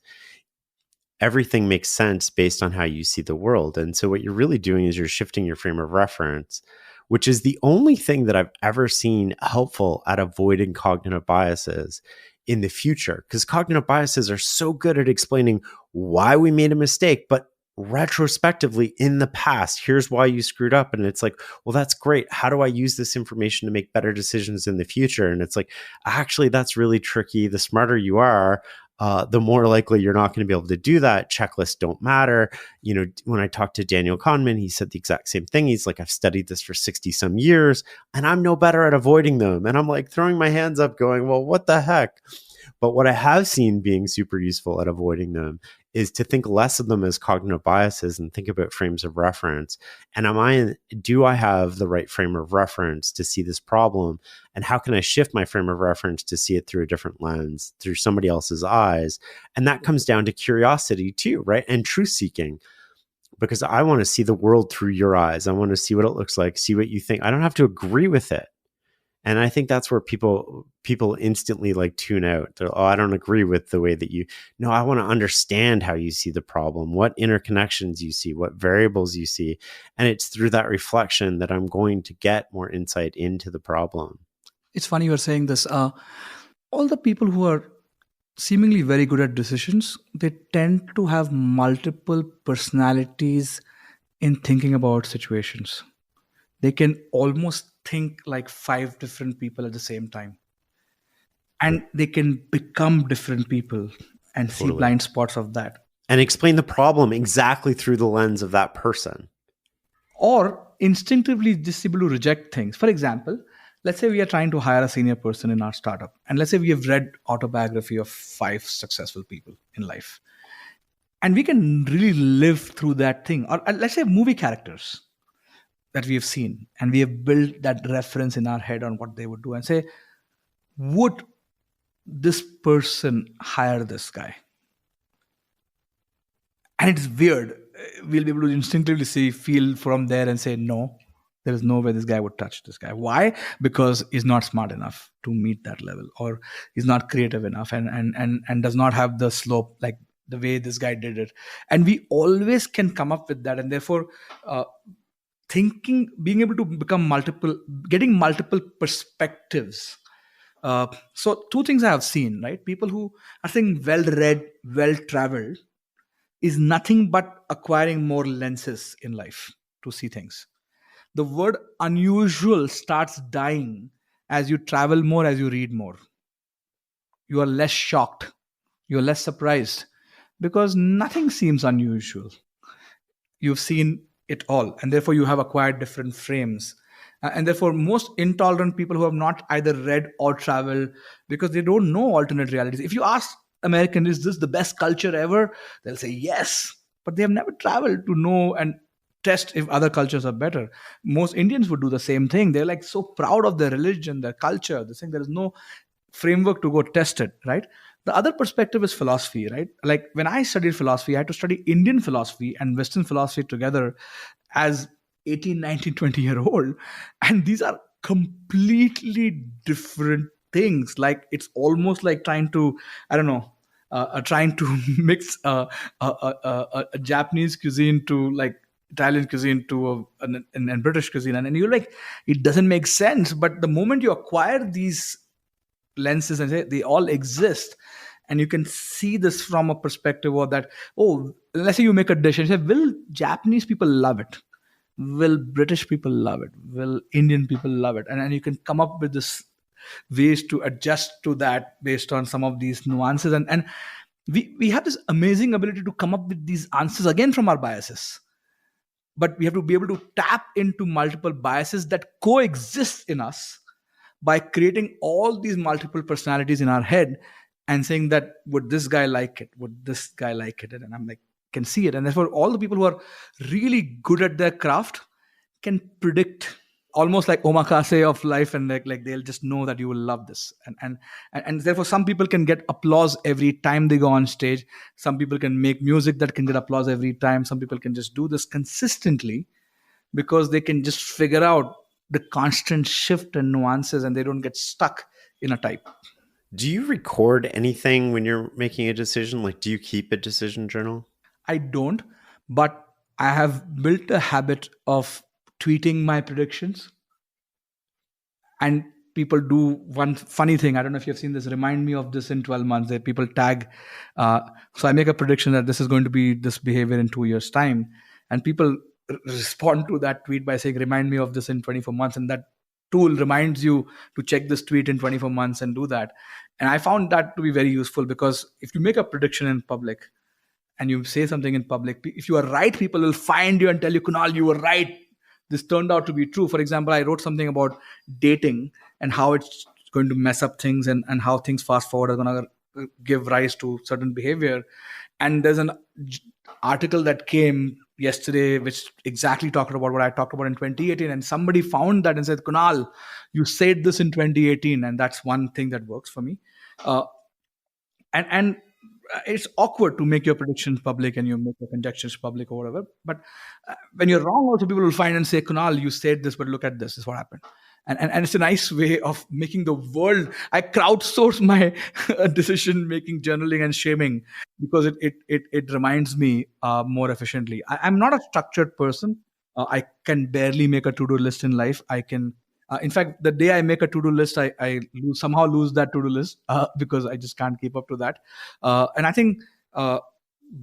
Speaker 2: everything makes sense based on how you see the world. And so what you're really doing is you're shifting your frame of reference, which is the only thing that I've ever seen helpful at avoiding cognitive biases in the future. Because cognitive biases are so good at explaining why we made a mistake, but retrospectively in the past, here's why you screwed up. And it's like, well, that's great. How do I use this information to make better decisions in the future? And it's like, actually, that's really tricky. The smarter you are, the more likely you're not going to be able to do that. Checklists don't matter. You know, when I talked to Daniel Kahneman, he said the exact same thing. He's like, I've studied this for 60 some years and I'm no better at avoiding them. And I'm like throwing my hands up going, well, what the heck? But what I have seen being super useful at avoiding them is to think less of them as cognitive biases and think about frames of reference. And do I have the right frame of reference to see this problem? And how can I shift my frame of reference to see it through a different lens, through somebody else's eyes? And that comes down to curiosity too, right? And truth seeking. Because I want to see the world through your eyes. I want to see what it looks like, see what you think. I don't have to agree with it. And I think that's where people instantly like tune out. They're, oh, I don't agree with the way that you. No, I want to understand how you see the problem, what interconnections you see, what variables you see. And it's through that reflection that I'm going to get more insight into the problem.
Speaker 1: It's funny you're saying this. All the people who are seemingly very good at decisions, they tend to have multiple personalities in thinking about situations. They can almost think like 5 different people at the same time. And they can become different people and see blind spots of that.
Speaker 2: And explain the problem exactly through the lens of that person.
Speaker 1: Or instinctively just able to reject things. For example, let's say we are trying to hire a senior person in our startup. And let's say we have read autobiography of 5 successful people in life. And we can really live through that thing. Or let's say movie characters that we have seen, and we have built that reference in our head on what they would do and say, would this person hire this guy? And it's weird. We'll be able to instinctively feel from there and say, no, there is no way this guy would touch this guy. Why? Because he's not smart enough to meet that level, or he's not creative enough and does not have the slope like the way this guy did it. And we always can come up with that. And therefore, being able to getting multiple perspectives. So 2 things I have seen, right? People who are saying well-read, well-traveled is nothing but acquiring more lenses in life to see things. The word unusual starts dying as you travel more, as you read more. You are less shocked. You're less surprised because nothing seems unusual. You've seen it all, and therefore you have acquired different frames. And therefore most intolerant people who have not either read or traveled, because they don't know alternate realities. If you ask American, is this the best culture ever? They'll say yes, but they have never traveled to know and test if other cultures are better. Most Indians would do the same thing. They're like so proud of their religion, their culture. They think there is no framework to go test it, right? The other perspective is philosophy, right? Like when I studied philosophy, I had to study Indian philosophy and Western philosophy together as 18, 19, 20-year-old. And these are completely different things. Like it's almost like trying to, I don't know, trying to mix a Japanese cuisine to like Italian cuisine to and British cuisine. And you're like, it doesn't make sense. But the moment you acquire these lenses and say they all exist, and you can see this from a perspective of that, oh, let's say you make a dish and say, will Japanese people love it? Will British people love it? Will Indian people love it? And you can come up with this ways to adjust to that based on some of these nuances. And we have this amazing ability to come up with these answers again from our biases. But we have to be able to tap into multiple biases that coexist in us by creating all these multiple personalities in our head and saying that, would this guy like it? Would this guy like it? And I'm like, can see it. And therefore, all the people who are really good at their craft can predict almost like omakase of life, and like they'll just know that you will love this. And therefore, some people can get applause every time they go on stage. Some people can make music that can get applause every time. Some people can just do this consistently because they can just figure out the constant shift and nuances, and they don't get stuck in a type.
Speaker 2: Do you record anything when you're making a decision? Like, do you keep a decision journal?
Speaker 1: I don't, but I have built a habit of tweeting my predictions. And people do one funny thing. I don't know if you've seen this. Remind me of this in 12 months. That people tag. Uh, so I make a prediction that this is going to be this behavior in 2 years' time, and people respond to that tweet by saying, "Remind me of this in 24 months," and that tool reminds you to check this tweet in 24 months and do that. And I found that to be very useful, because if you make a prediction in public and you say something in public, if you are right, people will find you and tell you, Kunal, you were right. This turned out to be true. For example, I wrote something about dating and how it's going to mess up things, and how things fast forward are going to give rise to certain behavior. And there's an article that came yesterday which exactly talked about what I talked about in 2018. And somebody found that and said, Kunal, you said this in 2018. And that's one thing that works for me. Uh, and it's awkward to make your predictions public and you make your conjectures public or whatever. But when you're wrong, also people will find and say, Kunal, you said this, but look at this is what happened. And it's a nice way of making the world. I crowdsource my decision making, journaling and shaming, because it reminds me more efficiently. I'm not a structured person. I can barely make a to-do list in life. I can in fact, the day I make a to-do list, I somehow lose that to-do list, because I just can't keep up to that. And I think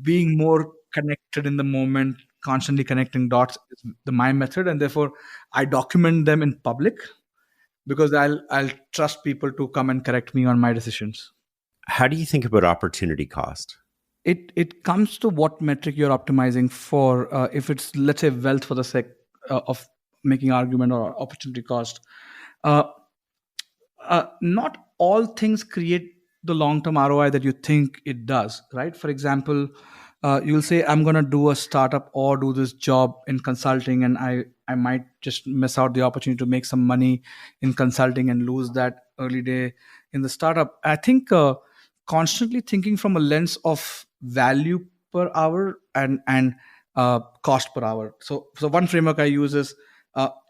Speaker 1: being more connected in the moment, constantly connecting dots, is my method, and therefore I document them in public, because I'll trust people to come and correct me on my decisions.
Speaker 2: How do you think about opportunity cost?
Speaker 1: It comes to what metric you're optimizing for. If it's, let's say, wealth for the sake of making argument, or opportunity cost, uh, not all things create the long-term ROI that you think it does, right? For example, you'll say, I'm going to do a startup or do this job in consulting, and I might just miss out the opportunity to make some money in consulting and lose that early day in the startup. I think constantly thinking from a lens of value per hour and cost per hour. So one framework I use is,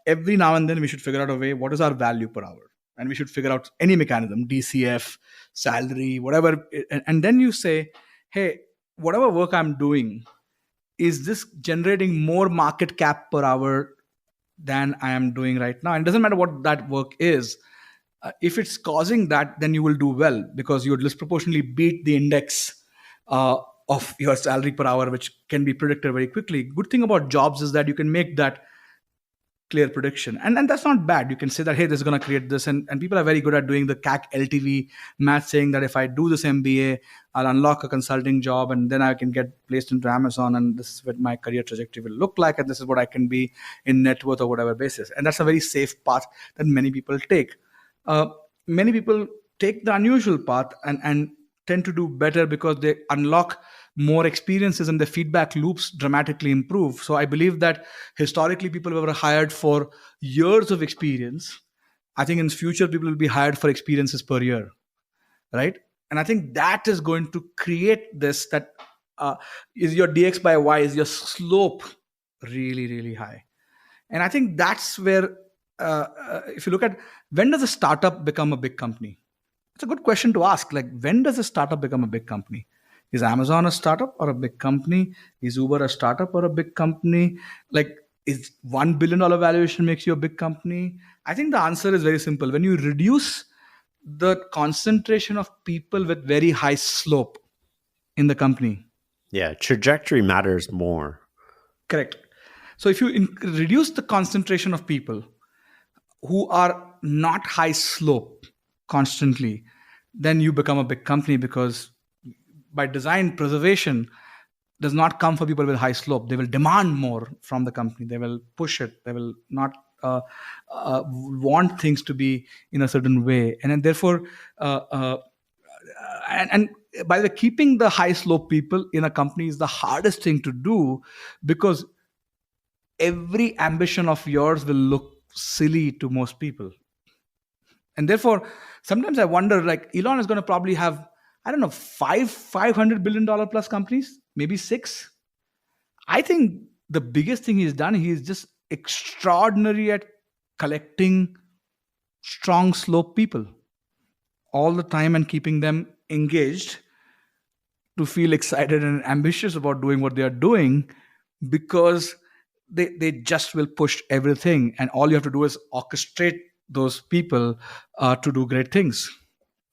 Speaker 1: every now and then we should figure out a way, what is our value per hour, and we should figure out any mechanism, DCF, salary, whatever. And then you say, hey, whatever work I'm doing, is this generating more market cap per hour than I am doing right now? And it doesn't matter what that work is. If it's causing that, then you will do well, because you would disproportionately beat the index of your salary per hour, which can be predicted very quickly. Good thing about jobs is that you can make that clear prediction, and that's not bad. You can say that, hey, this is going to create this, and people are very good at doing the CAC LTV math, saying that if I do this MBA, I'll unlock a consulting job, and then I can get placed into Amazon, and this is what my career trajectory will look like, and this is what I can be in net worth or whatever basis. And that's a very safe path that many people take. uh, Many people take the unusual path and tend to do better, because they unlock more experiences and the feedback loops dramatically improve. So I believe that historically people were hired for years of experience. I think in future people will be hired for experiences per year, right? And I think that is going to create this, that is your dx by y, is your slope really really high. And I think that's where, if you look at, when does a startup become a big company? It's a good question to ask. Like, when does a startup become a big company? Is Amazon a startup or a big company? Is Uber a startup or a big company? Like, is $1 billion valuation makes you a big company? I think the answer is very simple. When you reduce the concentration of people with very high slope in the company.
Speaker 2: Yeah, trajectory matters more.
Speaker 1: Correct. So if you reduce the concentration of people who are not high slope constantly, then you become a big company, because by design, preservation does not come for people with high slope. They will demand more from the company. They will push it. They will not want things to be in a certain way. And then therefore, and by the keeping the high slope people in a company is the hardest thing to do, because every ambition of yours will look silly to most people. And therefore, sometimes I wonder, like, Elon is going to probably have, I don't know, $500 billion plus companies, maybe six. I think the biggest thing he's done, he's just extraordinary at collecting strong slope people all the time and keeping them engaged. to feel excited and ambitious about doing what they are doing, because they just will push everything, and all you have to do is orchestrate those people to do great things.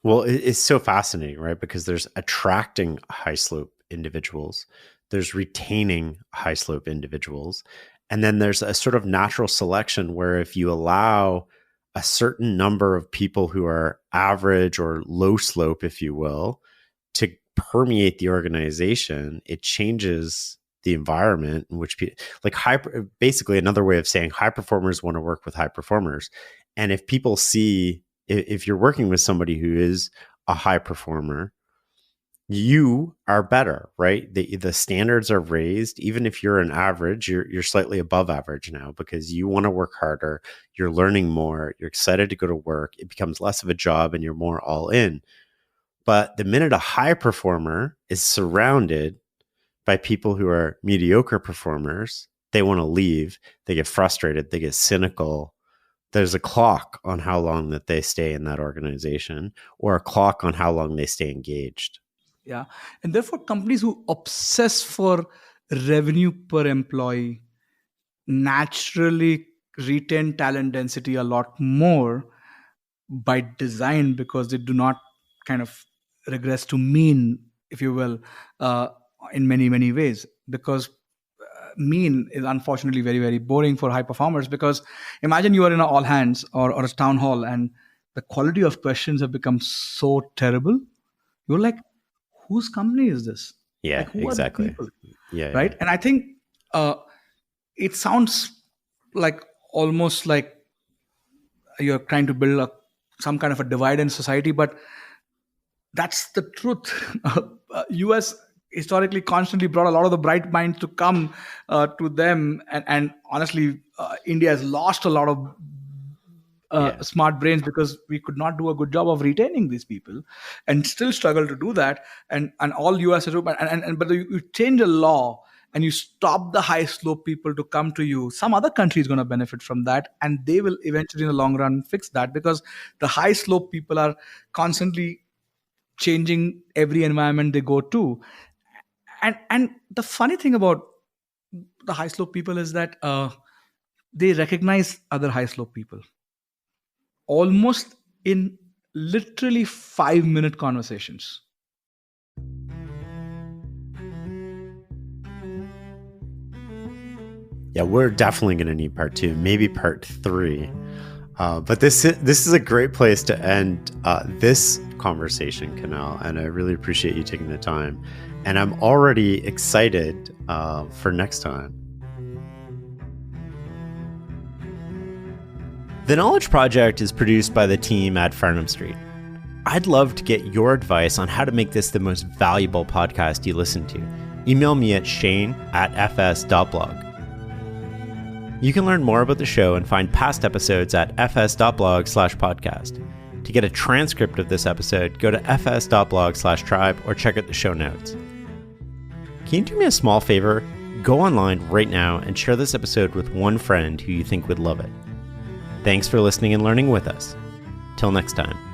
Speaker 2: Well, it's so fascinating, right? Because there's attracting high slope individuals, there's retaining high slope individuals, and then there's a sort of natural selection where if you allow a certain number of people who are average or low slope, if you will, to permeate the organization, it changes the environment in which people, like basically another way of saying high performers want to work with high performers. And if people see, if you're working with somebody who is a high performer, you are better, right? The standards are raised. Even if you're an average, you're slightly above average now because you want to work harder. You're learning more. You're excited to go to work. It becomes less of a job and you're more all in. But the minute a high performer is surrounded by people who are mediocre performers, they want to leave. They get frustrated. They get cynical. There's a clock on how long that they stay in that organization, or a clock on how long they stay engaged.
Speaker 1: Yeah. And therefore, companies who obsess for revenue per employee naturally retain talent density a lot more by design, because they do not kind of regress to mean, if you will, in many, many ways. Because mean is unfortunately very, very boring for high performers, because imagine you are in an all hands or a town hall and the quality of questions have become so terrible. You're like, whose company is this?
Speaker 2: Yeah,
Speaker 1: like, who
Speaker 2: exactly.
Speaker 1: Are the people?
Speaker 2: Yeah,
Speaker 1: right.
Speaker 2: Yeah.
Speaker 1: And I think it sounds like almost like you're trying to build some kind of a divide in society, but that's the truth. US historically constantly brought a lot of the bright minds to come to them, and honestly, India has lost a lot of smart brains because we could not do a good job of retaining these people, and still struggle to do that. And all US is but you change a law and you stop the high slope people to come to you, some other country is going to benefit from that, and they will eventually in the long run fix that, because the high slope people are constantly changing every environment they go to. And the funny thing about the high slope people is that they recognize other high slope people almost in literally 5-minute conversations.
Speaker 2: Yeah, we're definitely going to need part 2, maybe part 3. But this is a great place to end this conversation, Kunal, and I really appreciate you taking the time. And I'm already excited for next time. The Knowledge Project is produced by the team at Farnham Street. I'd love to get your advice on how to make this the most valuable podcast you listen to. Email me at shane@fs.blog. You can learn more about the show and find past episodes at fs.blog/podcast. To get a transcript of this episode, go to fs.blog/tribe or check out the show notes. Can you do me a small favor? Go online right now and share this episode with one friend who you think would love it. Thanks for listening and learning with us. Till next time.